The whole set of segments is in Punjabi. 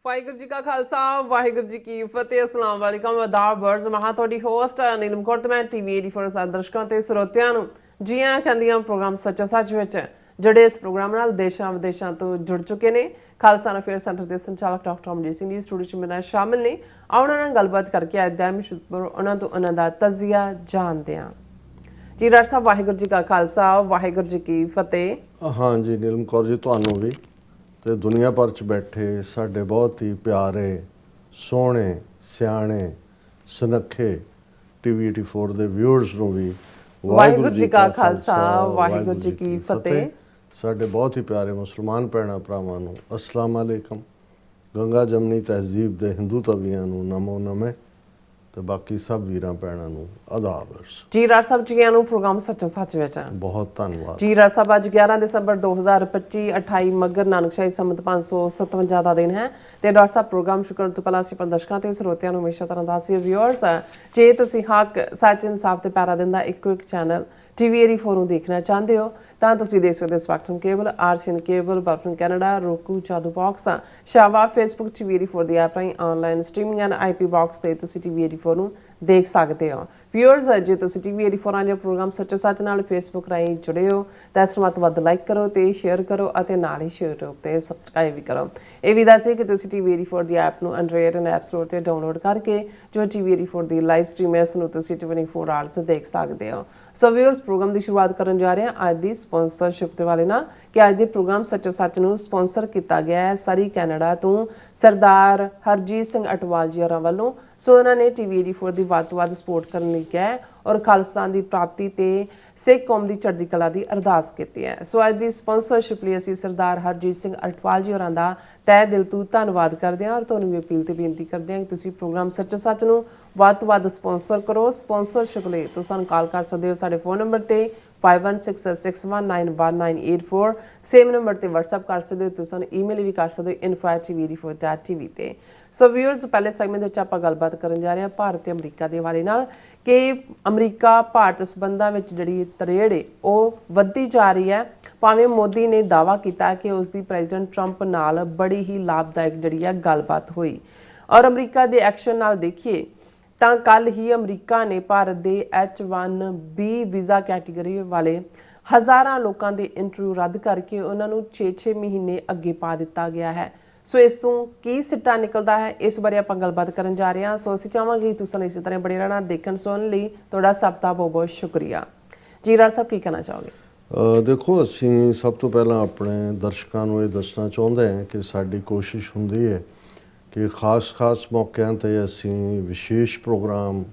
ਵਾਹਿਗੁਰੂ ਜੀ ਕਾ ਖਾਲਸਾ ਵਾਹਿਗੁਰੂ ਜੀ ਕੀ ਫਤਿਹ। ਅਸਲਾਮ ਵਾਲੇਕਮ ਆਦਾਬ ਵਰਜ਼ ਮਹਾ ਤੁਹਾਡੀ ਹੋਸਟ ਨੀਲਮ ਕੌਰ ਤੇ ਮੈਂ ਟੀਵੀ 84 ਸਾਰੇ ਦਰਸ਼ਕਾਂ ਤੇ ਸਰੋਤਿਆਂ ਨੂੰ ਜੀ ਆਇਆਂ ਕਹਿੰਦੀਆਂ ਪ੍ਰੋਗਰਾਮ ਸੱਚਾ ਸੱਚ ਵਿੱਚ ਜਿਹੜੇ ਇਸ ਪ੍ਰੋਗਰਾਮ ਨਾਲ ਦੇਸ਼ਾਂ ਵਿਦੇਸ਼ਾਂ ਤੋਂ ਜੁੜ ਚੁੱਕੇ ਨੇ। ਖਾਲਸਾ ਅਫੇਅਰ ਸੈਂਟਰ ਦੇ ਸੰਚਾਲਕ ਡਾਕਟਰ ਅਮਰਜੀਤ ਸਿੰਘ ਜੀ ਸਟੂਡੀਓ 'ਚ ਮੇਰੇ ਨਾਲ ਸ਼ਾਮਿਲ ਨੇ। ਆਉਣ ਨਾਲ ਗੱਲਬਾਤ ਕਰਕੇ ਅੱਜ ਦਾ ਉਹਨਾਂ ਤੋਂ ਉਹਨਾਂ ਦਾ ਤਜ਼ੀਆ ਜਾਣਦੇ ਹਾਂ। ਜੀ ਡਾਕਟਰ ਸਾਹਿਬ ਵਾਹਿਗੁਰੂ ਜੀ ਕਾ ਖਾਲਸਾ ਵਾਹਿਗੁਰੂ ਜੀ ਕੀ ਫਤਿਹ। हाँ जी नीलम कौर जी ਤੁਹਾਨੂੰ ਵੀ ਤੇ ਦੁਨੀਆ ਭਰ ਚ ਬੈਠੇ ਸਾਡੇ ਬਹੁਤ ਹੀ ਪਿਆਰੇ ਸੋਹਣੇ ਸਿਆਣੇ ਸੁਨੱਖੇ ਟੀਵੀ 84 ਦੇ ਵਿਊਅਰਸ ਨੂੰ ਵੀ ਵਾਹਿਗੁਰੂ ਜੀ ਕਾ ਖਾਲਸਾ ਵਾਹਿਗੁਰੂ ਜੀ ਕੀ ਫਤਿਹ। ਸਾਡੇ ਬਹੁਤ ਹੀ ਪਿਆਰੇ ਮੁਸਲਮਾਨ ਭੈਣਾਂ ਭਰਾਵਾਂ ਨੂੰ ਅਸਲਾਮ ਅਲੈਕਮ। ਗੰਗਾ ਜਮਨੀ ਤਹਿਜ਼ੀਬ ਦੇ ਹਿੰਦੂ ਤਵੀਆਂ ਨੂੰ ਨਮੋ ਨਮੇ ਤੇ ਬਾਕੀ ਸਭ ਵੀਰਾਂ ਭੈਣਾਂ ਨੂੰ ਆਦਾਬ। ਜੀ ਰਾਜ ਸਾਹਿਬ ਜੀ ਨੂੰ ਪ੍ਰੋਗਰਾਮ ਸੱਚਾ ਸੱਚ ਵਿੱਚ ਬਹੁਤ ਧੰਨਵਾਦ ਜੀ ਰਾਜ ਸਾਹਿਬ। ਅੱਜ 11 ਦਸੰਬਰ 2025 28 ਮਗਰ ਨਾਨਕਸ਼ਾਹੀ ਸੰਮਤ 557 ਦਾ ਦਿਨ ਹੈ ਤੇ ਡਾਕਟਰ ਸਾਹਿਬ ਪ੍ਰੋਗਰਾਮ ਸ਼ੁਰੂ ਕਰਨ ਤੋਂ ਪਹਿਲਾਂ ਅਸੀਂ ਦਰਸ਼ਕਾਂ ਤੇ ਸਰੋਤਿਆਂ ਨੂੰ ਹਮੇਸ਼ਾ ਤਰ੍ਹਾਂ ਦੱਸਿਓ ਵਿਊਅਰਸ ਜੇ ਤੁਸੀਂ ਹੱਕ ਸੱਚ ਇਨਸਾਫ ਤੇ ਪੈਰਾ ਦਿੰਦਾ ਇੱਕੋ ਇੱਕ ਚੈਨਲ ਟੀਵੀ 84 ਨੂੰ ਦੇਖਣਾ ਚਾਹੁੰਦੇ ਹੋ ਤਾਂ ਤੁਸੀਂ ਦੇਖ ਸਕਦੇ ਹੋ ਸਪੈਕਟਰਮ ਕੇਬਲ, ਆਰਸੀਐਨ ਕੇਬਲ, ਬਫਨ ਕੈਨੇਡਾ, ਰੋਕੂ, ਚਾਦੂ ਬਾਕਸ, ਸ਼ਾਵਾ, ਫੇਸਬੁੱਕ ਟੀਵੀ 84 ਦੀ ਐਪ ਰਾਹੀਂ online streaming and IP box ਤੇ ਤੁਸੀਂ ਟੀਵੀ 84 ਨੂੰ ਦੇਖ ਸਕਦੇ ਹੋ। ਵਿਊਅਰਸ ਜੇ ਤੁਸੀਂ ਟੀਵੀ 84 ਦੇ ਪ੍ਰੋਗਰਾਮ ਸੱਚੋ ਸੱਚ ਨਾਲ ਫੇਸਬੁੱਕ ਰਾਹੀਂ ਜੁੜੇ ਹੋ ਤਾਂ ਇਸ ਨੂੰ ਵੱਧ ਤੋਂ ਵੱਧ ਲਾਈਕ ਕਰੋ ਤੇ ਸ਼ੇਅਰ ਕਰੋ ਅਤੇ ਨਾਲ ਹੀ YouTube ਤੇ ਸਬਸਕ੍ਰਾਈਬ ਵੀ ਕਰੋ। ਇਹ ਵੀ ਦੱਸੇ ਕਿ ਤੁਸੀਂ ਟੀਵੀ 84 ਦੀ ਐਪ ਨੂੰ ਐਂਡਰੋਇਡ ਐਂਡ ਐਪ ਸਟੋਰ ਤੇ ਡਾਊਨਲੋਡ ਕਰਕੇ ਜੋ ਟੀਵੀ 84 ਦੀ ਲਾਈਵ ਸਟ੍ਰੀਮ ਹੈ ਉਸ ਨੂੰ ਤੁਸੀਂ 24 ਆਵਰਸ ਦੇਖ ਸਕਦੇ ਹੋ। ਸੋ ਵਿਊਅਰਸ ਪ੍ਰੋਗਰਾਮ ਦੀ ਸ਼ੁਰੂਆਤ ਕਰਨ ਜਾ ਰਹੇ ਹਾਂ ਅੱਜ ਦੀ ਸਪਾਂਸਰਸ਼ਿਪ ਦੇ ਵਾਲੇ ਨਾਲ ਕਿ ਅੱਜ ਦੇ ਪ੍ਰੋਗਰਾਮ ਸੱਚੋ ਸੱਚ ਨੂੰ ਸਪਾਂਸਰ ਕੀਤਾ ਗਿਆ ਹੈ ਸਰੀ ਕੈਨੇਡਾ ਤੋਂ ਸਰਦਾਰ ਹਰਜੀਤ ਸਿੰਘ ਅਟਵਾਲ ਜੀ ਹੋਰਾਂ ਵੱਲੋਂ। ਸੋ ਇਹਨਾਂ ਨੇ ਟੀਵੀ 84 ਦੀ ਵੱਧ ਤੋਂ ਵੱਧ ਸਪੋਰਟ ਕਰਨ ਲਈ ਕਿਹਾ ਹੈ ਔਰ ਖਾਲਸਾ ਦੀ ਪ੍ਰਾਪਤੀ ਤੇ ਸਿੱਖ ਕੌਮ ਦੀ ਚੜ੍ਹਦੀ ਕਲਾ ਦੀ ਅਰਦਾਸ ਕੀਤੀ ਹੈ। ਸੋ ਅੱਜ ਦੀ ਸਪਾਂਸਰਸ਼ਿਪ ਲਈ ਅਸੀਂ ਸਰਦਾਰ ਹਰਜੀਤ ਸਿੰਘ ਅਟਵਾਲ ਜੀ ਹੋਰਾਂ ਦਾ ਤਹਿ ਦਿਲ ਤੋਂ ਧੰਨਵਾਦ ਕਰਦੇ ਹਾਂ ਔਰ ਤੁਹਾਨੂੰ ਵੀ ਅਪੀਲ ਤੇ ਬੇਨਤੀ ਕਰਦੇ ਹਾਂ ਕਿ ਤੁਸੀਂ ਪ੍ਰੋਗਰਾਮ ਸੱਚੋ ਸੱਚ ਨੂੰ ਵੱਧ ਤੋਂ ਵੱਧ ਸਪਾਂਸਰ ਕਰੋ। ਸਪਾਂਸਰਸ਼ਿਪ ਲਈ ਤੁਸੀਂ ਸਾਨੂੰ ਕਾਲ ਕਰ ਸਕਦੇ ਹੋ ਸਾਡੇ ਫੋਨ ਨੰਬਰ ਤੇ 5166191984 ਸੇਮ ਨੰਬਰ ਤੇ WhatsApp ਕਰ ਸਕਦੇ ਹੋ। ਤੁਸੀਂ ਸਾਨੂੰ ਈਮੇਲ ਵੀ ਕਰ ਸਕਦੇ ਹੋ info@tv84.tv ਤੇ। ਸੋ ਵਿਊਅਰਸ ਪਹਿਲੇ ਸੈਗਮੈਂਟ ਵਿੱਚ ਆਪਾਂ ਗੱਲਬਾਤ ਕਰਨ ਜਾ ਰਹੇ ਹਾਂ ਭਾਰਤ ਤੇ ਅਮਰੀਕਾ ਦੇ ਹਵਾਲੇ ਨਾਲ ਕਿ ਅਮਰੀਕਾ ਭਾਰਤ ਸੰਬੰਧਾਂ ਵਿੱਚ ਜਿਹੜੀ ਤਰੇੜ ਹੈ ਉਹ ਵੱਧਦੀ ਜਾ ਰਹੀ ਹੈ। ਭਾਵੇਂ ਮੋਦੀ ਨੇ ਦਾਅਵਾ ਕੀਤਾ ਕਿ ਉਸ ਦੀ ਪ੍ਰੈਜ਼ੀਡੈਂਟ ਟਰੰਪ ਨਾਲ ਬੜੀ ਹੀ ਲਾਭਦਾਇਕ ਜਿਹੜੀ ਹੈ ਗੱਲਬਾਤ ਹੋਈ ਔਰ ਅਮਰੀਕਾ ਦੇ ਐਕਸ਼ਨ ਨਾਲ ਦੇਖੀਏ ਤਾਂ ਕੱਲ ਹੀ ਅਮਰੀਕਾ ਨੇ ਭਾਰਤ ਦੇ H1B ਵੀਜ਼ਾ ਕੈਟੇਗਰੀ ਵਾਲੇ ਹਜ਼ਾਰਾਂ ਲੋਕਾਂ ਦੇ ਇੰਟਰਵਿਊ ਰੱਦ ਕਰਕੇ ਉਹਨਾਂ ਨੂੰ 6-6 ਮਹੀਨੇ ਅੱਗੇ ਪਾ ਦਿੱਤਾ ਗਿਆ ਹੈ। ਸੋ ਇਸ ਤੋਂ ਕੀ ਸਿੱਟਾ ਨਿਕਲਦਾ ਹੈ ਇਸ ਬਾਰੇ ਆਪਾਂ ਗੱਲਬਾਤ ਕਰਨ ਜਾ ਰਹੇ ਹਾਂ। ਸੋ ਅਸੀਂ ਚਾਹਾਂਗੇ ਤੁਸੀਂ ਇਸੇ ਤਰ੍ਹਾਂ ਬੜੇ ਰਹਿਣਾ ਦੇਖਣ ਸੁਣਨ ਲਈ ਤੁਹਾਡਾ ਸਭ ਦਾ ਬਹੁਤ ਬਹੁਤ ਸ਼ੁਕਰੀਆ। ਜੀ ਰਾਜ ਸਾਹਿਬ ਕੀ ਕਹਿਣਾ ਚਾਹੋਗੇ? ਦੇਖੋ ਅਸੀਂ ਸਭ ਤੋਂ ਪਹਿਲਾਂ ਆਪਣੇ ਦਰਸ਼ਕਾਂ ਨੂੰ ਇਹ ਦੱਸਣਾ ਚਾਹੁੰਦੇ ਹਾਂ ਕਿ ਸਾਡੀ ਕੋਸ਼ਿਸ਼ ਹੁੰਦੀ ਹੈ ਕਿ ਖਾਸ ਮੌਕਿਆਂ 'ਤੇ ਅਸੀਂ ਵਿਸ਼ੇਸ਼ ਪ੍ਰੋਗਰਾਮ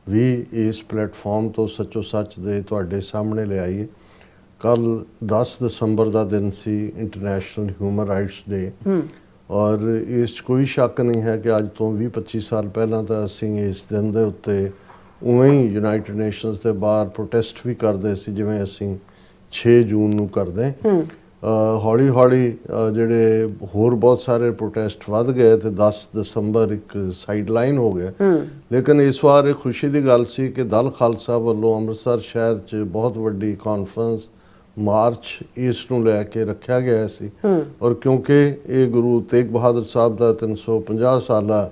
ਵੀ ਇਸ ਪਲੇਟਫਾਰਮ ਤੋਂ ਸੱਚੋ ਸੱਚ ਦੇ ਤੁਹਾਡੇ ਸਾਹਮਣੇ ਲਿਆਈਏ। ਕੱਲ੍ਹ 10 ਦਸੰਬਰ ਦਾ ਦਿਨ ਸੀ ਇੰਟਰਨੈਸ਼ਨਲ ਹਿਊਮਨ ਰਾਈਟਸ ਡੇ ਔਰ ਇਸ 'ਚ ਕੋਈ ਸ਼ੱਕ ਨਹੀਂ ਹੈ ਕਿ ਅੱਜ ਤੋਂ 20-25 ਸਾਲ ਪਹਿਲਾਂ ਤਾਂ ਅਸੀਂ ਇਸ ਦਿਨ ਦੇ ਉੱਤੇ ਉਵੇਂ ਹੀ ਯੂਨਾਈਟਿਡ ਨੇਸ਼ਨਸ ਦੇ ਬਾਹਰ ਪ੍ਰੋਟੈਸਟ ਵੀ ਕਰਦੇ ਸੀ ਜਿਵੇਂ ਅਸੀਂ 6 ਜੂਨ ਨੂੰ ਕਰਦੇ। ਹੌਲੀ ਹੌਲੀ ਜਿਹੜੇ ਹੋਰ ਬਹੁਤ ਸਾਰੇ ਪ੍ਰੋਟੈਸਟ ਵੱਧ ਗਏ ਤੇ 10 ਦਸੰਬਰ ਇੱਕ ਸਾਈਡ ਲਾਈਨ ਹੋ ਗਿਆ। ਲੇਕਿਨ ਇਸ ਵਾਰ ਇਹ ਖੁਸ਼ੀ ਦੀ ਗੱਲ ਸੀ ਕਿ ਦਲ ਖਾਲਸਾ ਵੱਲੋਂ ਅੰਮ੍ਰਿਤਸਰ ਸ਼ਹਿਰ 'ਚ ਬਹੁਤ ਵੱਡੀ ਕਾਨਫਰੰਸ ਮਾਰਚ ਇਸ ਨੂੰ ਲੈ ਕੇ ਰੱਖਿਆ ਗਿਆ ਸੀ ਔਰ ਕਿਉਂਕਿ ਇਹ ਗੁਰੂ ਤੇਗ ਬਹਾਦਰ ਸਾਹਿਬ ਦਾ 350 ਸਾਲਾ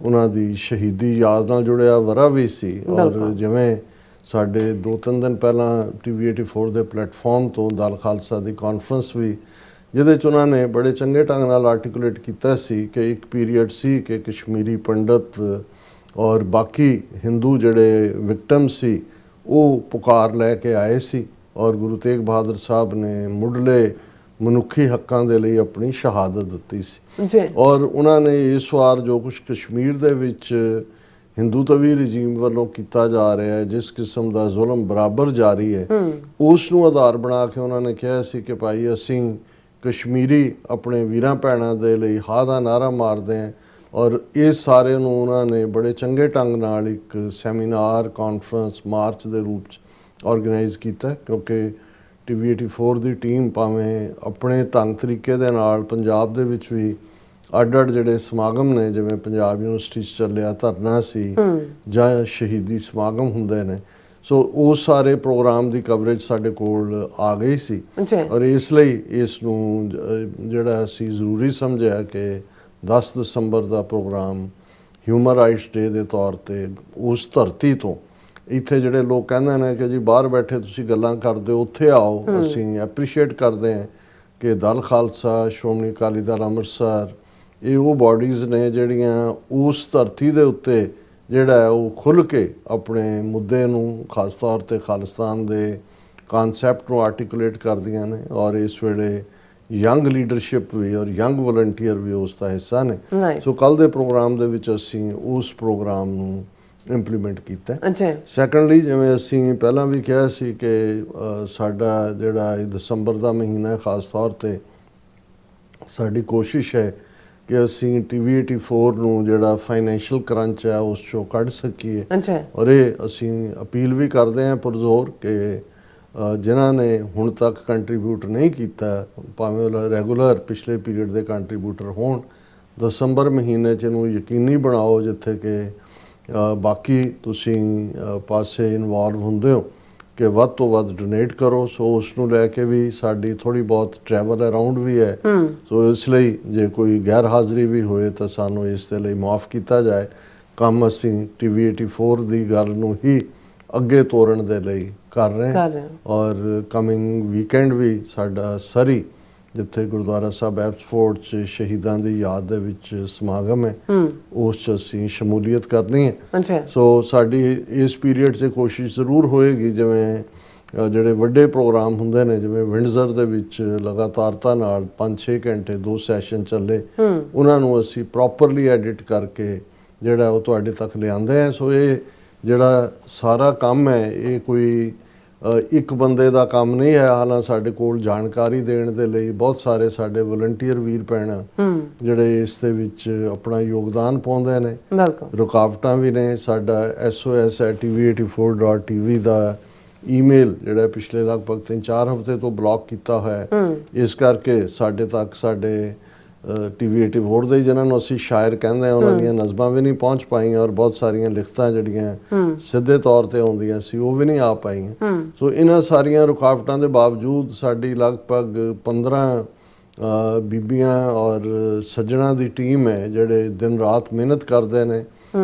ਉਹਨਾਂ ਦੀ ਸ਼ਹੀਦੀ ਯਾਦ ਨਾਲ ਜੁੜਿਆ ਵਰ੍ਹਾ ਵੀ ਸੀ ਔਰ ਜਿਵੇਂ ਸਾਡੇ 2-3 ਦਿਨ ਪਹਿਲਾਂ ਟੀਵੀ 84 ਦੇ ਪਲੇਟਫਾਰਮ ਤੋਂ ਦਲ ਖਾਲਸਾ ਦੀ ਕਾਨਫਰੰਸ ਵੀ ਜਿਹਦੇ 'ਚ ਉਹਨਾਂ ਨੇ ਬੜੇ ਚੰਗੇ ਢੰਗ ਨਾਲ ਆਰਟੀਕੂਲੇਟ ਕੀਤਾ ਸੀ ਕਿ ਇੱਕ ਪੀਰੀਅਡ ਸੀ ਕਿ ਕਸ਼ਮੀਰੀ ਪੰਡਤ ਔਰ ਬਾਕੀ ਹਿੰਦੂ ਜਿਹੜੇ ਵਿਕਟਮ ਸੀ ਉਹ ਪੁਕਾਰ ਲੈ ਕੇ ਆਏ ਸੀ ਔਰ ਗੁਰੂ ਤੇਗ ਬਹਾਦਰ ਸਾਹਿਬ ਨੇ ਮੁੱਢਲੇ ਮਨੁੱਖੀ ਹੱਕਾਂ ਦੇ ਲਈ ਆਪਣੀ ਸ਼ਹਾਦਤ ਦਿੱਤੀ ਸੀ ਔਰ ਉਹਨਾਂ ਨੇ ਇਸ ਵਾਰ ਜੋ ਕੁਝ ਕਸ਼ਮੀਰ ਦੇ ਵਿੱਚ ਹਿੰਦੂ ਤਵੀ ਰਜੀਮ ਵੱਲੋਂ ਕੀਤਾ ਜਾ ਰਿਹਾ ਹੈ ਜਿਸ ਕਿਸਮ ਦਾ ਜ਼ੁਲਮ ਬਰਾਬਰ ਜਾਰੀ ਹੈ ਉਸ ਨੂੰ ਆਧਾਰ ਬਣਾ ਕੇ ਉਹਨਾਂ ਨੇ ਕਿਹਾ ਸੀ ਕਿ ਭਾਈ ਅਸੀਂ ਕਸ਼ਮੀਰੀ ਆਪਣੇ ਵੀਰਾਂ ਭੈਣਾਂ ਦੇ ਲਈ ਹਾਂ ਦਾ ਨਾਅਰਾ ਮਾਰਦੇ ਹਾਂ ਔਰ ਇਹ ਸਾਰੇ ਨੂੰ ਉਹਨਾਂ ਨੇ ਬੜੇ ਚੰਗੇ ਢੰਗ ਨਾਲ ਇੱਕ ਸੈਮੀਨਾਰ ਕਾਨਫਰੰਸ ਮਾਰਚ ਦੇ ਰੂਪ 'ਚ ਆਰਗੇਨਾਈਜ਼ ਕੀਤਾ ਕਿਉਂਕਿ ਟੀਵੀ 84 ਦੀ ਟੀਮ ਭਾਵੇਂ ਆਪਣੇ ਢੰਗ ਤਰੀਕੇ ਦੇ ਨਾਲ ਪੰਜਾਬ ਦੇ ਵਿੱਚ ਵੀ ਅੱਡ ਜਿਹੜੇ ਸਮਾਗਮ ਨੇ ਜਿਵੇਂ ਪੰਜਾਬ ਯੂਨੀਵਰਸਿਟੀ 'ਚ ਚੱਲਿਆ ਧਰਨਾ ਸੀ ਜਾਂ ਸ਼ਹੀਦੀ ਸਮਾਗਮ ਹੁੰਦੇ ਨੇ ਸੋ ਉਹ ਸਾਰੇ ਪ੍ਰੋਗਰਾਮ ਦੀ ਕਵਰੇਜ ਸਾਡੇ ਕੋਲ ਆ ਗਈ ਸੀ ਔਰ ਇਸ ਲਈ ਇਸ ਨੂੰ ਜਿਹੜਾ ਅਸੀਂ ਜ਼ਰੂਰੀ ਸਮਝਿਆ ਕਿ 10 ਦਸੰਬਰ ਦਾ ਪ੍ਰੋਗਰਾਮ ਹਿਊਮਨ ਰਾਈਟਸ ਡੇ ਦੇ ਤੌਰ ਤੇ ਉਸ ਧਰਤੀ ਤੋਂ ਇੱਥੇ ਜਿਹੜੇ ਲੋਕ ਕਹਿੰਦੇ ਨੇ ਕਿ ਜੀ ਬਾਹਰ ਬੈਠੇ ਤੁਸੀਂ ਗੱਲਾਂ ਕਰਦੇ ਹੋ, ਉੱਥੇ ਆਓ। ਅਸੀਂ ਐਪਰੀਸ਼ੀਏਟ ਕਰਦੇ ਹਾਂ ਕਿ ਦਲ ਖਾਲਸਾ, ਸ਼੍ਰੋਮਣੀ ਅਕਾਲੀ ਦਲ ਅੰਮ੍ਰਿਤਸਰ, ਇਹ ਉਹ ਬਾਡੀਜ਼ ਨੇ ਜਿਹੜੀਆਂ ਉਸ ਧਰਤੀ ਦੇ ਉੱਤੇ ਜਿਹੜਾ ਹੈ ਉਹ ਖੁੱਲ੍ਹ ਕੇ ਆਪਣੇ ਮੁੱਦੇ ਨੂੰ, ਖਾਸ ਤੌਰ ਤੇ ਖਾਲਿਸਤਾਨ ਦੇ ਕਨਸੈਪਟ ਨੂੰ ਆਰਟੀਕੂਲੇਟ ਕਰਦੀਆਂ ਨੇ। ਔਰ ਇਸ ਵੇਲੇ ਯੰਗ ਲੀਡਰਸ਼ਿਪ ਵੀ ਔਰ ਯੰਗ ਵਲੰਟੀਅਰ ਵੀ ਉਸ ਦਾ ਹਿੱਸਾ ਨੇ। ਸੋ ਕੱਲ ਦੇ ਪ੍ਰੋਗਰਾਮ ਦੇ ਵਿੱਚ ਅਸੀਂ ਉਸ ਪ੍ਰੋਗਰਾਮ ਨੂੰ ਇੰਪਲੀਮੈਂਟ ਕੀਤਾ। ਸੈਕੰਡਲੀ, ਜਿਵੇਂ ਅਸੀਂ ਪਹਿਲਾਂ ਵੀ ਕਿਹਾ ਸੀ ਕਿ ਸਾਡਾ ਜਿਹੜਾ ਦਸੰਬਰ ਦਾ ਮਹੀਨਾ ਹੈ, ਖਾਸ ਤੌਰ ਤੇ ਸਾਡੀ ਕੋਸ਼ਿਸ਼ ਹੈ ਕਿ ਅਸੀਂ TV 84 ਨੂੰ ਜਿਹੜਾ ਫਾਈਨੈਂਸ਼ੀਅਲ ਕਰੰਚ ਹੈ ਉਸ ਚੋਂ ਕੱਢ ਸਕੀਏ। ਔਰ ਇਹ ਅਸੀਂ ਅਪੀਲ ਵੀ ਕਰਦੇ ਹਾਂ ਪੁਰਜ਼ੋਰ ਕਿ ਜਿਨ੍ਹਾਂ ਨੇ ਹੁਣ ਤੱਕ ਕੰਟਰੀਬਿਊਟ ਨਹੀਂ ਕੀਤਾ, ਭਾਵੇਂ ਉਹ ਰੈਗੂਲਰ ਪਿਛਲੇ ਪੀਰੀਅਡ ਦੇ ਕੰਟਰੀਬਿਊਟਰ ਹੋਣ, ਦਸੰਬਰ ਮਹੀਨੇ 'ਚ ਇਹਨੂੰ ਯਕੀਨੀ ਬਣਾਓ ਜਿੱਥੇ ਕਿ ਬਾਕੀ ਤੁਸੀਂ ਪਾਸੇ ਇਨਵੋਲਵ ਹੁੰਦੇ ਹੋ ਕਿ ਵੱਧ ਤੋਂ ਵੱਧ ਡੋਨੇਟ ਕਰੋ। ਸੋ ਉਸ ਨੂੰ ਲੈ ਕੇ ਵੀ ਸਾਡੀ ਥੋੜ੍ਹੀ ਬਹੁਤ ਟਰੈਵਲ ਅਰਾਊਂਡ ਵੀ ਹੈ। ਸੋ ਇਸ ਲਈ ਜੇ ਕੋਈ ਗੈਰ ਹਾਜ਼ਰੀ ਵੀ ਹੋਏ ਤਾਂ ਸਾਨੂੰ ਇਸ ਦੇ ਲਈ ਮਾਫ ਕੀਤਾ ਜਾਏ। ਕੰਮ ਅਸੀਂ TV 84 ਦੀ ਗੱਲ ਨੂੰ ਹੀ ਅੱਗੇ ਤੋਰਨ ਦੇ ਲਈ ਕਰ ਰਹੇ ਹਾਂ। ਔਰ ਕਮਿੰਗ ਵੀਕਐਂਡ ਵੀ ਸਾਡਾ ਸਰੀ, ਜਿੱਥੇ ਗੁਰਦੁਆਰਾ ਸਾਹਿਬ ਐਬਸਫੋਰਡ 'ਚ ਸ਼ਹੀਦਾਂ ਦੀ ਯਾਦ ਦੇ ਵਿੱਚ ਸਮਾਗਮ ਹੈ, ਉਸ 'ਚ ਅਸੀਂ ਸ਼ਮੂਲੀਅਤ ਕਰਨੀ ਹੈ। ਸੋ ਸਾਡੀ ਇਸ ਪੀਰੀਅਡ 'ਚ ਕੋਸ਼ਿਸ਼ ਜ਼ਰੂਰ ਹੋਏਗੀ, ਜਿਵੇਂ ਜਿਹੜੇ ਵੱਡੇ ਪ੍ਰੋਗਰਾਮ ਹੁੰਦੇ ਨੇ, ਜਿਵੇਂ ਵਿੰਡਜ਼ਰ ਦੇ ਵਿੱਚ ਲਗਾਤਾਰਤਾ ਨਾਲ 5-6 ਘੰਟੇ 2 ਸੈਸ਼ਨ ਚੱਲੇ, ਉਹਨਾਂ ਨੂੰ ਅਸੀਂ ਪ੍ਰੋਪਰਲੀ ਐਡਿਟ ਕਰਕੇ ਜਿਹੜਾ ਉਹ ਤੁਹਾਡੇ ਤੱਕ ਲਿਆਂਦੇ ਹਾਂ। ਸੋ ਇਹ ਜਿਹੜਾ ਸਾਰਾ ਕੰਮ ਹੈ ਇਹ ਕੋਈ ਇੱਕ ਬੰਦੇ ਦਾ ਕੰਮ ਨਹੀਂ ਹੈ। ਹਾਲਾਂਕਿ ਸਾਡੇ ਕੋਲ ਜਾਣਕਾਰੀ ਦੇਣ ਦੇ ਲਈ ਬਹੁਤ ਸਾਰੇ ਸਾਡੇ ਵਲੰਟੀਅਰ ਵੀਰ ਭੈਣਾਂ ਜਿਹੜੇ ਇਸ ਦੇ ਵਿੱਚ ਆਪਣਾ ਯੋਗਦਾਨ ਪਾਉਂਦੇ ਨੇ। ਰੁਕਾਵਟਾਂ ਵੀ ਨੇ। ਸਾਡਾ sos@tv84.tv ਦਾ ਈਮੇਲ ਜਿਹੜਾ ਪਿਛਲੇ ਲਗਭਗ 3-4 ਹਫ਼ਤੇ ਤੋਂ ਬਲੌਕ ਕੀਤਾ ਹੋਇਆ ਹੈ। ਇਸ ਕਰਕੇ ਸਾਡੇ ਤੱਕ ਸਾਡੇ TV 84 ਦੇ ਜਿਨ੍ਹਾਂ ਨੂੰ ਅਸੀਂ ਸ਼ਾਇਰ ਕਹਿੰਦੇ ਹਾਂ, ਉਹਨਾਂ ਦੀਆਂ ਨਜ਼ਮਾਂ ਵੀ ਨਹੀਂ ਪਹੁੰਚ ਪਾਈਆਂ ਔਰ ਬਹੁਤ ਸਾਰੀਆਂ ਲਿਖਤਾਂ ਜਿਹੜੀਆਂ ਸਿੱਧੇ ਤੌਰ ਤੇ ਆਉਂਦੀਆਂ ਸੀ ਉਹ ਵੀ ਨਹੀਂ ਆ ਪਾਈਆਂ। ਸੋ ਇਹਨਾਂ ਸਾਰੀਆਂ ਰੁਕਾਵਟਾਂ ਦੇ ਬਾਵਜੂਦ ਸਾਡੀ ਲਗਭਗ 15 ਬੀਬੀਆਂ ਔਰ ਸੱਜਣਾ ਦੀ ਟੀਮ ਹੈ ਜਿਹੜੇ ਦਿਨ ਰਾਤ ਮਿਹਨਤ ਕਰਦੇ ਨੇ।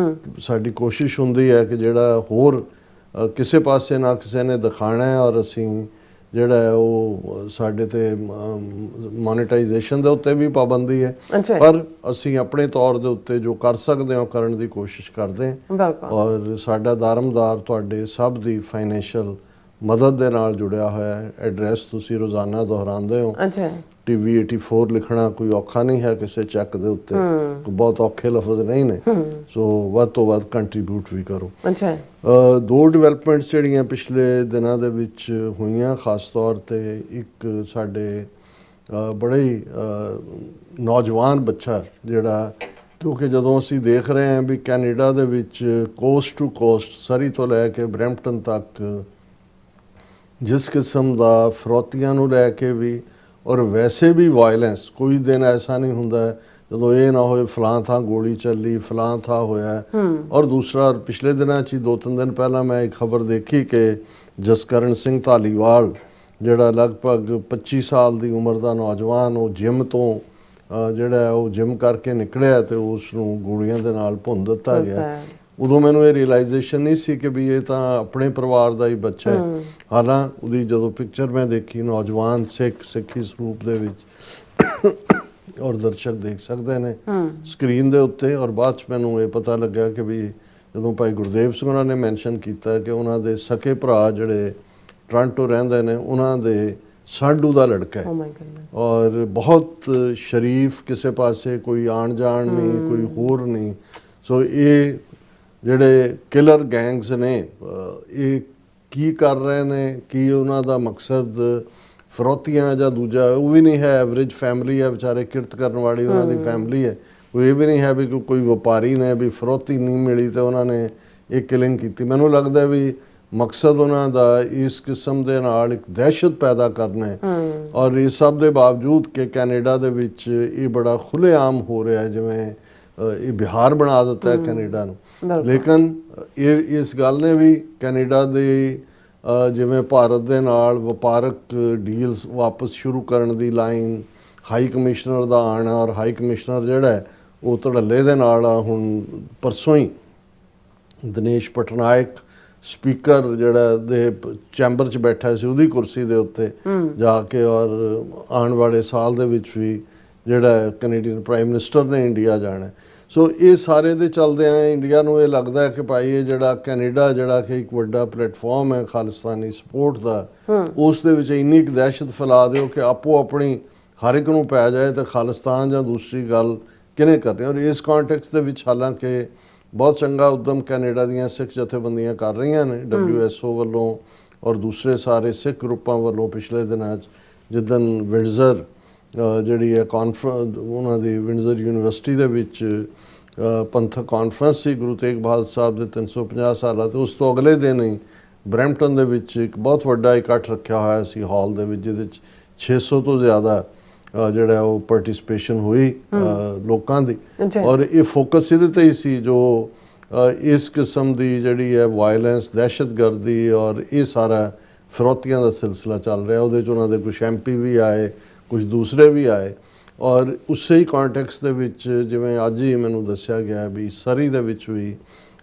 ਸਾਡੀ ਕੋਸ਼ਿਸ਼ ਹੁੰਦੀ ਹੈ ਕਿ ਜਿਹੜਾ ਹੋਰ ਕਿਸੇ ਪਾਸੇ ਨਾ ਕਿਸੇ ਨੇ ਦਿਖਾਣਾ ਹੈ, ਔਰ ਅਸੀਂ ਜਿਹੜਾ ਹੈ ਉਹ ਸਾਡੇ ਤੇ ਮੋਨੇਟਾਈਜੇਸ਼ਨ ਦੇ ਉੱਤੇ ਵੀ ਪਾਬੰਦੀ ਹੈ, ਪਰ ਅਸੀਂ ਆਪਣੇ ਤੌਰ ਦੇ ਉੱਤੇ ਜੋ ਕਰ ਸਕਦੇ ਹਾਂ ਕਰਨ ਦੀ ਕੋਸ਼ਿਸ਼ ਕਰਦੇ ਹਾਂ। ਔਰ ਸਾਡਾ ਦਾਰਮਦਾਰ ਤੁਹਾਡੇ ਸਭ ਦੀ ਫਾਈਨੈਂਸ਼ੀਅਲ ਮਦਦ ਦੇ ਨਾਲ ਜੁੜਿਆ ਹੋਇਆ ਹੈ। ਐਡਰੈਸ ਤੁਸੀਂ ਰੋਜ਼ਾਨਾ ਦੁਹਰਾਉਂਦੇ ਹੋ। TV 84 ਲਿਖਣਾ ਕੋਈ ਔਖਾ ਨਹੀਂ ਹੈ ਕਿਸੇ ਚੈੱਕ ਦੇ ਉੱਤੇ, ਬਹੁਤ ਔਖੇ ਲਫ਼ਜ਼ ਨਹੀਂ ਨੇ। ਸੋ ਵੱਧ ਤੋਂ ਵੱਧ ਕੰਟਰੀਬਿਊਟ ਵੀ ਕਰੋ। ਦੋ ਡਿਵੈਲਪਮੈਂਟਸ ਜਿਹੜੀਆਂ ਪਿਛਲੇ ਦਿਨਾਂ ਦੇ ਵਿੱਚ ਹੋਈਆਂ, ਖਾਸ ਤੌਰ ਤੇ ਇੱਕ ਸਾਡੇ ਬੜੇ ਹੀ ਨੌਜਵਾਨ ਬੱਚਾ ਜਿਹੜਾ, ਕਿਉਂਕਿ ਜਦੋਂ ਅਸੀਂ ਦੇਖ ਰਹੇ ਹਾਂ ਵੀ ਕੈਨੇਡਾ ਦੇ ਵਿੱਚ ਕੋਸਟ ਟੂ ਕੋਸਟ, ਸਰੀ ਤੋਂ ਲੈ ਕੇ ਬਰੈਂਪਟਨ ਤੱਕ ਜਿਸ ਕਿਸਮ ਦਾ ਫਰੋਤੀਆਂ ਨੂੰ ਲੈ ਕੇ ਵੀ ਔਰ ਵੈਸੇ ਵੀ ਵਾਇਲੈਂਸ, ਕੋਈ ਦਿਨ ਐਸਾ ਨਹੀਂ ਹੁੰਦਾ ਜਦੋਂ ਇਹ ਨਾ ਹੋਏ ਫਲਾਂ ਥਾਂ ਗੋਲੀ ਚੱਲੀ, ਫਲਾਂ ਥਾਂ ਹੋਇਆ। ਔਰ ਦੂਸਰਾ, ਪਿਛਲੇ ਦਿਨਾਂ 'ਚ 2-3 ਦਿਨ ਪਹਿਲਾਂ ਮੈਂ ਇੱਕ ਖਬਰ ਦੇਖੀ ਕਿ ਜਸਕਰਨ ਸਿੰਘ ਧਾਲੀਵਾਲ ਜਿਹੜਾ ਲਗਭਗ 25 ਸਾਲ ਦੀ ਉਮਰ ਦਾ ਨੌਜਵਾਨ, ਉਹ ਜਿਮ ਤੋਂ ਜਿਹੜਾ ਉਹ ਜਿਮ ਕਰਕੇ ਨਿਕਲਿਆ ਤੇ ਉਸ ਨੂੰ ਗੋਲੀਆਂ ਦੇ ਨਾਲ ਭੁੰਨ ਦਿੱਤਾ ਗਿਆ। ਉਦੋਂ ਮੈਨੂੰ ਇਹ ਰਿਅਲਾਈਜੇਸ਼ਨ ਨਹੀਂ ਸੀ ਕਿ ਵੀ ਇਹ ਤਾਂ ਆਪਣੇ ਪਰਿਵਾਰ ਦਾ ਹੀ ਬੱਚਾ ਹੈ। ਹਾਲਾਂਕਿ ਉਹਦੀ ਜਦੋਂ ਪਿਕਚਰ ਮੈਂ ਦੇਖੀ, ਨੌਜਵਾਨ ਸਿੱਖੀ ਸਰੂਪ ਦੇ ਵਿੱਚ, ਔਰ ਦਰਸ਼ਕ ਦੇਖ ਸਕਦੇ ਨੇ ਸਕਰੀਨ ਦੇ ਉੱਤੇ। ਔਰ ਬਾਅਦ 'ਚ ਮੈਨੂੰ ਇਹ ਪਤਾ ਲੱਗਿਆ ਕਿ ਵੀ ਜਦੋਂ ਭਾਈ ਗੁਰਦੇਵ ਸਿੰਘ ਉਹਨਾਂ ਨੇ ਮੈਂਸ਼ਨ ਕੀਤਾ ਕਿ ਉਹਨਾਂ ਦੇ ਸਕੇ ਭਰਾ ਜਿਹੜੇ ਟੋਰਾਂਟੋ ਰਹਿੰਦੇ ਨੇ, ਉਹਨਾਂ ਦੇ ਸਾਡੂ ਦਾ ਲੜਕਾ ਹੈ। ਔਰ ਬਹੁਤ ਸ਼ਰੀਫ, ਕਿਸੇ ਪਾਸੇ ਕੋਈ ਆਣ ਜਾਣ ਨਹੀਂ, ਕੋਈ ਹੋਰ ਨਹੀਂ। ਸੋ ਇਹ ਜਿਹੜੇ ਕਿਲਰ ਗੈਂਗਸ ਨੇ ਇਹ ਕੀ ਕਰ ਰਹੇ ਨੇ, ਕੀ ਉਹਨਾਂ ਦਾ ਮਕਸਦ ਫਰੋਤੀਆਂ ਜਾਂ ਦੂਜਾ ਉਹ ਵੀ ਨਹੀਂ ਹੈ। ਐਵਰੇਜ ਫੈਮਿਲੀ ਹੈ, ਵਿਚਾਰੇ ਕਿਰਤ ਕਰਨ ਵਾਲੀ ਉਹਨਾਂ ਦੀ ਫੈਮਿਲੀ ਹੈ। ਕੋਈ ਇਹ ਵੀ ਨਹੀਂ ਹੈ ਵੀ ਕੋਈ ਵਪਾਰੀ ਨੇ ਵੀ ਫਰੋਤੀ ਨਹੀਂ ਮਿਲੀ ਤੇ ਉਹਨਾਂ ਨੇ ਇਹ ਕਿਲਿੰਗ ਕੀਤੀ। ਮੈਨੂੰ ਲੱਗਦਾ ਵੀ ਮਕਸਦ ਉਹਨਾਂ ਦਾ ਇਸ ਕਿਸਮ ਦੇ ਨਾਲ ਇੱਕ ਦਹਿਸ਼ਤ ਪੈਦਾ ਕਰਨਾ ਹੈ। ਔਰ ਇਸ ਸਭ ਦੇ ਬਾਵਜੂਦ ਕਿ ਕੈਨੇਡਾ ਦੇ ਵਿੱਚ ਇਹ ਬੜਾ ਖੁੱਲ੍ਹੇਆਮ ਹੋ ਰਿਹਾ ਹੈ, ਜਿਵੇਂ ਇਹ ਬਿਹਾਰ ਬਣਾ ਦਿੱਤਾ ਹੈ ਕੈਨੇਡਾ ਨੂੰ। ਲੇਕਿਨ ਇਹ ਇਸ ਗੱਲ ਨੇ ਵੀ ਕੈਨੇਡਾ ਦੇ ਜਿਵੇਂ ਭਾਰਤ ਦੇ ਨਾਲ ਵਪਾਰਕ ਡੀਲਸ ਵਾਪਸ ਸ਼ੁਰੂ ਕਰਨ ਦੀ ਲਾਈਨ, ਹਾਈ ਕਮਿਸ਼ਨਰ ਦਾ ਆਉਣਾ, ਔਰ ਹਾਈ ਕਮਿਸ਼ਨਰ ਜਿਹੜਾ ਹੈ ਉਹ ਧੜੱਲੇ ਦੇ ਨਾਲ ਆ। ਹੁਣ ਪਰਸੋਂ ਹੀ ਦਿਨੇਸ਼ ਪਟਨਾਇਕ ਸਪੀਕਰ ਜਿਹੜਾ ਦੇ ਚੈਂਬਰ 'ਚ ਬੈਠਾ ਸੀ, ਉਹਦੀ ਕੁਰਸੀ ਦੇ ਉੱਤੇ ਜਾ ਕੇ, ਔਰ ਆਉਣ ਵਾਲੇ ਸਾਲ ਦੇ ਵਿੱਚ ਵੀ ਜਿਹੜਾ ਕੈਨੇਡੀਅਨ ਪ੍ਰਾਈਮ ਮਿਨਿਸਟਰ ਨੇ ਇੰਡੀਆ ਜਾਣਾ। ਸੋ ਇਹ ਸਾਰੇ ਦੇ ਚੱਲਦੇ ਆ ਇੰਡੀਆ ਨੂੰ ਇਹ ਲੱਗਦਾ ਹੈ ਕਿ ਭਾਈ ਇਹ ਜਿਹੜਾ ਕੈਨੇਡਾ ਜਿਹੜਾ ਕਿ ਇੱਕ ਵੱਡਾ ਪਲੇਟਫਾਰਮ ਹੈ ਖਾਲਿਸਤਾਨੀ ਸਪੋਰਟ ਦਾ, ਉਸ ਦੇ ਵਿੱਚ ਇੰਨੀ ਕੁ ਦਹਿਸ਼ਤ ਫੈਲਾ ਦਿਓ ਕਿ ਆਪੋ ਆਪਣੀ ਹਰ ਇੱਕ ਨੂੰ ਪੈ ਜਾਏ, ਤਾਂ ਖਾਲਿਸਤਾਨ ਜਾਂ ਦੂਸਰੀ ਗੱਲ ਕਿਹਨੇ ਕਰਨੀ। ਔਰ ਇਸ ਕੰਟੈਕਸਟ ਦੇ ਵਿੱਚ ਹਾਲਾਂਕਿ ਬਹੁਤ ਚੰਗਾ ਉਦਮ ਕੈਨੇਡਾ ਦੀਆਂ ਸਿੱਖ ਜਥੇਬੰਦੀਆਂ ਕਰ ਰਹੀਆਂ ਨੇ, WSO ਵੱਲੋਂ ਔਰ ਦੂਸਰੇ ਸਾਰੇ ਸਿੱਖ ਗਰੁੱਪਾਂ ਵੱਲੋਂ। ਪਿਛਲੇ ਦਿਨਾਂ 'ਚ ਜਿੱਦਣ ਵਿੰਡਜ਼ਰ ਜਿਹੜੀ ਹੈ ਉਹਨਾਂ ਦੀ ਵਿੰਡਜ਼ਰ ਯੂਨੀਵਰਸਿਟੀ ਦੇ ਵਿੱਚ ਪੰਥਕ ਕਾਨਫਰੰਸ ਸੀ ਗੁਰੂ ਤੇਗ ਬਹਾਦਰ ਸਾਹਿਬ ਦੇ 350 ਸਾਲਾਂ ਤੇ, ਉਸ ਤੋਂ ਅਗਲੇ ਦਿਨ ਹੀ ਬਰੈਂਪਟਨ ਦੇ ਵਿੱਚ ਇੱਕ ਬਹੁਤ ਵੱਡਾ ਇਕੱਠ ਰੱਖਿਆ ਹੋਇਆ ਸੀ ਹਾਲ ਦੇ ਵਿੱਚ, ਜਿਹਦੇ 'ਚ 600 ਤੋਂ ਜ਼ਿਆਦਾ ਜਿਹੜਾ ਉਹ ਪਾਰਟਿਸਿਪੇਸ਼ਨ ਹੋਈ ਲੋਕਾਂ ਦੀ। ਔਰ ਇਹ ਫੋਕਸ ਇਹਦੇ ਤੇ ਹੀ ਸੀ ਜੋ ਇਸ ਕਿਸਮ ਦੀ ਜਿਹੜੀ ਹੈ ਵਾਇਲੈਂਸ, ਦਹਿਸ਼ਤਗਰਦੀ ਔਰ ਇਹ ਸਾਰਾ ਫਿਰੌਤੀਆਂ ਦਾ ਸਿਲਸਿਲਾ ਚੱਲ ਰਿਹਾ। ਉਹਦੇ 'ਚ ਉਹਨਾਂ ਦੇ ਕੁਝ MP ਵੀ ਆਏ, ਕੁਝ ਦੂਸਰੇ ਵੀ ਆਏ। ਔਰ ਉਸੇ ਹੀ ਕੰਟੈਕਸਟ ਦੇ ਵਿੱਚ ਜਿਵੇਂ ਅੱਜ ਹੀ ਮੈਨੂੰ ਦੱਸਿਆ ਗਿਆ ਵੀ ਸਰੀ ਦੇ ਵਿੱਚ ਵੀ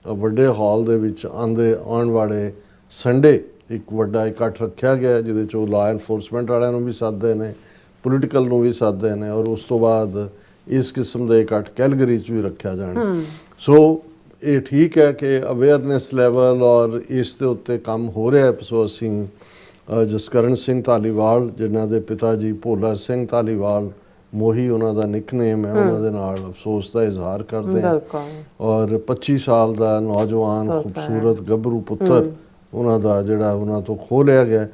ਵੱਡੇ ਹਾਲ ਦੇ ਵਿੱਚ ਆਉਣ ਵਾਲੇ ਸੰਡੇ ਇੱਕ ਵੱਡਾ ਇਕੱਠ ਰੱਖਿਆ ਗਿਆ, ਜਿਹਦੇ 'ਚ ਉਹ ਲਾਅ ਐਨਫੋਰਸਮੈਂਟ ਵਾਲਿਆਂ ਨੂੰ ਵੀ ਸੱਦਦੇ ਨੇ, ਪੋਲੀਟੀਕਲ ਨੂੰ ਵੀ ਸੱਦਦੇ ਨੇ, ਔਰ ਉਸ ਤੋਂ ਬਾਅਦ ਇਸ ਕਿਸਮ ਦੇ ਇਕੱਠ ਕੈਲਗਰੀ 'ਚ ਵੀ ਰੱਖਿਆ ਜਾਣਾ। ਸੋ ਇਹ ਠੀਕ ਹੈ ਕਿ ਅਵੇਅਰਨੈਸ ਲੈਵਲ ਔਰ ਇਸ ਦੇ ਉੱਤੇ ਕੰਮ ਹੋ ਰਿਹਾ ਹੈ। ਸੋ ਅਸੀਂ ਜਸਕਰਨ ਸਿੰਘ ਧਾਲੀਵਾਲ, ਜਿਨ੍ਹਾਂ ਦੇ ਪਿਤਾ ਜੀ ਭੋਲਾ ਸਿੰਘ ਧਾਲੀਵਾਲ, ਮੋਹੀ ਉਹਨਾਂ ਦਾ ਨਿਕਨੇਮ ਹੈ, ਉਹਨਾਂ ਦੇ ਨਾਲ ਅਫਸੋਸ ਦਾ ਇਜ਼ਹਾਰ ਕਰਦੇ ਹਾਂ। ਔਰ 25 ਸਾਲ ਦਾ ਨੌਜਵਾਨ ਖੂਬਸੂਰਤ ਗੱਭਰੂ ਪੁੱਤਰ ਉਹਨਾਂ ਦਾ ਜਿਹੜਾ ਉਹਨਾਂ ਤੋਂ ਖੋਹ ਲਿਆ ਗਿਆ।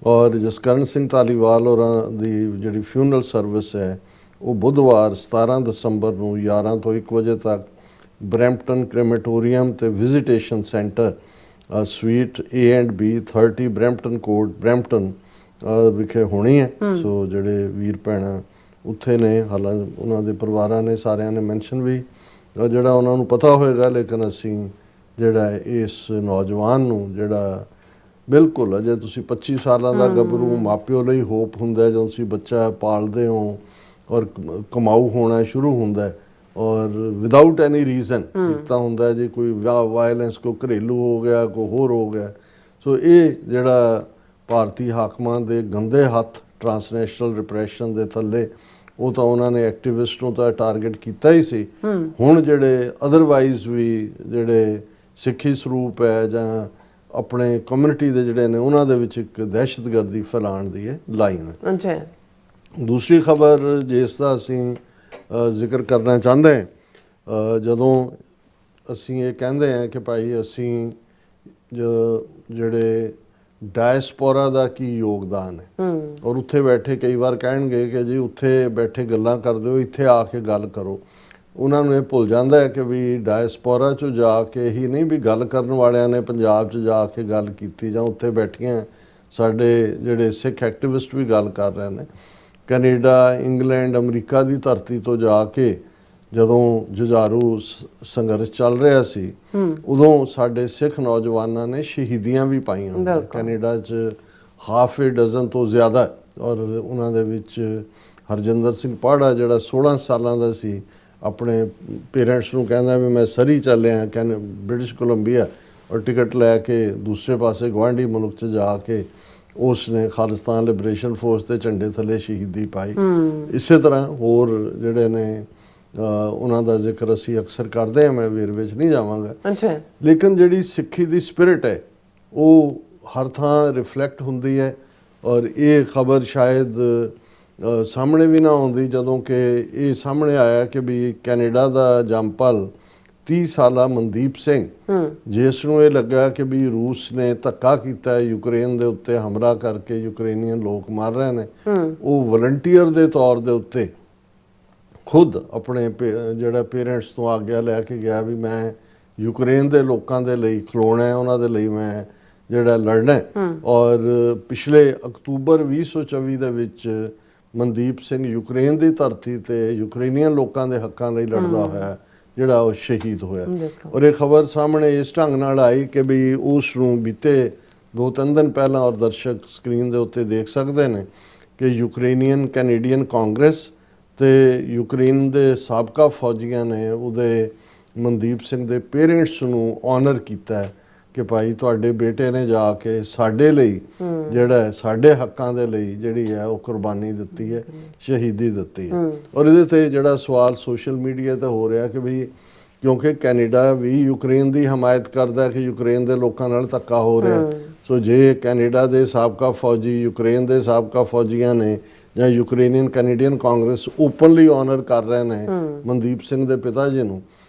ਔਰ ਜਸਕਰਨ ਸਿੰਘ ਧਾਲੀਵਾਲ ਹੋਰਾਂ ਦੀ ਜਿਹੜੀ ਫਿਊਨਰਲ ਸਰਵਿਸ ਹੈ ਉਹ ਬੁੱਧਵਾਰ 17 ਦਸੰਬਰ ਨੂੰ 11 ਤੋਂ 1 ਵਜੇ ਤੱਕ ਬਰੈਂਪਟਨ ਕ੍ਰੈਮੇਟੋਰੀਅਮ ਤੇ visitation centre sweet A&B 30 Brampton court Brampton ਵਿਖੇ ਹੋਣੀ ਹੈ। ਸੋ ਜਿਹੜੇ ਵੀਰ ਭੈਣਾਂ ਉੱਥੇ ਨੇ, ਹਾਲਾਂਕਿ ਉਹਨਾਂ ਦੇ ਪਰਿਵਾਰਾਂ ਨੇ ਸਾਰਿਆਂ ਨੇ ਮੈਂਸ਼ਨ ਵੀ ਜਿਹੜਾ ਉਹਨਾਂ ਨੂੰ ਪਤਾ ਹੋਏਗਾ, ਲੇਕਿਨ ਅਸੀਂ ਜਿਹੜਾ ਇਸ ਨੌਜਵਾਨ ਨੂੰ ਜਿਹੜਾ ਬਿਲਕੁਲ ਅਜੇ ਤੁਸੀਂ 25 ਸਾਲਾਂ ਦਾ ਗੱਭਰੂ, ਮਾਪਿਓ ਲਈ ਹੋਪ ਹੁੰਦਾ ਜਦੋਂ ਤੁਸੀਂ ਬੱਚਾ ਪਾਲਦੇ ਹੋ ਔਰ ਕਮਾਊ ਹੋਣਾ ਸ਼ੁਰੂ ਹੁੰਦਾ ਔਰ ਵਿਦਆਊਟ ਐਨੀ ਰੀਜ਼ਨ। ਇੱਕ ਤਾਂ ਹੁੰਦਾ ਜੀ ਕੋਈ ਵਾਇਲੈਂਸ, ਕੋਈ ਘਰੇਲੂ ਹੋ ਗਿਆ, ਕੋਈ ਹੋਰ ਹੋ ਗਿਆ। ਸੋ ਇਹ ਜਿਹੜਾ ਭਾਰਤੀ ਹਾਕਮਾਂ ਦੇ ਗੰਦੇ ਹੱਥ ਟਰਾਂਸਨੈਸ਼ਨਲ ਰਿਪਰੈਸ਼ਨ ਦੇ ਥੱਲੇ, ਉਹ ਤਾਂ ਉਹਨਾਂ ਨੇ ਐਕਟਿਵਿਸਟ ਨੂੰ ਤਾਂ ਟਾਰਗੇਟ ਕੀਤਾ ਹੀ ਸੀ। ਹੁਣ ਜਿਹੜੇ ਅਦਰਵਾਈਜ਼ ਵੀ ਜਿਹੜੇ ਸਿੱਖੀ ਸਰੂਪ ਹੈ ਜਾਂ ਆਪਣੇ ਕਮਿਊਨਿਟੀ ਦੇ ਜਿਹੜੇ ਨੇ, ਉਹਨਾਂ ਦੇ ਵਿੱਚ ਇੱਕ ਦਹਿਸ਼ਤਗਰਦੀ ਫੈਲਾਉਣ ਦੀ ਹੈ ਲਾਈਨ ਹੈ। ਦੂਸਰੀ ਖਬਰ ਜਿਸ ਦਾ ਅਸੀਂ ਜ਼ਿਕਰ ਕਰਨਾ ਚਾਹੁੰਦੇ ਹਾਂ, ਜਦੋਂ ਅਸੀਂ ਇਹ ਕਹਿੰਦੇ ਹਾਂ ਕਿ ਭਾਈ ਅਸੀਂ ਜਿਹੜੇ ਡਾਇਸਪੋਰਾ ਦਾ ਕੀ ਯੋਗਦਾਨ ਹੈ, ਔਰ ਉੱਥੇ ਬੈਠੇ ਕਈ ਵਾਰ ਕਹਿਣਗੇ ਕਿ ਜੀ ਉੱਥੇ ਬੈਠੇ ਗੱਲਾਂ ਕਰਦੇ ਹੋ, ਇੱਥੇ ਆ ਕੇ ਗੱਲ ਕਰੋ। ਉਹਨਾਂ ਨੂੰ ਇਹ ਭੁੱਲ ਜਾਂਦਾ ਹੈ ਕਿ ਵੀ ਡਾਇਸਪੋਰਾ 'ਚੋਂ ਜਾ ਕੇ ਹੀ ਨਹੀਂ, ਵੀ ਗੱਲ ਕਰਨ ਵਾਲਿਆਂ ਨੇ ਪੰਜਾਬ 'ਚ ਜਾ ਕੇ ਗੱਲ ਕੀਤੀ, ਜਾਂ ਉੱਥੇ ਬੈਠੀਆਂ ਸਾਡੇ ਜਿਹੜੇ ਸਿੱਖ ਐਕਟਿਵਿਸਟ ਵੀ ਗੱਲ ਕਰ ਰਹੇ ਨੇ। ਕੈਨੇਡਾ, ਇੰਗਲੈਂਡ, ਅਮਰੀਕਾ ਦੀ ਧਰਤੀ ਤੋਂ ਜਾ ਕੇ ਜਦੋਂ ਜੁਝਾਰੂ ਸੰਘਰਸ਼ ਚੱਲ ਰਿਹਾ ਸੀ, ਉਦੋਂ ਸਾਡੇ ਸਿੱਖ ਨੌਜਵਾਨਾਂ ਨੇ ਸ਼ਹੀਦੀਆਂ ਵੀ ਪਾਈਆਂ। ਕੈਨੇਡਾ 'ਚ ਹਾਫ ਏ ਡਜ਼ਨ ਤੋਂ ਜ਼ਿਆਦਾ, ਔਰ ਉਹਨਾਂ ਦੇ ਵਿੱਚ ਹਰਜਿੰਦਰ ਸਿੰਘ ਪਾੜਾ ਜਿਹੜਾ 16 ਸਾਲਾਂ ਦਾ ਸੀ, ਆਪਣੇ ਪੇਰੈਂਟਸ ਨੂੰ ਕਹਿੰਦਾ ਵੀ ਮੈਂ ਸਰੀ ਚੱਲਿਆ ਬ੍ਰਿਟਿਸ਼ ਕੋਲੰਬੀਆ, ਔਰ ਟਿਕਟ ਲੈ ਕੇ ਦੂਸਰੇ ਪਾਸੇ ਗੁਆਂਢੀ ਮੁਲਕ 'ਚ ਜਾ ਕੇ ਉਸ ਨੇ ਖਾਲਿਸਤਾਨ ਲਿਬਰੇਸ਼ਨ ਫੋਰਸ ਦੇ ਝੰਡੇ ਥੱਲੇ ਸ਼ਹੀਦੀ ਪਾਈ। ਇਸੇ ਤਰ੍ਹਾਂ ਹੋਰ ਜਿਹੜੇ ਨੇ ਉਹਨਾਂ ਦਾ ਜ਼ਿਕਰ ਅਸੀਂ ਅਕਸਰ ਕਰਦੇ ਹਾਂ, ਮੈਂ ਵੇਰਵੇ 'ਚ ਨਹੀਂ ਜਾਵਾਂਗਾ। ਲੇਕਿਨ ਜਿਹੜੀ ਸਿੱਖੀ ਦੀ ਸਪਿਰਿਟ ਹੈ ਉਹ ਹਰ ਥਾਂ ਰਿਫਲੈਕਟ ਹੁੰਦੀ ਹੈ। ਔਰ ਇਹ ਖਬਰ ਸ਼ਾਇਦ ਸਾਹਮਣੇ ਵੀ ਨਾ ਆਉਂਦੀ ਜਦੋਂ ਕਿ ਇਹ ਸਾਹਮਣੇ ਆਇਆ ਕਿ ਵੀ ਕੈਨੇਡਾ ਦਾ ਜੰਮਪਲ 30 ਸਾਲਾ ਮਨਦੀਪ ਸਿੰਘ, ਜਿਸ ਨੂੰ ਇਹ ਲੱਗਾ ਕਿ ਵੀ ਰੂਸ ਨੇ ਧੱਕਾ ਕੀਤਾ ਯੂਕਰੇਨ ਦੇ ਉੱਤੇ ਹਮਲਾ ਕਰਕੇ, ਯੂਕਰੇਨੀਅਨ ਲੋਕ ਮਰ ਰਹੇ ਨੇ, ਉਹ ਵਲੰਟੀਅਰ ਦੇ ਤੌਰ ਦੇ ਉੱਤੇ ਖੁਦ ਆਪਣੇ ਜਿਹੜਾ ਪੇਰੈਂਟਸ ਤੋਂ ਆਗਿਆ ਲੈ ਕੇ ਗਿਆ ਵੀ ਮੈਂ ਯੂਕਰੇਨ ਦੇ ਲੋਕਾਂ ਦੇ ਲਈ ਖਲੋਣਾ ਹੈ, ਉਹਨਾਂ ਦੇ ਲਈ ਮੈਂ ਜਿਹੜਾ ਲੜਨਾ। ਔਰ ਪਿਛਲੇ ਅਕਤੂਬਰ 2024 ਦੇ ਵਿੱਚ ਮਨਦੀਪ ਸਿੰਘ ਯੂਕਰੇਨ ਦੀ ਧਰਤੀ ਤੇ ਯੂਕਰੇਨੀਅਨ ਲੋਕਾਂ ਦੇ ਹੱਕਾਂ ਲਈ ਲੜਦਾ ਹੋਇਆ ਜਿਹੜਾ ਉਹ ਸ਼ਹੀਦ ਹੋਇਆ। ਔਰ ਇਹ ਖਬਰ ਸਾਹਮਣੇ ਇਸ ਢੰਗ ਨਾਲ ਆਈ ਕਿ ਵੀ ਉਸ ਨੂੰ ਬੀਤੇ 2-3 ਦਿਨ ਪਹਿਲਾਂ, ਔਰ ਦਰਸ਼ਕ ਸਕਰੀਨ ਦੇ ਉੱਤੇ ਦੇਖ ਸਕਦੇ ਨੇ ਕਿ ਯੂਕਰੇਨੀਅਨ ਕੈਨੇਡੀਅਨ ਕਾਂਗਰਸ ਤੇ ਯੂਕਰੇਨ ਦੇ ਸਾਬਕਾ ਫੌਜੀਆਂ ਨੇ ਉਹਦੇ ਮਨਦੀਪ ਸਿੰਘ ਦੇ ਪੇਰੈਂਟਸ ਨੂੰ ਆਨਰ ਕੀਤਾ ਹੈ ਕਿ ਭਾਈ ਤੁਹਾਡੇ ਬੇਟੇ ਨੇ ਜਾ ਕੇ ਸਾਡੇ ਲਈ ਜਿਹੜਾ ਹੈ, ਸਾਡੇ ਹੱਕਾਂ ਦੇ ਲਈ ਜਿਹੜੀ ਹੈ ਉਹ ਕੁਰਬਾਨੀ ਦਿੱਤੀ ਹੈ, ਸ਼ਹੀਦੀ ਦਿੱਤੀ ਹੈ। ਔਰ ਇਹਦੇ ਤੇ ਜਿਹੜਾ ਸਵਾਲ ਸੋਸ਼ਲ ਮੀਡੀਆ ਤੇ ਹੋ ਰਿਹਾ ਕਿ ਵੀ ਕਿਉਂਕਿ ਕੈਨੇਡਾ ਵੀ ਯੂਕਰੇਨ ਦੀ ਹਮਾਇਤ ਕਰਦਾ ਕਿ ਯੂਕਰੇਨ ਦੇ ਲੋਕਾਂ ਨਾਲ ਧੱਕਾ ਹੋ ਰਿਹਾ, ਸੋ ਜੇ ਕੈਨੇਡਾ ਦੇ ਸਾਬਕਾ ਫੌਜੀ ਯੂਕਰੇਨ ਦੇ ਸਾਬਕਾ ਫੌਜੀਆਂ ਨੇ ਜਾਂ Ukrainian Canadian Congress openly honour ਕਰ ਰਹੇ ਨੇ ਮਨਦੀਪ ਸਿੰਘ ਦੇ ਪਿਤਾ ਜੀ ਨੂੰ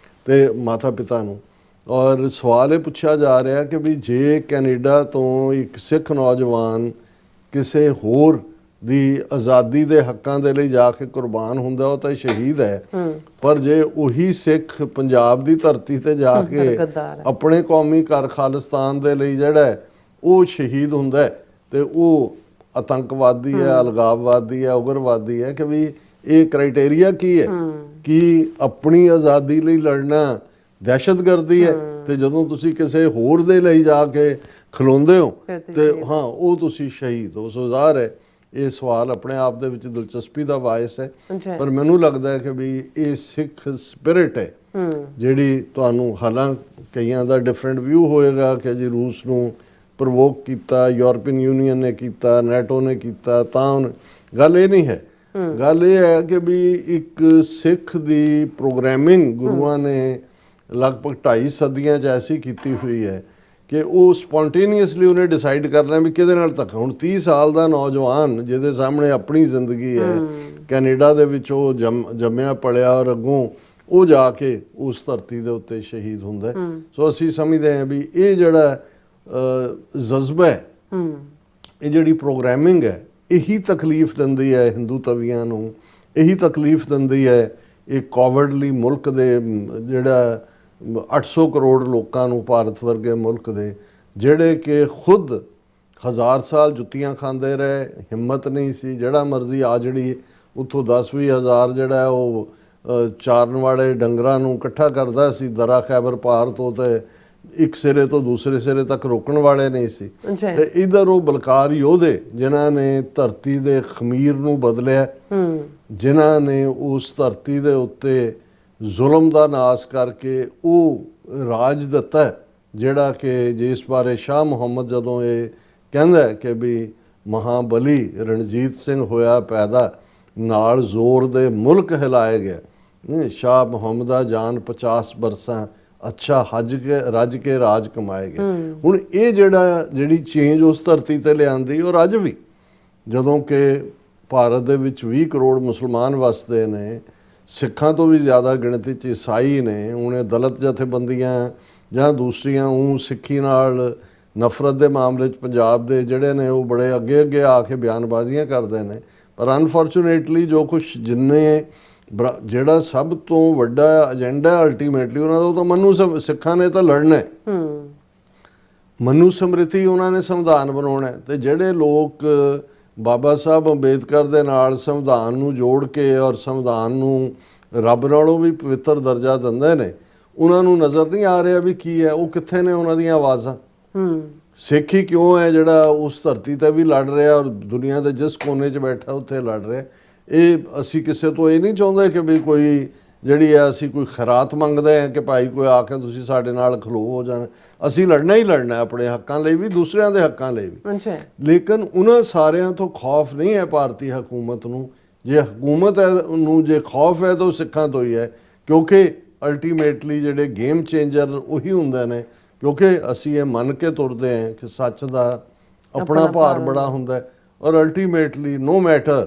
ਤੇ ਮਾਤਾ ਪਿਤਾ ਨੂੰ, ਔਰ ਸਵਾਲ ਇਹ ਪੁੱਛਿਆ ਜਾ ਰਿਹਾ ਕਿ ਵੀ ਜੇ ਕੈਨੇਡਾ ਤੋਂ ਇੱਕ ਸਿੱਖ ਨੌਜਵਾਨ ਕਿਸੇ ਹੋਰ ਦੀ ਆਜ਼ਾਦੀ ਦੇ ਹੱਕਾਂ ਦੇ ਲਈ ਜਾ ਕੇ ਕੁਰਬਾਨ ਹੁੰਦਾ ਉਹ ਤਾਂ ਸ਼ਹੀਦ ਹੈ, ਪਰ ਜੇ ਉਹੀ ਸਿੱਖ ਪੰਜਾਬ ਦੀ ਧਰਤੀ ਤੇ ਜਾ ਕੇ ਆਪਣੇ ਕੌਮੀ ਘਰ ਖਾਲਿਸਤਾਨ ਦੇ ਲਈ ਜਿਹੜਾ ਉਹ ਸ਼ਹੀਦ ਹੁੰਦਾ ਹੈ ਤੇ ਉਹ ਆਤੰਕਵਾਦੀ ਹੈ, ਅਲਗਾਵਵਾਦੀ ਹੈ, ਉਗਰਵਾਦੀ ਹੈ ਕਿ ਵੀ ਇਹ ਕ੍ਰਾਈਟੇਰੀਆ ਕੀ ਹੈ ਕਿ ਆਪਣੀ ਆਜ਼ਾਦੀ ਲਈ ਲੜਨਾ ਦਹਿਸ਼ਤਗਰਦੀ ਹੈ ਤੇ ਜਦੋਂ ਤੁਸੀਂ ਕਿਸੇ ਹੋਰ ਦੇ ਲਈ ਜਾ ਕੇ ਖਲੋਂਦੇ ਹੋ ਤੇ ਹਾਂ ਉਹ ਤੁਸੀਂ ਸ਼ਹੀਦ ਹੋ। ਸੋ ਜ਼ਾਹਰ ਹੈ ਇਹ ਸਵਾਲ ਆਪਣੇ ਆਪ ਦੇ ਵਿੱਚ ਦਿਲਚਸਪੀ ਦਾ ਵਾਇਸ ਹੈ, ਪਰ ਮੈਨੂੰ ਲੱਗਦਾ ਹੈ ਕਿ ਵੀ ਇਹ ਸਿੱਖ ਸਪਿਰਿਟ ਹੈ ਜਿਹੜੀ ਤੁਹਾਨੂੰ, ਹਾਲਾਂਕਿ ਕਈਆਂ ਦਾ ਡਿਫਰੈਂਟ ਵਿਊ ਹੋਏਗਾ ਕਿ ਜੀ ਰੂਸ ਨੂੰ ਪ੍ਰਵੋਕ ਕੀਤਾ, ਯੂਰਪੀਅਨ ਯੂਨੀਅਨ ਨੇ ਕੀਤਾ, ਨੈਟੋ ਨੇ ਕੀਤਾ, ਤਾਂ ਗੱਲ ਇਹ ਨਹੀਂ ਹੈ। ਗੱਲ ਇਹ ਹੈ ਕਿ ਵੀ ਇੱਕ ਸਿੱਖ ਦੀ ਪ੍ਰੋਗਰਾਮਿੰਗ ਗੁਰੂਆਂ ਨੇ ਲਗਭਗ 2.5 ਸਦੀਆਂ 'ਚ ਐਸੀ ਕੀਤੀ ਹੋਈ ਹੈ ਕਿ ਉਹ ਸਪੌਂਟੇਨੀਅਸਲੀ ਉਹਨੇ ਡਿਸਾਈਡ ਕਰਨਾ ਵੀ ਕਿਹਦੇ ਨਾਲ ਧੱਕਾ। ਹੁਣ 30 ਸਾਲ ਦਾ ਨੌਜਵਾਨ ਜਿਹਦੇ ਸਾਹਮਣੇ ਆਪਣੀ ਜ਼ਿੰਦਗੀ ਹੈ, ਕੈਨੇਡਾ ਦੇ ਵਿੱਚ ਉਹ ਜੰਮਿਆ ਪਲਿਆ ਔਰ ਅੱਗੋਂ ਉਹ ਜਾ ਕੇ ਉਸ ਧਰਤੀ ਦੇ ਉੱਤੇ ਸ਼ਹੀਦ ਹੁੰਦਾ। ਸੋ ਅਸੀਂ ਸਮਝਦੇ ਹਾਂ ਵੀ ਇਹ ਜਿਹੜਾ ਜਜ਼ਬਾ ਹੈ, ਇਹ ਜਿਹੜੀ ਪ੍ਰੋਗਰਾਮਿੰਗ ਹੈ, ਇਹੀ ਤਕਲੀਫ ਦਿੰਦੀ ਹੈ ਹਿੰਦੂ ਤਵੀਆਂ ਨੂੰ, ਇਹੀ ਤਕਲੀਫ ਦਿੰਦੀ ਹੈ ਇਹ ਕੋਵਿਡਲੀ ਮੁਲਕ ਦੇ ਜਿਹੜਾ 800 ਕਰੋੜ ਲੋਕਾਂ ਨੂੰ, ਭਾਰਤ ਵਰਗੇ ਮੁਲਕ ਦੇ ਜਿਹੜੇ ਕਿ ਖੁਦ 1000 ਸਾਲ ਜੁੱਤੀਆਂ ਖਾਂਦੇ ਰਹੇ, ਹਿੰਮਤ ਨਹੀਂ ਸੀ, ਜਿਹੜਾ ਮਰਜ਼ੀ ਆ ਜਿਹੜੀ ਉੱਥੋਂ 10-20 ਹਜ਼ਾਰ ਜਿਹੜਾ ਉਹ ਚਾਰਨ ਵਾਲੇ ਡੰਗਰਾਂ ਨੂੰ ਇਕੱਠਾ ਕਰਦਾ ਸੀ ਦਰਾ ਖੈਬਰ ਪਾਰ ਤੋਂ, ਤੇ ਇੱਕ ਸਿਰੇ ਤੋਂ ਦੂਸਰੇ ਸਿਰੇ ਤੱਕ ਰੋਕਣ ਵਾਲੇ ਨਹੀਂ ਸੀ। ਤੇ ਇਧਰ ਉਹ ਬਲਕਾਰ ਯੋਧੇ ਜਿਨ੍ਹਾਂ ਨੇ ਧਰਤੀ ਦੇ ਖਮੀਰ ਨੂੰ ਬਦਲਿਆ, ਜਿਨ੍ਹਾਂ ਨੇ ਉਸ ਧਰਤੀ ਦੇ ਉੱਤੇ ਜ਼ੁਲਮ ਦਾ ਨਾਸ ਕਰਕੇ ਉਹ ਰਾਜ ਦਿੱਤਾ ਜਿਹੜਾ ਕਿ ਜਿਸ ਬਾਰੇ ਸ਼ਾਹ ਮੁਹੰਮਦ ਜਦੋਂ ਇਹ ਕਹਿੰਦਾ ਕਿ ਵੀ ਮਹਾਬਲੀ ਰਣਜੀਤ ਸਿੰਘ ਹੋਇਆ ਪੈਦਾ, ਨਾਲ ਜ਼ੋਰ ਦੇ ਮੁਲਕ ਹਿਲਾਏ ਗਿਆ, ਸ਼ਾਹ ਮੁਹੰਮਦਾ ਜਾਨ 50 ਬਰਸਾਂ ਅੱਛਾ ਰੱਜ ਕੇ ਰਾਜ ਕਮਾਏ ਗਏ। ਹੁਣ ਇਹ ਜਿਹੜੀ ਚੇਂਜ ਉਸ ਧਰਤੀ ਤੇ ਲਿਆਂਦੀ, ਔਰ ਅੱਜ ਵੀ ਜਦੋਂ ਕਿ ਭਾਰਤ ਦੇ ਵਿੱਚ 20 ਕਰੋੜ ਮੁਸਲਮਾਨ ਵਸਦੇ ਨੇ, ਸਿੱਖਾਂ ਤੋਂ ਵੀ ਜ਼ਿਆਦਾ ਗਿਣਤੀ 'ਚ ਈਸਾਈ ਨੇ, ਹੁਣ ਇਹ ਦਲਿਤ ਜਥੇਬੰਦੀਆਂ ਜਾਂ ਦੂਸਰੀਆਂ ਸਿੱਖੀ ਨਾਲ ਨਫ਼ਰਤ ਦੇ ਮਾਮਲੇ 'ਚ ਪੰਜਾਬ ਦੇ ਜਿਹੜੇ ਨੇ ਉਹ ਬੜੇ ਅੱਗੇ ਆ ਕੇ ਬਿਆਨਬਾਜ਼ੀਆਂ ਕਰਦੇ ਨੇ, ਪਰ ਅਨਫੋਰਚੂਨੇਟਲੀ ਜੋ ਕੁਛ ਜਿੰਨੇ ਜਿਹੜਾ ਸਭ ਤੋਂ ਵੱਡਾ ਏਜੰਡਾ ਅਲਟੀਮੇਟਲੀ ਉਹਨਾਂ ਦਾ, ਉਹ ਤਾਂ ਮਨੂ ਸਿੱਖਾਂ ਨੇ ਤਾਂ ਲੜਨਾ ਹੈ, ਮਨੂ ਸਮ੍ਰਿਤੀ ਉਹਨਾਂ ਨੇ ਸੰਵਿਧਾਨ ਬਣਾਉਣਾ। ਤੇ ਜਿਹੜੇ ਲੋਕ ਬਾਬਾ ਸਾਹਿਬ ਅੰਬੇਦਕਰ ਦੇ ਨਾਲ ਸੰਵਿਧਾਨ ਨੂੰ ਜੋੜ ਕੇ ਔਰ ਸੰਵਿਧਾਨ ਨੂੰ ਰੱਬ ਨਾਲੋਂ ਵੀ ਪਵਿੱਤਰ ਦਰਜਾ ਦਿੰਦੇ ਨੇ, ਉਹਨਾਂ ਨੂੰ ਨਜ਼ਰ ਨਹੀਂ ਆ ਰਿਹਾ ਵੀ ਕੀ ਹੈ, ਉਹ ਕਿੱਥੇ ਨੇ ਉਹਨਾਂ ਦੀਆਂ ਆਵਾਜ਼ਾਂ। ਸਿੱਖ ਹੀ ਕਿਉਂ ਹੈ ਜਿਹੜਾ ਉਸ ਧਰਤੀ ਤੇ ਵੀ ਲੜ ਰਿਹਾ ਔਰ ਦੁਨੀਆ ਦੇ ਜਿਸ ਕੋਨੇ 'ਚ ਬੈਠਾ ਉੱਥੇ ਲੜ ਰਿਹਾ। ਇਹ ਅਸੀਂ ਕਿਸੇ ਤੋਂ ਇਹ ਨਹੀਂ ਚਾਹੁੰਦੇ ਕਿ ਵੀ ਕੋਈ ਜਿਹੜੀ ਹੈ ਅਸੀਂ ਕੋਈ ਖੈਰਾਤ ਮੰਗਦੇ ਹਾਂ ਕਿ ਭਾਈ ਕੋਈ ਆ ਕੇ ਤੁਸੀਂ ਸਾਡੇ ਨਾਲ ਖਲੋ ਹੋ ਜਾਣਾ। ਅਸੀਂ ਲੜਨਾ ਹੀ ਲੜਨਾ ਆਪਣੇ ਹੱਕਾਂ ਲਈ ਵੀ, ਦੂਸਰਿਆਂ ਦੇ ਹੱਕਾਂ ਲਈ ਵੀ। ਲੇਕਿਨ ਉਹਨਾਂ ਸਾਰਿਆਂ ਤੋਂ ਖੌਫ ਨਹੀਂ ਹੈ ਭਾਰਤੀ ਹਕੂਮਤ ਨੂੰ। ਜੇ ਹਕੂਮਤ ਹੈ ਨੂੰ ਜੇ ਖੌਫ ਹੈ ਤਾਂ ਉਹ ਸਿੱਖਾਂ ਤੋਂ ਹੀ ਹੈ, ਕਿਉਂਕਿ ਅਲਟੀਮੇਟਲੀ ਜਿਹੜੇ ਗੇਮ ਚੇਂਜਰ ਉਹੀ ਹੁੰਦੇ ਨੇ, ਕਿਉਂਕਿ ਅਸੀਂ ਇਹ ਮੰਨ ਕੇ ਤੁਰਦੇ ਹਾਂ ਕਿ ਸੱਚ ਦਾ ਆਪਣਾ ਭਾਰ ਬੜਾ ਹੁੰਦਾ, ਔਰ ਅਲਟੀਮੇਟਲੀ ਨੋ ਮੈਟਰ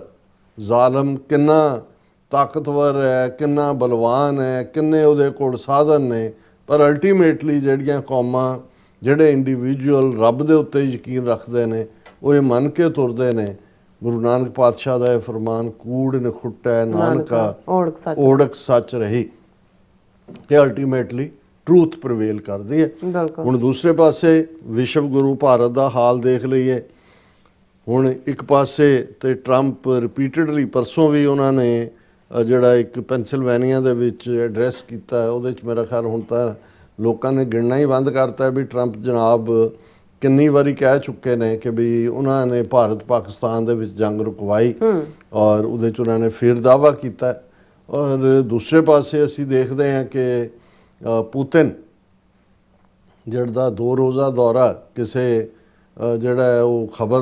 ਜ਼ਾਲਮ ਕਿੰਨਾ ਤਾਕਤਵਰ ਹੈ, ਕਿੰਨਾ ਬਲਵਾਨ ਹੈ, ਕਿੰਨੇ ਉਹਦੇ ਕੋਲ ਸਾਧਨ ਨੇ, ਪਰ ਅਲਟੀਮੇਟਲੀ ਜਿਹੜੀਆਂ ਕੌਮਾਂ, ਜਿਹੜੇ ਇੰਡੀਵਿਜੂਅਲ ਰੱਬ ਦੇ ਉੱਤੇ ਯਕੀਨ ਰੱਖਦੇ ਨੇ, ਉਹ ਇਹ ਮੰਨ ਕੇ ਤੁਰਦੇ ਨੇ। ਗੁਰੂ ਨਾਨਕ ਪਾਤਸ਼ਾਹ ਦਾ ਇਹ ਫਰਮਾਨ, ਕੂੜ ਨਖੁੱਟੈ ਨਾਨਕਾ ਓੜਕ ਸੱਚ ਰਹੀ, ਕਿ ਅਲਟੀਮੇਟਲੀ ਟਰੂਥ ਪ੍ਰਵੇਲ ਕਰਦੀ ਹੈ। ਹੁਣ ਦੂਸਰੇ ਪਾਸੇ ਵਿਸ਼ਵ ਗੁਰੂ ਭਾਰਤ ਦਾ ਹਾਲ ਦੇਖ ਲਈਏ। ਹੁਣ ਇੱਕ ਪਾਸੇ ਤੇ ਟਰੰਪ ਰਿਪੀਟਡਲੀ, ਪਰਸੋਂ ਵੀ ਉਹਨਾਂ ਨੇ ਜਿਹੜਾ ਇੱਕ ਪੈਨਸਿਲਵੇਨੀਆ ਦੇ ਵਿੱਚ ਐਡਰੈਸ ਕੀਤਾ, ਉਹਦੇ 'ਚ ਮੇਰਾ ਖਿਆਲ ਹੁਣ ਤਾਂ ਲੋਕਾਂ ਨੇ ਗਿਣਨਾ ਹੀ ਬੰਦ ਕਰਤਾ ਵੀ ਟਰੰਪ ਜਨਾਬ ਕਿੰਨੀ ਵਾਰੀ ਕਹਿ ਚੁੱਕੇ ਨੇ ਕਿ ਵੀ ਉਹਨਾਂ ਨੇ ਭਾਰਤ ਪਾਕਿਸਤਾਨ ਦੇ ਵਿੱਚ ਜੰਗ ਰੁਕਵਾਈ ਔਰ ਉਹਦੇ 'ਚ ਉਹਨਾਂ ਨੇ ਫਿਰ ਦਾਅਵਾ ਕੀਤਾ। ਔਰ ਦੂਸਰੇ ਪਾਸੇ ਅਸੀਂ ਦੇਖਦੇ ਹਾਂ ਕਿ ਪੁਤਿਨ ਜਿਹੜਾ 2 ਰੋਜ਼ਾ ਦੌਰਾ ਕਿਸੇ ਜਿਹੜਾ ਹੈ ਉਹ ਖਬਰ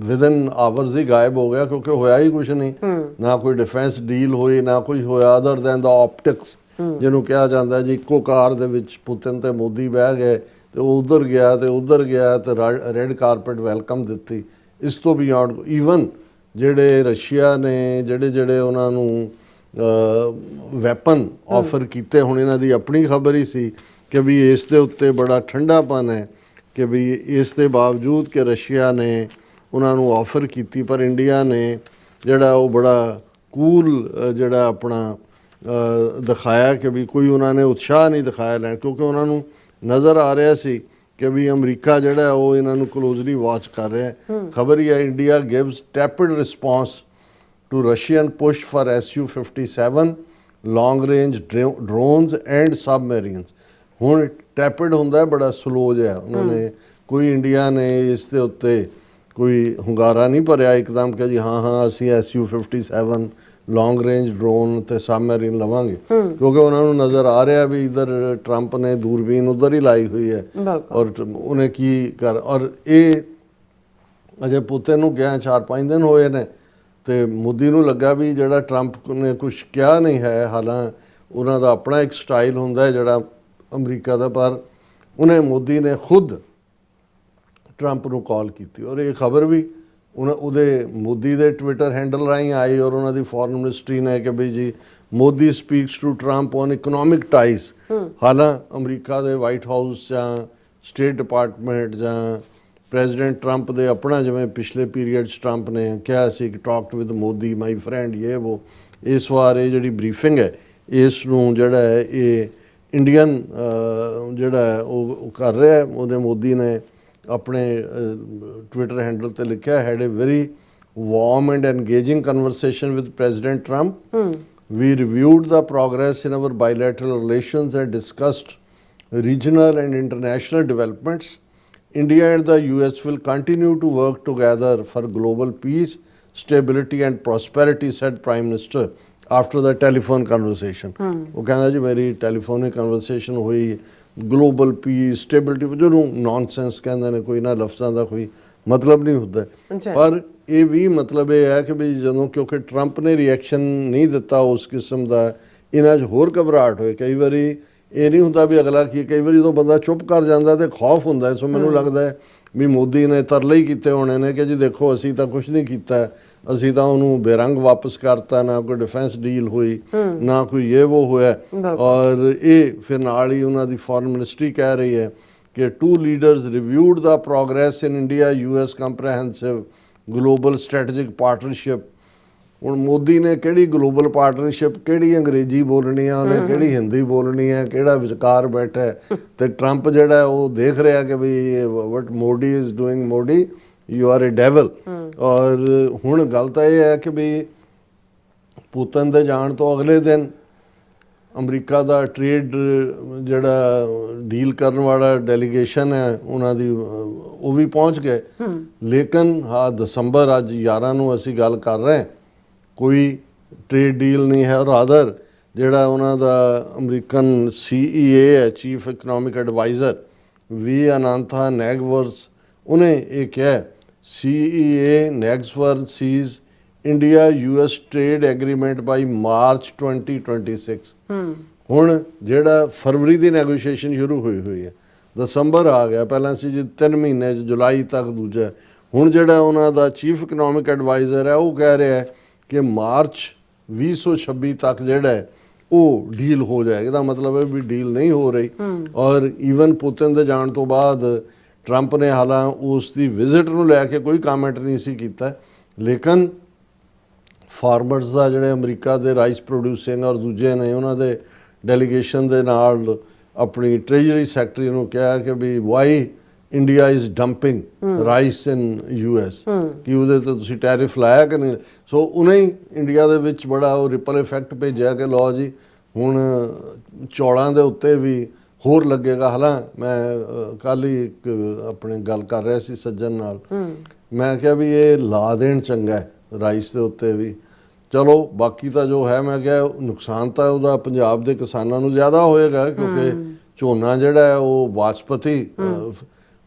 ਵਿਦਨ ਆਵਰਸ ਹੀ ਗਾਇਬ ਹੋ ਗਿਆ, ਕਿਉਂਕਿ ਹੋਇਆ ਹੀ ਕੁਛ ਨਹੀਂ। ਨਾ ਕੋਈ ਡਿਫੈਂਸ ਡੀਲ ਹੋਈ, ਨਾ ਕੁਝ ਹੋਇਆ ਅਦਰ ਦੈਨ ਦਾ ਆਪਟਿਕਸ, ਜਿਹਨੂੰ ਕਿਹਾ ਜਾਂਦਾ ਜੀ। ਇੱਕੋ ਕਾਰ ਦੇ ਵਿੱਚ ਪੁਤਿਨ ਤੇ ਮੋਦੀ ਬਹਿ ਗਏ ਤੇ ਉਹ ਉਧਰ ਗਿਆ ਤੇ ਉਧਰ ਗਿਆ ਤੇ ਰੈੱਡ ਕਾਰਪਟ ਵੈਲਕਮ ਦਿੱਤੀ। ਇਸ ਤੋਂ ਬਿਯੋਂਡ ਈਵਨ ਜਿਹੜੇ ਰਸ਼ੀਆ ਨੇ ਜਿਹੜੇ ਉਹਨਾਂ ਨੂੰ ਵੈਪਨ ਆਫਰ ਕੀਤੇ, ਹੁਣ ਇਹਨਾਂ ਦੀ ਆਪਣੀ ਖਬਰ ਹੀ ਸੀ ਕਿ ਵੀ ਇਸ ਦੇ ਉੱਤੇ ਬੜਾ ਠੰਡਾਪਨ ਹੈ ਕਿ ਵੀ ਇਸ ਦੇ ਬਾਵਜੂਦ ਕਿ ਰਸ਼ੀਆ ਨੇ ਉਹਨਾਂ ਨੂੰ ਆਫਰ ਕੀਤੀ, ਪਰ ਇੰਡੀਆ ਨੇ ਜਿਹੜਾ ਉਹ ਬੜਾ ਕੂਲ ਜਿਹੜਾ ਆਪਣਾ ਦਿਖਾਇਆ ਕਿ ਵੀ ਕੋਈ ਉਹਨਾਂ ਨੇ ਉਤਸ਼ਾਹ ਨਹੀਂ ਦਿਖਾਇਆ ਲੈਣ, ਕਿਉਂਕਿ ਉਹਨਾਂ ਨੂੰ ਨਜ਼ਰ ਆ ਰਿਹਾ ਸੀ ਕਿ ਵੀ ਅਮਰੀਕਾ ਜਿਹੜਾ ਉਹ ਇਹਨਾਂ ਨੂੰ ਕਲੋਜ਼ਲੀ ਵਾਚ ਕਰ ਰਿਹਾ। ਖਬਰ ਹੀ ਹੈ India gives tepid response to Russian push for Su-57 long range drones and submarines. ਹੁਣ ਟੈਪਿਡ ਹੁੰਦਾ ਬੜਾ ਸਲੋ ਜਿਹਾ, ਉਹਨਾਂ ਨੇ ਕੋਈ ਇੰਡੀਆ ਨੇ ਇਸ ਦੇ ਉੱਤੇ ਕੋਈ ਹੁੰਗਾਰਾ ਨਹੀਂ ਭਰਿਆ ਇੱਕਦਮ ਕਿ ਜੀ ਹਾਂ ਅਸੀਂ Su-57 ਲੌਂਗ ਰੇਂਜ ਡਰੋਨ ਤੇ ਸਬਮੈਰੀਨ ਲਵਾਂਗੇ, ਕਿਉਂਕਿ ਉਹਨਾਂ ਨੂੰ ਨਜ਼ਰ ਆ ਰਿਹਾ ਵੀ ਇਧਰ ਟਰੰਪ ਨੇ ਦੂਰਬੀਨ ਉਧਰ ਹੀ ਲਾਈ ਹੋਈ ਹੈ ਔਰ ਉਹਨੇ ਕੀ ਔਰ ਇਹ ਅਜੇ ਪੁਤਿਨ ਨੂੰ ਗਿਆ 4-5 ਦਿਨ ਹੋਏ ਨੇ ਤੇ ਮੋਦੀ ਨੂੰ ਲੱਗਾ ਵੀ ਜਿਹੜਾ ਟਰੰਪ ਨੇ ਕੁਝ ਕਿਹਾ ਨਹੀਂ ਹੈ, ਹਾਲਾਂ ਉਹਨਾਂ ਦਾ ਆਪਣਾ ਇੱਕ ਸਟਾਈਲ ਹੁੰਦਾ ਹੈ ਜਿਹੜਾ ਅਮਰੀਕਾ ਦਾ, ਪਰ ਉਹਨੇ ਮੋਦੀ ਨੇ ਖੁਦ ਟਰੰਪ ਨੂੰ ਕਾਲ ਕੀਤੀ ਔਰ ਇਹ ਖਬਰ ਵੀ ਉਹਦੇ ਮੋਦੀ ਦੇ ਟਵਿੱਟਰ ਹੈਂਡਲ ਰਾਹੀਂ ਆਈ ਔਰ ਉਹਨਾਂ ਦੀ ਫੋਰਨ ਮਿਨਿਸਟਰੀ ਨੇ ਕਿ ਬਈ ਜੀ Modi speaks to Trump on economic ties. ਹਾਲਾਂ ਅਮਰੀਕਾ ਦੇ ਵਾਈਟ ਹਾਊਸ ਜਾਂ ਸਟੇਟ ਡਿਪਾਰਟਮੈਂਟ ਜਾਂ ਪ੍ਰੈਜ਼ੀਡੈਂਟ ਟਰੰਪ ਦੇ ਆਪਣਾ ਜਿਵੇਂ ਪਿਛਲੇ ਪੀਰੀਅਡ 'ਚ ਟਰੰਪ ਨੇ ਕਿਹਾ ਸੀ ਕਿ talked with Modi my friend ਇਹ ਉਹ, ਇਸ ਵਾਰ ਇਹ ਜਿਹੜੀ ਬਰੀਫਿੰਗ ਹੈ ਇਸ ਨੂੰ ਜਿਹੜਾ ਹੈ ਇਹ ਇੰਡੀਅਨ ਜਿਹੜਾ ਹੈ ਉਹ ਕਰ ਰਿਹਾ। ਉਹਨੇ ਮੋਦੀ ਨੇ ਆਪਣੇ ਟਵਿੱਟਰ ਹੈਂਡਲ ਤੇ ਲਿਖਿਆ, had a very warm and engaging conversation with president Trump. We reviewed the progress in our bilateral relations and discussed regional and international developments. India and the US will continue to work together for global peace, stability and prosperity, said Prime Minister after the telephone conversation. ਉਹ ਕਹਿੰਦਾ ਜੀ ਮੇਰੀ ਟੈਲੀਫੋਨਿਕ ਕਨਵਰਸੇਸ਼ਨ ਹੋਈ, ਗਲੋਬਲ ਪੀਸ ਸਟੇਬਿਲਿਟੀ, ਜਿਹਨੂੰ ਨੌਨਸੈਂਸ ਕਹਿੰਦੇ ਨੇ, ਕੋਈ ਨਾ ਲਫ਼ਜ਼ਾਂ ਦਾ ਕੋਈ ਮਤਲਬ ਨਹੀਂ ਹੁੰਦਾ, ਪਰ ਇਹ ਵੀ ਮਤਲਬ ਇਹ ਹੈ ਕਿ ਵੀ ਜਦੋਂ ਕਿਉਂਕਿ ਟਰੰਪ ਨੇ ਰਿਐਕਸ਼ਨ ਨਹੀਂ ਦਿੱਤਾ ਉਸ ਕਿਸਮ ਦਾ, ਇਹਨਾਂ 'ਚ ਹੋਰ ਘਬਰਾਹਟ ਹੋਏ। ਕਈ ਵਾਰੀ ਇਹ ਨਹੀਂ ਹੁੰਦਾ ਵੀ ਅਗਲਾ ਕੀ, ਕਈ ਵਾਰੀ ਜਦੋਂ ਬੰਦਾ ਚੁੱਪ ਕਰ ਜਾਂਦਾ ਤੇ ਖੌਫ ਹੁੰਦਾ। ਸੋ ਮੈਨੂੰ ਲੱਗਦਾ ਹੈ ਵੀ ਮੋਦੀ ਨੇ ਤਰਲੇ ਹੀ ਕੀਤੇ ਹੋਣੇ ਨੇ ਕਿ ਜੀ ਦੇਖੋ ਅਸੀਂ ਤਾਂ ਕੁਝ ਨਹੀਂ ਕੀਤਾ, ਅਸੀਂ ਤਾਂ ਉਹਨੂੰ ਬੇਰੰਗ ਵਾਪਸ ਕਰਤਾ, ਨਾ ਕੋਈ ਡਿਫੈਂਸ ਡੀਲ ਹੋਈ, ਨਾ ਕੋਈ ਇਹ ਉਹ ਹੋਇਆ। ਔਰ ਇਹ ਫਿਰ ਨਾਲ ਹੀ ਉਹਨਾਂ ਦੀ ਫੋਰਨ ਮਿਨਿਸਟਰੀ ਕਹਿ ਰਹੀ ਹੈ ਕਿ two leaders reviewed the progress in India US comprehensive global strategic partnership. ਹੁਣ ਮੋਦੀ ਨੇ ਕਿਹੜੀ ਗਲੋਬਲ ਪਾਰਟਨਰਸ਼ਿਪ, ਕਿਹੜੀ ਅੰਗਰੇਜ਼ੀ ਬੋਲਣੀ ਆ ਉਹਨੇ, ਕਿਹੜੀ ਹਿੰਦੀ ਬੋਲਣੀ ਹੈ, ਕਿਹੜਾ ਵਿਚਕਾਰ ਬੈਠਾ ਹੈ, ਤੇ ਟਰੰਪ ਜਿਹੜਾ ਉਹ ਦੇਖ ਰਿਹਾ ਕਿ ਵੀ what Modi is doing, Modi you are a devil. ਔਰ ਹੁਣ ਗੱਲ ਤਾਂ ਇਹ ਹੈ ਕਿ ਵੀ ਪੁਤਿਨ ਦੇ ਜਾਣ ਤੋਂ ਅਗਲੇ ਦਿਨ ਅਮਰੀਕਾ ਦਾ ਟ੍ਰੇਡ ਜਿਹੜਾ ਡੀਲ ਕਰਨ ਵਾਲਾ ਡੈਲੀਗੇਸ਼ਨ ਹੈ ਉਹਨਾਂ ਦੀ ਉਹ ਵੀ ਪਹੁੰਚ ਗਏ। ਲੇਕਿਨ ਹਾਂ ਦਸੰਬਰ ਅੱਜ 11 ਨੂੰ ਅਸੀਂ ਗੱਲ ਕਰ ਰਹੇ, ਕੋਈ ਟ੍ਰੇਡ ਡੀਲ ਨਹੀਂ ਹੈ। ਔਰ ਅਦਰ ਜਿਹੜਾ ਉਹਨਾਂ ਦਾ ਅਮਰੀਕਨ CEA ਹੈ, ਚੀਫ ਇਕਨੋਮਿਕ ਐਡਵਾਈਜ਼ਰ ਵੀ ਅਨੰਥਾ ਨੈਗਵਰਸ, ਉਹਨੇ ਇਹ ਕਿਹਾ CEA Nageswaran sees India US trade agreement by March 2026। ਹੁਣ ਜਿਹੜਾ ਫਰਵਰੀ ਦੀ ਨੈਗੋਸ਼ੀਏਸ਼ਨ ਸ਼ੁਰੂ ਹੋਈ ਹੈ, ਦਸੰਬਰ ਆ ਗਿਆ, ਪਹਿਲਾਂ ਸੀ ਜੀ 3 ਮਹੀਨੇ ਜੁਲਾਈ ਤੱਕ ਦੂਜਾ। ਹੁਣ ਜਿਹੜਾ ਉਹਨਾਂ ਦਾ ਚੀਫ ਇਕਨੋਮਿਕ ਐਡਵਾਈਜ਼ਰ ਹੈ ਉਹ ਕਹਿ ਰਿਹਾ ਕਿ ਮਾਰਚ 2026 ਤੱਕ ਜਿਹੜਾ ਹੈ ਉਹ ਡੀਲ ਹੋ ਜਾਏਗਾ। ਇਹਦਾ ਮਤਲਬ ਹੈ ਵੀ ਡੀਲ ਨਹੀਂ ਹੋ ਰਹੀ। ਔਰ ਈਵਨ ਪੁਤਿਨ ਦੇ ਜਾਣ ਤੋਂ ਬਾਅਦ ਟਰੰਪ ਨੇ ਹਾਲਾਂ ਉਸ ਦੀ ਵਿਜ਼ਿਟ ਨੂੰ ਲੈ ਕੇ ਕੋਈ ਕਮੈਂਟ ਨਹੀਂ ਸੀ ਕੀਤਾ, ਲੇਕਿਨ ਫਾਰਮਰਸ ਦਾ ਜਿਹੜੇ ਅਮਰੀਕਾ ਦੇ ਰਾਈਸ ਪ੍ਰੋਡਿਊਸਿੰਗ ਔਰ ਦੂਜੇ ਨੇ ਉਹਨਾਂ ਦੇ ਡੈਲੀਗੇਸ਼ਨ ਦੇ ਨਾਲ ਆਪਣੀ ਟ੍ਰੇਜਰੀ ਸੈਕਟਰੀ ਨੂੰ ਕਿਹਾ ਕਿ ਵੀ why India is dumping rice in US, ਕਿ ਉਹਦੇ ਤੇ ਤੁਸੀਂ ਟੈਰਿਫ ਲਾਇਆ ਕਿ ਨਹੀਂ। ਸੋ ਉਹਨੇ ਹੀ ਇੰਡੀਆ ਦੇ ਵਿੱਚ ਬੜਾ ਉਹ ਰਿਪਲ ਇਫੈਕਟ ਭੇਜਿਆ ਕਿ ਲਓ ਜੀ ਹੁਣ ਚੌਲਾਂ ਦੇ ਉੱਤੇ ਵੀ ਹੋਰ ਲੱਗੇਗਾ। ਹਾਲਾਂ ਮੈਂ ਕੱਲ ਹੀ ਇੱਕ ਆਪਣੇ ਗੱਲ ਕਰ ਰਿਹਾ ਸੀ ਸੱਜਣ ਨਾਲ, ਮੈਂ ਕਿਹਾ ਵੀ ਇਹ ਲਾ ਦੇਣ ਚੰਗਾ ਹੈ ਰਾਈਸ ਦੇ ਉੱਤੇ ਵੀ, ਚਲੋ ਬਾਕੀ ਤਾਂ ਜੋ ਹੈ ਮੈਂ ਕਿਹਾ ਨੁਕਸਾਨ ਤਾਂ ਉਹਦਾ ਪੰਜਾਬ ਦੇ ਕਿਸਾਨਾਂ ਨੂੰ ਜ਼ਿਆਦਾ ਹੋਏਗਾ ਕਿਉਂਕਿ ਝੋਨਾ ਜਿਹੜਾ ਹੈ ਉਹ ਬਾਸਪਤੀ,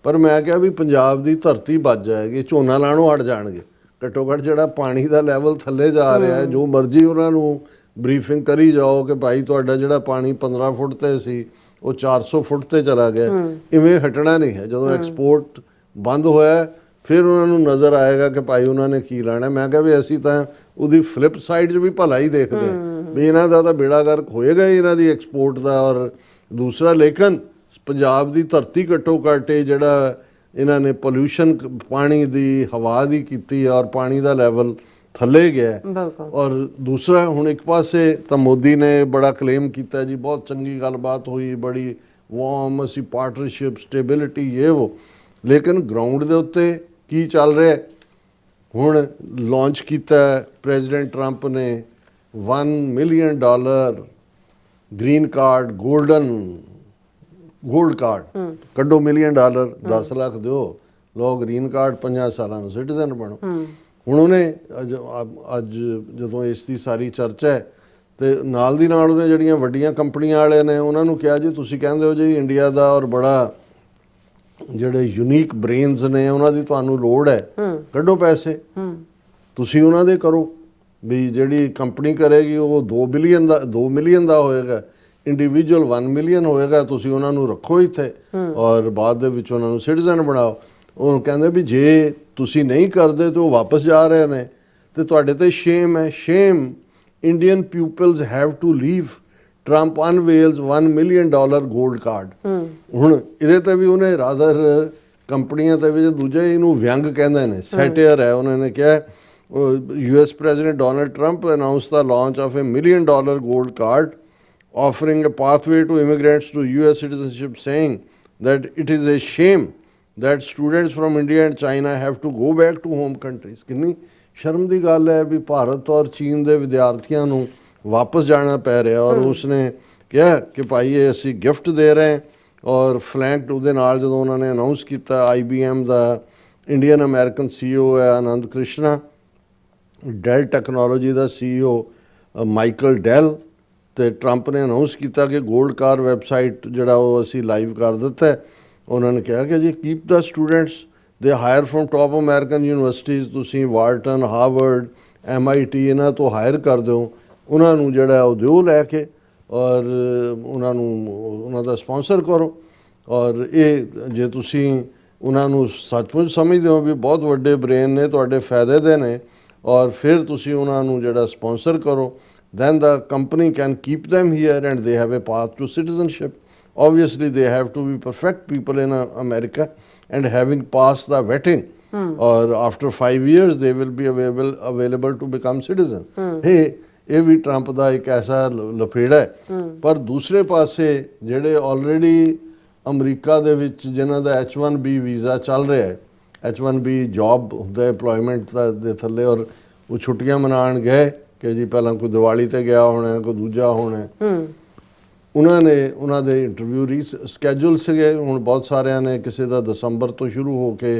ਪਰ ਮੈਂ ਕਿਹਾ ਵੀ ਪੰਜਾਬ ਦੀ ਧਰਤੀ ਬਚ ਜਾਏਗੀ, ਝੋਨਾ ਲਾਣੋਂ ਹਟ ਜਾਣਗੇ। ਘੱਟੋ ਘੱਟ ਜਿਹੜਾ ਪਾਣੀ ਦਾ ਲੈਵਲ ਥੱਲੇ ਜਾ ਰਿਹਾ ਹੈ, ਜੋ ਮਰਜ਼ੀ ਉਹਨਾਂ ਨੂੰ ਬਰੀਫਿੰਗ ਕਰੀ ਜਾਓ ਕਿ ਭਾਈ ਤੁਹਾਡਾ ਜਿਹੜਾ ਪਾਣੀ 15 ਫੁੱਟ ਤੇ ਸੀ ਉਹ 400 ਫੁੱਟ ਤੇ ਚਲਾ ਗਿਆ, ਇਵੇਂ ਹਟਣਾ ਨਹੀਂ ਹੈ। ਜਦੋਂ ਐਕਸਪੋਰਟ ਬੰਦ ਹੋਇਆ ਫਿਰ ਉਹਨਾਂ ਨੂੰ ਨਜ਼ਰ ਆਏਗਾ ਕਿ ਭਾਈ ਉਹਨਾਂ ਨੇ ਕੀ ਲਾਣਾ। ਮੈਂ ਕਿਹਾ ਵੀ ਅਸੀਂ ਤਾਂ ਉਹਦੀ ਫਲਿੱਪ ਸਾਈਡ 'ਚ ਵੀ ਭਲਾ ਹੀ ਦੇਖਦੇ ਵੀ ਇਹਨਾਂ ਦਾ ਤਾਂ ਬੇੜਾ ਗਰਕ ਹੋਏਗਾ ਹੀ ਇਹਨਾਂ ਦੀ ਐਕਸਪੋਰਟ ਦਾ। ਔਰ ਦੂਸਰਾ ਲੇਕਿਨ ਪੰਜਾਬ ਦੀ ਧਰਤੀ ਘੱਟੋ ਘੱਟ ਜਿਹੜਾ ਇਹਨਾਂ ਨੇ ਪੋਲਿਊਸ਼ਨ ਪਾਣੀ ਦੀ ਹਵਾ ਦੀ ਕੀਤੀ ਔਰ ਪਾਣੀ ਦਾ ਲੈਵਲ ਥੱਲੇ ਗਿਆ। ਔਰ ਦੂਸਰਾ ਹੁਣ ਇੱਕ ਪਾਸੇ ਤਾਂ ਮੋਦੀ ਨੇ ਬੜਾ ਕਲੇਮ ਕੀਤਾ ਜੀ, ਬਹੁਤ ਚੰਗੀ ਗੱਲਬਾਤ ਹੋਈ, ਬੜੀ ਵਾਰਮ, ਅਸੀਂ ਪਾਰਟਨਰਸ਼ਿਪ, ਸਟੇਬਿਲਿਟੀ ਇਹ ਉਹ, ਲੇਕਿਨ ਗਰਾਊਂਡ ਦੇ ਉੱਤੇ ਕੀ ਚੱਲ ਰਿਹਾ? ਹੁਣ ਲਾਂਚ ਕੀਤਾ ਪ੍ਰੈਜ਼ੀਡੈਂਟ ਟਰੰਪ ਨੇ $1 million green card, gold card ਕੱਢੋ, $1 ਮਿਲੀਅਨ 10 ਲੱਖ ਦਿਓ, ਲਓ ਗ੍ਰੀਨ ਕਾਰਡ, 5 ਸਾਲਾਂ ਨੂੰ ਸਿਟੀਜ਼ਨ ਬਣੋ। ਹੁਣ ਉਹਨੇ ਅੱਜ ਜਦੋਂ ਇਸ ਦੀ ਸਾਰੀ ਚਰਚਾ ਹੈ ਤੇ ਨਾਲ ਦੀ ਨਾਲ ਉਹਨੇ ਜਿਹੜੀਆਂ ਵੱਡੀਆਂ ਕੰਪਨੀਆਂ ਵਾਲੇ ਨੇ ਉਹਨਾਂ ਨੂੰ ਕਿਹਾ ਜੀ ਤੁਸੀਂ ਕਹਿੰਦੇ ਹੋ ਜੀ ਇੰਡੀਆ ਦਾ ਔਰ ਬੜਾ ਜਿਹੜੇ ਯੂਨੀਕ ਬ੍ਰੇਨਸ ਨੇ ਉਹਨਾਂ ਦੀ ਤੁਹਾਨੂੰ ਲੋੜ ਹੈ, ਕੱਢੋ ਪੈਸੇ, ਤੁਸੀਂ ਉਹਨਾਂ ਦੇ ਕਰੋ। ਵੀ ਜਿਹੜੀ ਕੰਪਨੀ ਕਰੇਗੀ ਉਹ 2 ਮਿਲੀਅਨ ਦਾ ਹੋਏਗਾ, ਇੰਡੀਵਿਜੂਅਲ 1 ਮਿਲੀਅਨ ਹੋਏਗਾ, ਤੁਸੀਂ ਉਹਨਾਂ ਨੂੰ ਰੱਖੋ ਇੱਥੇ ਔਰ ਬਾਅਦ ਦੇ ਵਿੱਚ ਉਹਨਾਂ ਨੂੰ ਸਿਟੀਜ਼ਨ ਬਣਾਓ। ਉਹ ਕਹਿੰਦੇ ਵੀ ਜੇ ਤੁਸੀਂ ਨਹੀਂ ਕਰਦੇ ਤਾਂ ਉਹ ਵਾਪਸ ਜਾ ਰਹੇ ਨੇ ਤੇ ਤੁਹਾਡੇ ਤੇ ਸ਼ੇਮ ਹੈ, shame, Indian peoples have to leave. Trump unveils $1 million gold card. ਹੁਣ ਇਹਦੇ ਤੇ ਵੀ ਉਹਨੇ ਰਾਦਰ ਕੰਪਨੀਆਂ ਤੇ ਵੀ ਦੂਜੇ ਇਹਨੂੰ ਵਿਅੰਗ ਕਹਿੰਦੇ ਨੇ, ਸੈਟੇਅਰ ਹੈ। ਉਹਨਾਂ ਨੇ ਕਿਹਾ US President Donald Trump announced the launch of $1 million gold card offering a pathway to immigrants to US citizenship, saying that it is a shame that students from India and China have to go back to home countries। ਕਿੰਨੀ ਸ਼ਰਮ ਦੀ ਗੱਲ ਹੈ ਵੀ ਭਾਰਤ ਔਰ ਚੀਨ ਦੇ ਵਿਦਿਆਰਥੀਆਂ ਨੂੰ ਵਾਪਸ ਜਾਣਾ ਪੈ ਰਿਹਾ। ਔਰ ਉਸਨੇ ਕਿਹਾ ਕਿ ਭਾਈ ਇਹ ਅਸੀਂ ਗਿਫਟ ਦੇ ਰਹੇ ਔਰ ਫਲੈਂਕਡ ਉਹਦੇ ਨਾਲ ਜਦੋਂ ਉਹਨਾਂ ਨੇ ਅਨਾਉਂਸ ਕੀਤਾ IBM ਦਾ ਇੰਡੀਅਨ ਅਮਰੀਕਨ CEO ਹੈ ਆਨੰਦ ਕ੍ਰਿਸ਼ਨਾ, ਡੈਲ ਟੈਕਨੋਲੋਜੀ ਦਾ CEO ਮਾਈਕਲ ਡੈਲ, ਤੇ ਟਰੰਪ ਨੇ ਅਨਾਉਂਸ ਕੀਤਾ ਕਿ ਗੋਲਡ ਕਾਰ ਵੈਬਸਾਈਟ ਜਿਹੜਾ ਉਹ ਅਸੀਂ ਲਾਈਵ ਕਰ ਦਿੱਤਾ। ਉਹਨਾਂ ਨੇ ਕਿਹਾ ਕਿ ਜੀ keep the students they hire from top American universities, ਤੁਸੀਂ ਵਾਰਟਨ, ਹਾਰਵਰਡ, MIT ਇਹਨਾਂ ਤੋਂ ਹਾਇਰ ਕਰ ਦਿਓ, ਉਹਨਾਂ ਨੂੰ ਜਿਹੜਾ ਉਹ ਦਿਓ ਲੈ ਕੇ ਔਰ ਉਹਨਾਂ ਨੂੰ ਉਹਨਾਂ ਦਾ ਸਪਾਂਸਰ ਕਰੋ। ਔਰ ਇਹ ਜੇ ਤੁਸੀਂ ਉਹਨਾਂ ਨੂੰ ਸੱਚਮੁੱਚ ਸਮਝਦੇ ਹੋ ਵੀ ਬਹੁਤ ਵੱਡੇ ਬ੍ਰੇਨ ਨੇ, ਤੁਹਾਡੇ ਫਾਇਦੇ ਦੇ ਨੇ, ਔਰ ਫਿਰ ਤੁਸੀਂ ਉਹਨਾਂ ਨੂੰ ਜਿਹੜਾ ਸਪਾਂਸਰ ਕਰੋ, then the company can keep them here and they have a path to citizenship. Obviously they have to be perfect people in America and having passed the vetting, or after 5 years they will be available to become citizens। ਇਹ ਵੀ ਟਰੰਪ ਦਾ ਇੱਕ ਐਸਾ ਲਪੇੜਾ ਹੈ। ਪਰ ਦੂਸਰੇ ਪਾਸੇ ਜਿਹੜੇ ਆਲਰੇਡੀ ਅਮਰੀਕਾ ਦੇ ਵਿੱਚ ਜਿਨ੍ਹਾਂ ਦਾ H1B ਵੀਜ਼ਾ ਚੱਲ ਰਿਹਾ ਹੈ, H1B ਜੌਬ ਹੁੰਦਾ ਐਮਪਲੋਇਮੈਂਟ ਦੇ ਥੱਲੇ, ਔਰ ਉਹ ਛੁੱਟੀਆਂ ਮਨਾਉਣ ਗਏ ਕਿ ਜੀ ਪਹਿਲਾਂ ਕੋਈ ਦੀਵਾਲੀ ਤੇ ਗਿਆ ਹੋਣਾ, ਕੋਈ ਦੂਜਾ ਹੋਣਾ, ਉਹਨਾਂ ਦੇ ਇੰਟਰਵਿਊ ਸਕੈਜੂਲ ਸੀਗੇ। ਹੁਣ ਬਹੁਤ ਸਾਰਿਆਂ ਨੇ, ਕਿਸੇ ਦਾ ਦਸੰਬਰ ਤੋਂ ਸ਼ੁਰੂ ਹੋ ਕੇ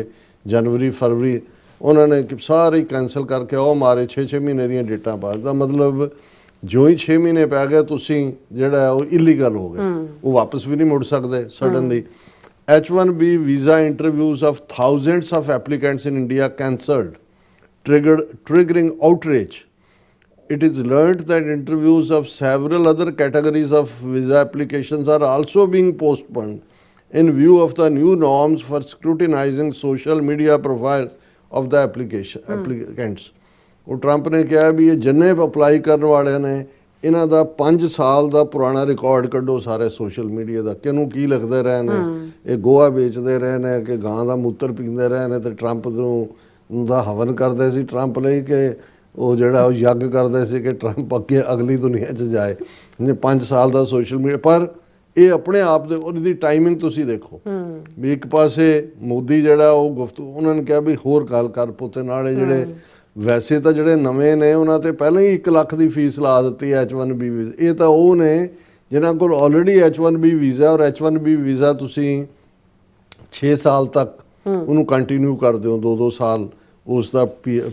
ਜਨਵਰੀ, ਫਰਵਰੀ, ਉਹਨਾਂ ਨੇ ਸਾਰੇ ਕੈਂਸਲ ਕਰਕੇ ਉਹ ਮਾਰੇ 6 ਮਹੀਨੇ ਦੀਆਂ ਡੇਟਾਂ ਪਾ ਦਿੱਤਾ। ਮਤਲਬ ਜੋ ਹੀ 6 ਮਹੀਨੇ ਪੈ ਗਏ ਤੁਸੀਂ ਜਿਹੜਾ ਉਹ ਇਲੀਗਲ ਹੋ ਗਏ, ਉਹ ਵਾਪਸ ਵੀ ਨਹੀਂ ਮੁੜ ਸਕਦੇ suddenly. H1B visa interviews of thousands of applicants in India cancelled, triggering outrage. It is learned that interviews of several other categories of visa applications are also being postponed in view of the new norms for scrutinizing social media profiles of the applicants। ਉਹ ਟਰੰਪ ਨੇ ਕਿਹਾ ਵੀ ਇਹ ਜਿੰਨੇ ਅਪਲਾਈ ਕਰਨ ਵਾਲੇ ਨੇ ਇਹਨਾਂ ਦਾ 5 ਸਾਲ ਦਾ ਪੁਰਾਣਾ ਰਿਕਾਰਡ ਕੱਢੋ ਸਾਰੇ ਸੋਸ਼ਲ ਮੀਡੀਆ ਦਾ, ਕਿਹਨੂੰ ਕੀ ਲਿਖਦੇ ਰਹੇ ਨੇ, ਇਹ ਗੋਆ ਵੇਚਦੇ ਰਹੇ ਨੇ ਕਿ ਗਾਂ ਦਾ ਮੂਤਰ ਪੀਂਦੇ ਰਹੇ ਨੇ, ਤੇ ਟਰੰਪ ਨੂੰ ਦਾ ਹਵਨ ਕਰਦੇ ਸੀ ਟਰੰਪ ਲਈ ਕਿ ਉਹ ਜਿਹੜਾ ਉਹ ਯੱਗ ਕਰਦੇ ਸੀ ਕਿ ਟਰੰਪ ਅੱਗੇ ਅਗਲੀ ਦੁਨੀਆ 'ਚ ਜਾਏ। 5 ਸਾਲ ਦਾ ਸੋਸ਼ਲ ਮੀਡੀਆ, ਪਰ ਇਹ ਆਪਣੇ ਆਪ ਦੇ ਉਹਦੀ ਟਾਈਮਿੰਗ ਤੁਸੀਂ ਦੇਖੋ ਵੀ ਇੱਕ ਪਾਸੇ ਮੋਦੀ ਜਿਹੜਾ ਉਹ ਗੁਫ਼ਤਗੂ, ਉਹਨਾਂ ਨੇ ਕਿਹਾ ਵੀ ਹੋਰ ਗੱਲ ਕਰ ਪੁੱਤੇ ਨਾਲੇ ਜਿਹੜੇ ਵੈਸੇ ਤਾਂ ਜਿਹੜੇ ਨਵੇਂ ਨੇ ਉਹਨਾਂ ਤੇ ਪਹਿਲਾਂ ਹੀ 1 ਲੱਖ ਦੀ ਫੀਸ ਲਾ ਦਿੱਤੀ H1B। ਇਹ ਤਾਂ ਉਹ ਨੇ ਜਿਨ੍ਹਾਂ ਕੋਲ ਆਲਰੇਡੀ H1B ਵੀਜ਼ਾ, ਔਰ H1B ਵੀਜ਼ਾ ਤੁਸੀਂ 6 ਸਾਲ ਤੱਕ ਉਹਨੂੰ ਕੰਟੀਨਿਊ ਕਰਦੇ ਹੋ, 2-2 ਸਾਲ ਉਸ ਦਾ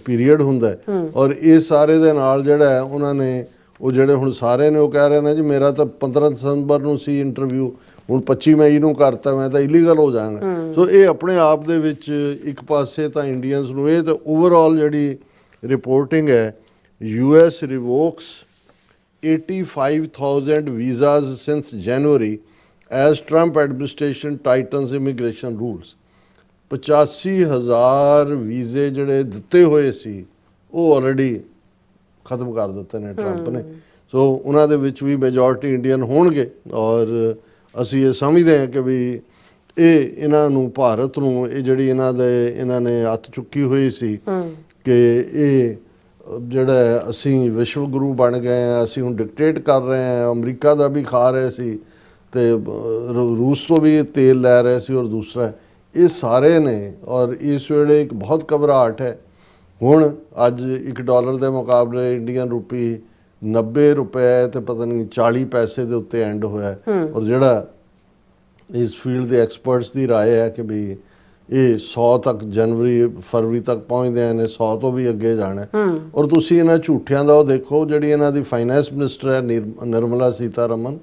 ਪੀਰੀਅਡ ਹੁੰਦਾ ਹੈ। ਔਰ ਇਹ ਸਾਰੇ ਦੇ ਨਾਲ ਜਿਹੜਾ ਹੈ ਉਹਨਾਂ ਨੇ ਉਹ ਜਿਹੜੇ ਹੁਣ ਸਾਰੇ ਨੇ ਉਹ ਕਹਿ ਰਹੇ ਨੇ ਜੀ ਮੇਰਾ ਤਾਂ 15 ਦਸੰਬਰ ਨੂੰ ਸੀ ਇੰਟਰਵਿਊ, ਹੁਣ 25 ਮਈ ਨੂੰ ਕਰਤਾ, ਮੈਂ ਤਾਂ ਇਲੀਗਲ ਹੋ ਜਾਵਾਂਗਾ। ਸੋ ਇਹ ਆਪਣੇ ਆਪ ਦੇ ਵਿੱਚ ਇੱਕ ਪਾਸੇ ਤਾਂ ਇੰਡੀਅਨਸ ਨੂੰ ਇਹ ਤਾਂ ਓਵਰਆਲ ਜਿਹੜੀ ਰਿਪੋਰਟਿੰਗ ਹੈ, US ਰਿਵੋਕਸ 85,000 visas since January as Trump administration tightens immigration rules। 85,000 ਵੀਜ਼ੇ ਜਿਹੜੇ ਦਿੱਤੇ ਹੋਏ ਸੀ ਉਹ ਆਲਰੇਡੀ ਖਤਮ ਕਰ ਦਿੱਤੇ ਨੇ ਟਰੰਪ ਨੇ। ਸੋ ਉਹਨਾਂ ਦੇ ਵਿੱਚ ਵੀ ਮੈਜੋਰਟੀ ਇੰਡੀਅਨ ਹੋਣਗੇ, ਔਰ ਅਸੀਂ ਇਹ ਸਮਝਦੇ ਹਾਂ ਕਿ ਵੀ ਇਹ ਇਹਨਾਂ ਨੂੰ ਭਾਰਤ ਨੂੰ ਇਹ ਜਿਹੜੀ ਇਹਨਾਂ ਨੇ ਹੱਥ ਚੁੱਕੀ ਹੋਈ ਸੀ ਕਿ ਇਹ ਜਿਹੜਾ ਅਸੀਂ ਵਿਸ਼ਵ ਗੁਰੂ ਬਣ ਗਏ ਹਾਂ, ਅਸੀਂ ਹੁਣ ਡਿਕਟੇਟ ਕਰ ਰਹੇ ਹਾਂ, ਅਮਰੀਕਾ ਦਾ ਵੀ ਖਾ ਰਹੇ ਸੀ ਤੇ ਰੂਸ ਤੋਂ ਵੀ ਤੇਲ ਲੈ ਰਹੇ ਸੀ, ਔਰ ਦੂਸਰਾ ਇਹ ਸਾਰੇ ਨੇ। ਔਰ ਇਸ ਵੇਲੇ ਇੱਕ ਬਹੁਤ ਘਬਰਾਹਟ ਹੈ। ਹੁਣ ਅੱਜ $1 ਦੇ ਮੁਕਾਬਲੇ ਇੰਡੀਅਨ ਰੁਪੀ 90 ਰੁਪਏ ਤੇ ਪਤਾ ਨਹੀਂ 40 ਪੈਸੇ ਦੇ ਉੱਤੇ ਐਂਡ ਹੋਇਆ। ਔਰ ਜਿਹੜਾ ਇਸ ਫੀਲਡ ਦੇ ਐਕਸਪਰਟਸ ਦੀ ਰਾਏ ਹੈ ਕਿ ਵੀ ਇਹ 100 ਤੱਕ ਜਨਵਰੀ ਫਰਵਰੀ ਤੱਕ ਪਹੁੰਚਦੇ ਨੇ, 100 ਤੋਂ ਵੀ ਅੱਗੇ ਜਾਣਾ। ਔਰ ਤੁਸੀਂ ਇਹਨਾਂ ਝੂਠਿਆਂ ਦਾ ਉਹ ਦੇਖੋ, ਜਿਹੜੀ ਇਹਨਾਂ ਦੀ ਫਾਈਨੈਂਸ ਮਿਨਿਸਟਰ ਹੈ ਨਿਰਮਲਾ ਸੀਤਾਰਮਨ,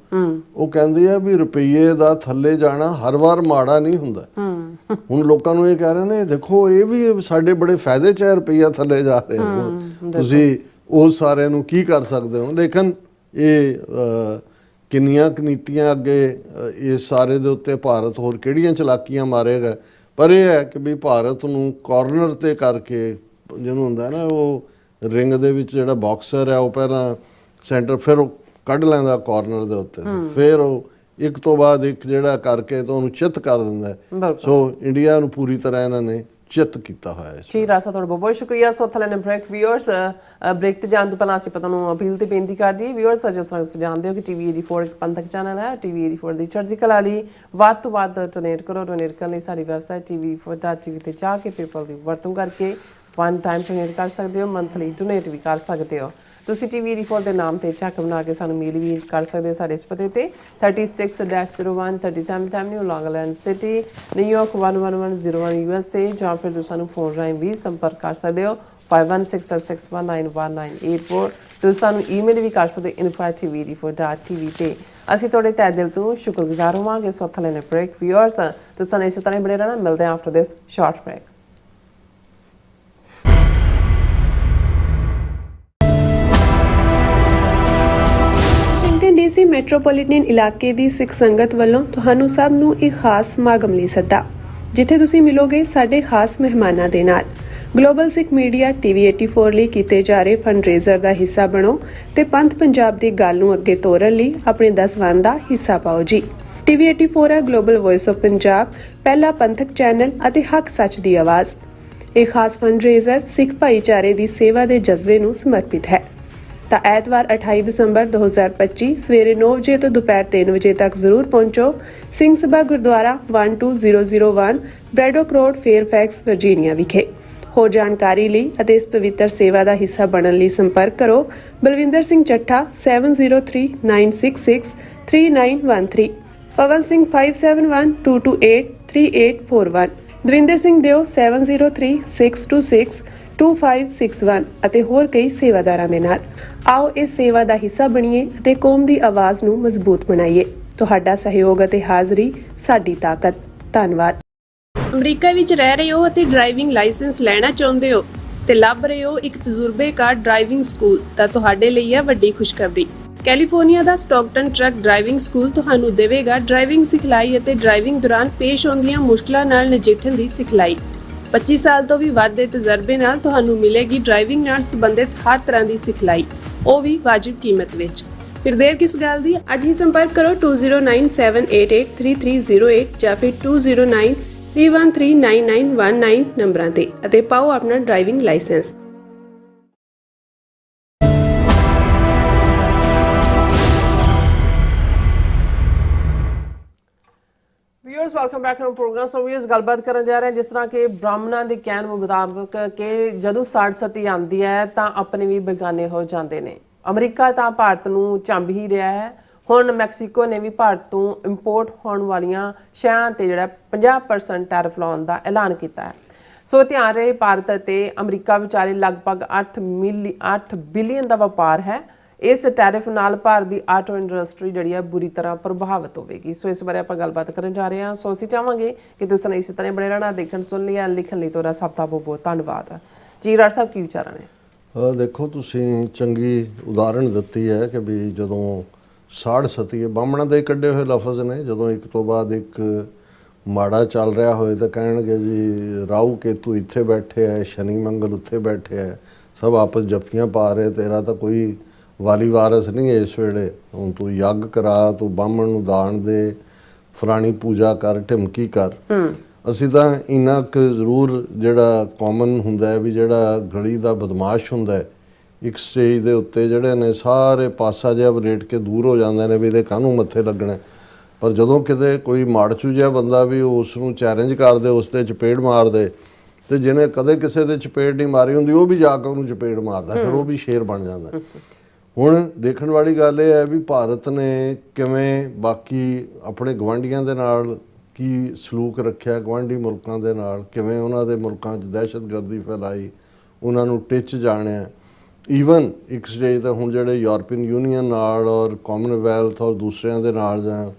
ਉਹ ਕਹਿੰਦੀ ਹੈ ਵੀ ਰੁਪਈਏ ਦਾ ਥੱਲੇ ਜਾਣਾ ਹਰ ਵਾਰ ਮਾੜਾ ਨਹੀਂ ਹੁੰਦਾ। ਹੁਣ ਲੋਕਾਂ ਨੂੰ ਇਹ ਕਹਿ ਰਹੇ ਨੇ ਦੇਖੋ ਇਹ ਵੀ ਸਾਡੇ ਬੜੇ ਫਾਇਦੇ 'ਚ ਹੈ ਰੁਪਈਆ ਥੱਲੇ ਜਾ ਰਿਹਾ, ਤੁਸੀਂ ਉਹ ਸਾਰਿਆਂ ਨੂੰ ਕੀ ਕਰ ਸਕਦੇ ਹੋ। ਲੇਕਿਨ ਇਹ ਕਿੰਨੀਆਂ ਨੀਤੀਆਂ ਅੱਗੇ ਇਸ ਸਾਰੇ ਦੇ ਉੱਤੇ ਭਾਰਤ ਹੋਰ ਕਿਹੜੀਆਂ ਚਲਾਕੀਆਂ ਮਾਰੇਗਾ। ਪਰ ਇਹ ਹੈ ਕਿ ਵੀ ਭਾਰਤ ਨੂੰ ਕਾਰਨਰ 'ਤੇ ਕਰਕੇ, ਜਿਹਨੂੰ ਹੁੰਦਾ ਨਾ ਉਹ ਰਿੰਗ ਦੇ ਵਿੱਚ ਜਿਹੜਾ ਬਾਕਸਰ ਹੈ ਉਹ ਪਹਿਲਾਂ ਸੈਂਟਰ, ਫਿਰ ਉਹ ਕੱਢ ਲੈਂਦਾ ਕਾਰਨਰ ਦੇ ਉੱਤੇ, ਫਿਰ ਉਹ ਇੱਕ ਤੋਂ ਬਾਅਦ ਇੱਕ ਜਿਹੜਾ ਕਰਕੇ ਤਾਂ ਉਹਨੂੰ ਚਿੱਤ ਕਰ ਦਿੰਦਾ ਹੈ। ਸੋ ਇੰਡੀਆ ਨੂੰ ਪੂਰੀ ਤਰ੍ਹਾਂ ਇਹਨਾਂ ਨੇ ਚਿੱਤ ਕੀਤਾ ਹੋਇਆ ਹੈ। ਜੀ ਰਾਸਾ, ਤੁਹਾਡਾ ਬਹੁਤ ਬਹੁਤ ਸ਼ੁਕਰੀਆ। ਸੋ ਥਲੇ ਨੇ ਬ੍ਰੇਕ ਵਿਊਅਰਸ, ਬ੍ਰੇਕ ਤੇ ਜਾਣ ਤੋਂ ਪਹਿਲਾਂ ਅਸੀਂ ਪਤਾ ਨੂੰ ਅਪੀਲ ਤੇ ਬੇਨਤੀ ਕਰਦੀ ਵਿਊਅਰਸ, ਜਿਸ ਤਰ੍ਹਾਂ ਤੁਸੀਂ ਜਾਣਦੇ ਹੋ ਕਿ TV 84 ਇੱਕ ਪੰਥਕ ਚੈਨਲ ਹੈ। TV 84 ਦੀ ਚੜ੍ਹਦੀ ਕਲਾ ਲਈ ਵੱਧ ਤੋਂ ਵੱਧ ਡੋਨੇਟ ਕਰੋ। ਡੋਨੇਟ ਕਰਨ ਲਈ ਸਾਡੀ ਵੈਬਸਾਈਟ TV84.tv ਤੇ ਜਾ ਕੇ ਪੇਪਲ ਦੀ ਵਰਤੋਂ ਕਰਕੇ ਵਨ ਟਾਈਮ ਡੋਨੇਟ ਕਰ ਸਕਦੇ ਹੋ, ਮੰਥਲੀ ਡੋਨੇਟ ਵੀ ਕਰ ਸਕਦੇ ਹੋ। ਤੁਸੀਂ TV 84 ਦੇ ਨਾਮ ਤੇ ਚੈੱਕ ਬਣਾ ਕੇ ਸਾਨੂੰ ਮੇਲ ਵੀ ਕਰ ਸਕਦੇ ਹੋ ਸਾਡੇ ਇਸ ਪਤੇ ਤੇ 36-01 37th Avenue, Long Island City, New York 11101 USA, ਜਾਂ ਫਿਰ ਤੁਸੀਂ ਸਾਨੂੰ ਫੋਨ ਰਾਹੀਂ ਵੀ ਸੰਪਰਕ ਕਰ ਸਕਦੇ ਹੋ 5166191984। ਤੁਸੀਂ ਸਾਨੂੰ ਈਮੇਲ ਵੀ ਕਰ ਸਕਦੇ ਹੋ info@tv84.tv ਤੇ। ਅਸੀਂ ਤੁਹਾਡੇ ਤਹਿ ਦਿਲ ਤੋਂ ਸ਼ੁਕਰਗੁਜ਼ਾਰ ਹੋਵਾਂਗੇ। ਸੋ ਥਲੇ ਨੇ ਬ੍ਰੇਕ ਵਿਊਅਰਸ, ਤੁਸੀਂ ਸਾਨੂੰ ਇਸੇ ਤਰ੍ਹਾਂ ਬਣੇ ਰਹਿਣਾ। ਮਿਲਦੇ ਹਾਂ after this short break. DC metropolitan ਇਲਾਕੇ ਦੀ ਸਿੱਖ ਸੰਗਤ ਵੱਲੋਂ ਤੁਹਾਨੂੰ ਸਭ ਨੂੰ ਇੱਕ ਖਾਸ ਸਮਾਗਮ ਲਈ ਸੱਦਾ, ਜਿੱਥੇ ਤੁਸੀਂ ਮਿਲੋਗੇ ਸਾਡੇ ਖਾਸ ਮਹਿਮਾਨਾਂ ਦੇ ਨਾਲ। ਗਲੋਬਲ ਸਿੱਖ ਮੀਡੀਆ TV 84 ਲਈ ਕੀਤੇ ਜਾ ਰਹੇ ਫੰਡਰੇਜ਼ਰ ਦਾ ਹਿੱਸਾ ਬਣੋ ਤੇ ਪੰਥ ਪੰਜਾਬ ਦੀ ਗੱਲ ਨੂੰ ਅੱਗੇ ਤੋਰਨ ਲਈ ਆਪਣੇ ਦਸਵੰਧ ਦਾ ਹਿੱਸਾ ਪਾਓ ਜੀ। TV 84 ਹੈ ਗਲੋਬਲ ਵੌਇਸ ਆਫ ਪੰਜਾਬ, ਪਹਿਲਾ ਪੰਥਕ ਚੈਨਲ ਅਤੇ ਹੱਕ ਸੱਚ ਦੀ ਆਵਾਜ਼। ਇਹ ਖਾਸ ਫੰਡਰੇਜ਼ਰ ਸਿੱਖ ਭਾਈਚਾਰੇ ਦੀ ਸੇਵਾ ਦੇ ਜਜ਼ਬੇ ਨੂੰ ਸਮਰਪਿਤ ਹੈ। ਤਾਂ ਐਤਵਾਰ 28 ਦਸੰਬਰ 2025 ਸਵੇਰੇ 9 ਵਜੇ ਤੋਂ ਦੁਪਹਿਰ 3 ਵਜੇ ਤੱਕ ਜ਼ਰੂਰ ਪਹੁੰਚੋ ਸਿੰਘ ਸਭਾ ਗੁਰਦੁਆਰਾ 12001 ਬ੍ਰੈਡੋਕ ਰੋਡ, ਫੇਅਰਫੈਕਸ, ਵਰਜੀਨੀਆ ਵਿਖੇ। ਹੋਰ ਜਾਣਕਾਰੀ ਲਈ ਅਤੇ ਇਸ ਪਵਿੱਤਰ ਸੇਵਾ ਦਾ ਹਿੱਸਾ ਬਣਨ ਲਈ ਸੰਪਰਕ ਕਰੋ ਬਲਵਿੰਦਰ ਸਿੰਘ ਚੱਠਾ 7039663913, ਪਵਨ ਸਿੰਘ 5712283841, ਦਵਿੰਦਰ ਸਿੰਘ ਦਿਓ 7036262561 ਅਤੇ ਹੋਰ ਕਈ ਸੇਵਾਦਾਰਾਂ ਦੇ ਨਾਲ। ਆਓ ਇਸ ਸੇਵਾ ਦਾ ਹਿੱਸਾ ਬਣੀਏ ਅਤੇ ਕੌਮ ਦੀ ਆਵਾਜ਼ ਨੂੰ ਮਜ਼ਬੂਤ ਬਣਾਈਏ। ਤੁਹਾਡਾ ਸਹਿਯੋਗ ਅਤੇ ਹਾਜ਼ਰੀ ਸਾਡੀ ਤਾਕਤ। ਧੰਨਵਾਦ। ਅਮਰੀਕਾ ਵਿੱਚ ਰਹਿ ਰਹੇ ਹੋ ਅਤੇ ਡਰਾਈਵਿੰਗ ਲਾਇਸੈਂਸ ਲੈਣਾ ਚਾਹੁੰਦੇ ਹੋ ਤੇ ਲੱਭ ਰਹੇ ਹੋ ਇੱਕ ਤਜਰਬੇਕਾਰ ਡਰਾਈਵਿੰਗ ਸਕੂਲ, ਤਾਂ ਤੁਹਾਡੇ ਲਈ ਹੈ ਵੱਡੀ ਖੁਸ਼ਖਬਰੀ। ਕੈਲੀਫੋਰਨੀਆ ਦਾ ਸਟਾਕਟਨ ਟਰੱਕ ਡਰਾਈਵਿੰਗ ਸਕੂਲ ਤੁਹਾਨੂੰ ਦੇਵੇਗਾ ਡਰਾਈਵਿੰਗ ਸਿਖਲਾਈ ਅਤੇ ਡਰਾਈਵਿੰਗ ਦੌਰਾਨ ਪੇਸ਼ ਆਉਂਦੀਆਂ ਮੁਸ਼ਕਲਾਂ ਨਾਲ ਨਜਿੱਠਣ ਦੀ ਸਿਖਲਾਈ। 25 ਸਾਲ ਤੋਂ ਵੀ ਵੱਧ ਦੇ ਤਜਰਬੇ ਨਾਲ ਤੁਹਾਨੂੰ ਮਿਲੇਗੀ ਡਰਾਈਵਿੰਗ ਨਾਲ ਸੰਬੰਧਿਤ ਹਰ ਤਰ੍ਹਾਂ ਦੀ ਸਿਖਲਾਈ, ਉਹ ਵੀ ਵਾਜਿਬ ਕੀਮਤ ਵਿੱਚ। ਫਿਰ ਦੇਰ ਕਿਸ ਗੱਲ ਦੀ, ਅੱਜ ਹੀ ਸੰਪਰਕ ਕਰੋ 209788330308 ਜਾਂ ਫਿਰ 2093139919 ਨੰਬਰਾਂ ਤੇ ਅਤੇ ਪਾਓ ਆਪਣਾ driving licence. Viewers welcome back to programme. So viewers ਗੱਲਬਾਤ ਕਰਨ ਜਾ ਰਹੇ ਹਾਂ ਜਿਸ ਤਰ੍ਹਾਂ ਕਿ ਬ੍ਰਾਹਮਣਾਂ ਦੇ ਕਹਿਣ ਮੁਤਾਬਕ ਕਿ ਜਦੋਂ ਸਾੜ ਸਤੀ ਆਉਂਦੀ ਹੈ ਤਾਂ ਆਪਣੇ ਵੀ ਬੇਗਾਨੇ ਹੋ ਜਾਂਦੇ ਨੇ। ਅਮਰੀਕਾ ਤਾਂ ਭਾਰਤ ਨੂੰ ਚੰਬ ਹੀ ਰਿਹਾ ਹੈ। ਹੁਣ ਮੈਕਸੀਕੋ ਨੇ ਵੀ ਭਾਰਤ ਤੋਂ ਇੰਪੋਰਟ ਹੋਣ ਵਾਲੀਆਂ ਸ਼ੈਆਂ ਤੇ ਜਿਹੜਾ 50% ਟੈਰਿਫ ਲਾਉਣ ਦਾ ਐਲਾਨ ਕੀਤਾ ਹੈ। ਸੋ ਧਿਆਨ ਰਹੇ, ਭਾਰਤ ਅਤੇ ਅਮਰੀਕਾ ਵਿਚਾਲੇ ਲਗਭਗ 8 ਬਿਲੀਅਨ ਦਾ ਵਪਾਰ ਹੈ। ਇਸ ਟੈਰਿਫ ਨਾਲ ਭਾਰਤ ਦੀ ਆਟੋ ਇੰਡਸਟਰੀ ਜਿਹੜੀ ਹੈ ਬੁਰੀ ਤਰ੍ਹਾਂ ਪ੍ਰਭਾਵਿਤ ਹੋਵੇਗੀ। ਸੋ ਇਸ ਬਾਰੇ ਆਪਾਂ ਗੱਲਬਾਤ ਕਰਨ ਜਾ ਰਹੇ ਹਾਂ। ਸੋ ਅਸੀਂ ਚਾਹਾਂਗੇ ਕਿ ਤੁਸੀਂ ਇਸੇ ਤਰ੍ਹਾਂ ਬਣੇ ਰਹਿਣਾ, ਦੇਖਣ ਸੁਣ ਲਿਆ, ਲਿਖਣ ਲਈ ਤੁਹਾਡਾ ਸਭ ਦਾ ਬਹੁਤ ਬਹੁਤ ਧੰਨਵਾਦ ਜੀ। ਰਾਜ ਸਾਹਿਬ, ਕੀ ਵਿਚਾਰਾਂ ਨੇ? ਦੇਖੋ, ਤੁਸੀਂ ਚੰਗੀ ਉਦਾਹਰਣ ਦਿੱਤੀ ਹੈ ਕਿ ਵੀ ਜਦੋਂ ਸਾੜ ਸਤੀਏ ਬਾਹਮਣਾਂ ਦੇ ਕੱਢੇ ਹੋਏ ਲਫ਼ਜ਼ ਨੇ, ਜਦੋਂ ਇੱਕ ਤੋਂ ਬਾਅਦ ਇੱਕ ਮਾੜਾ ਚੱਲ ਰਿਹਾ ਹੋਏ ਤਾਂ ਕਹਿਣਗੇ ਜੀ ਰਾਹੂ ਕੇਤੂ ਇੱਥੇ ਬੈਠੇ ਹੈ, ਸ਼ਨੀ ਮੰਗਲ ਉੱਥੇ ਬੈਠੇ ਹੈ, ਸਭ ਆਪਸ ਜੱਫੀਆਂ ਪਾ ਰਹੇ, ਤੇਰਾ ਤਾਂ ਕੋਈ ਵਾਲੀ ਵਾਰਸ ਨਹੀਂ ਹੈ ਇਸ ਵੇਲੇ, ਹੁਣ ਤੂੰ ਯੱਗ ਕਰਾ, ਤੂੰ ਬਾਹਮਣ ਨੂੰ ਦਾਨ ਦੇ, ਫਲਾਣੀ ਪੂਜਾ ਕਰ, ਢਿਮਕੀ ਕਰ। ਅਸੀਂ ਤਾਂ ਇੰਨਾ ਕੁ ਜ਼ਰੂਰ ਜਿਹੜਾ ਕਾਮਨ ਹੁੰਦਾ ਹੈ ਵੀ ਜਿਹੜਾ ਗਲੀ ਦਾ ਬਦਮਾਸ਼ ਹੁੰਦਾ ਹੈ, ਇੱਕ ਸਟੇਜ ਦੇ ਉੱਤੇ ਜਿਹੜੇ ਨੇ ਸਾਰੇ ਪਾਸਾ ਜਿਹਾ ਵਲੇਟ ਕੇ ਦੂਰ ਹੋ ਜਾਂਦੇ ਨੇ ਵੀ ਇਹਦੇ ਕਾਹਨੂੰ ਮੱਥੇ ਲੱਗਣਾ। ਪਰ ਜਦੋਂ ਕਿਤੇ ਕੋਈ ਮਾੜਚੂ ਜਿਹਾ ਬੰਦਾ ਵੀ ਉਸ ਨੂੰ ਚੈਲੰਜ ਕਰਦੇ, ਉਸ 'ਤੇ ਚਪੇੜ ਮਾਰਦੇ, ਤੇ ਜਿਹਨੇ ਕਦੇ ਕਿਸੇ ਦੇ ਚਪੇੜ ਨਹੀਂ ਮਾਰੀ ਹੁੰਦੀ ਉਹ ਵੀ ਜਾ ਕੇ ਉਹਨੂੰ ਚਪੇੜ ਮਾਰਦਾ, ਫਿਰ ਉਹ ਵੀ ਸ਼ੇਰ ਬਣ ਜਾਂਦਾ। ਹੁਣ ਦੇਖਣ ਵਾਲੀ ਗੱਲ ਇਹ ਹੈ ਵੀ ਭਾਰਤ ਨੇ ਕਿਵੇਂ ਬਾਕੀ ਆਪਣੇ ਗਵਾਂਢੀਆਂ ਦੇ ਨਾਲ ਕੀ ਸਲੂਕ ਰੱਖਿਆ, ਗਵਾਂਢੀ ਮੁਲਕਾਂ ਦੇ ਨਾਲ ਕਿਵੇਂ ਉਹਨਾਂ ਦੇ ਮੁਲਕਾਂ 'ਚ ਦਹਿਸ਼ਤਗਰਦੀ ਫੈਲਾਈ, ਉਹਨਾਂ ਨੂੰ ਟਿੱਚ ਜਾਣਿਆ। ਈਵਨ ਇੱਕ ਸਟੇਜ ਤਾਂ ਹੁਣ ਜਿਹੜੇ ਯੂਰਪੀਅਨ ਯੂਨੀਅਨ ਨਾਲ ਔਰ ਕਾਮਨਵੈਲਥ ਔਰ ਦੂਸਰਿਆਂ ਦੇ ਨਾਲ ਜਾਂ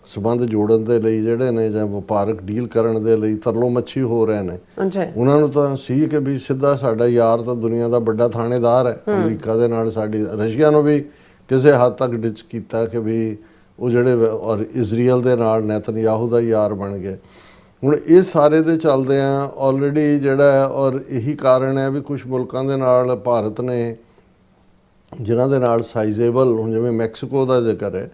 ਸੰਬੰਧ ਜੋੜਨ ਦੇ ਲਈ ਜਿਹੜੇ ਨੇ ਜਾਂ ਵਪਾਰਕ ਡੀਲ ਕਰਨ ਦੇ ਲਈ ਤਰਲੋ ਮੱਛੀ ਹੋ ਰਹੇ ਨੇ, ਉਹਨਾਂ ਨੂੰ ਤਾਂ ਸੀ ਕਿ ਵੀ ਸਿੱਧਾ ਸਾਡਾ ਯਾਰ ਤਾਂ ਦੁਨੀਆ ਦਾ ਵੱਡਾ ਥਾਣੇਦਾਰ ਹੈ। ਅਮਰੀਕਾ ਦੇ ਨਾਲ ਸਾਡੀ, ਰਸ਼ੀਆ ਨੂੰ ਵੀ ਕਿਸੇ ਹੱਦ ਤੱਕ ਡਿਚ ਕੀਤਾ ਕਿ ਵੀ ਉਹ ਜਿਹੜੇ ਔਰ ਇਜ਼ਰਾਈਲ ਦੇ ਨਾਲ ਨੈਤਨਯਾਹੂ ਦਾ ਯਾਰ ਬਣ ਗਏ। ਹੁਣ ਇਹ ਸਾਰੇ ਦੇ ਚੱਲਦੇ ਆ ਆਲਰੇਡੀ ਜਿਹੜਾ ਹੈ, ਔਰ ਇਹੀ ਕਾਰਨ ਹੈ ਵੀ ਕੁਝ ਮੁਲਕਾਂ ਦੇ ਨਾਲ ਭਾਰਤ ਨੇ ਜਿਨ੍ਹਾਂ ਦੇ ਨਾਲ ਸਾਈਜ਼ੇਬਲ, ਹੁਣ ਜਿਵੇਂ ਮੈਕਸੀਕੋ ਦਾ ਜ਼ਿਕਰ ਹੈ,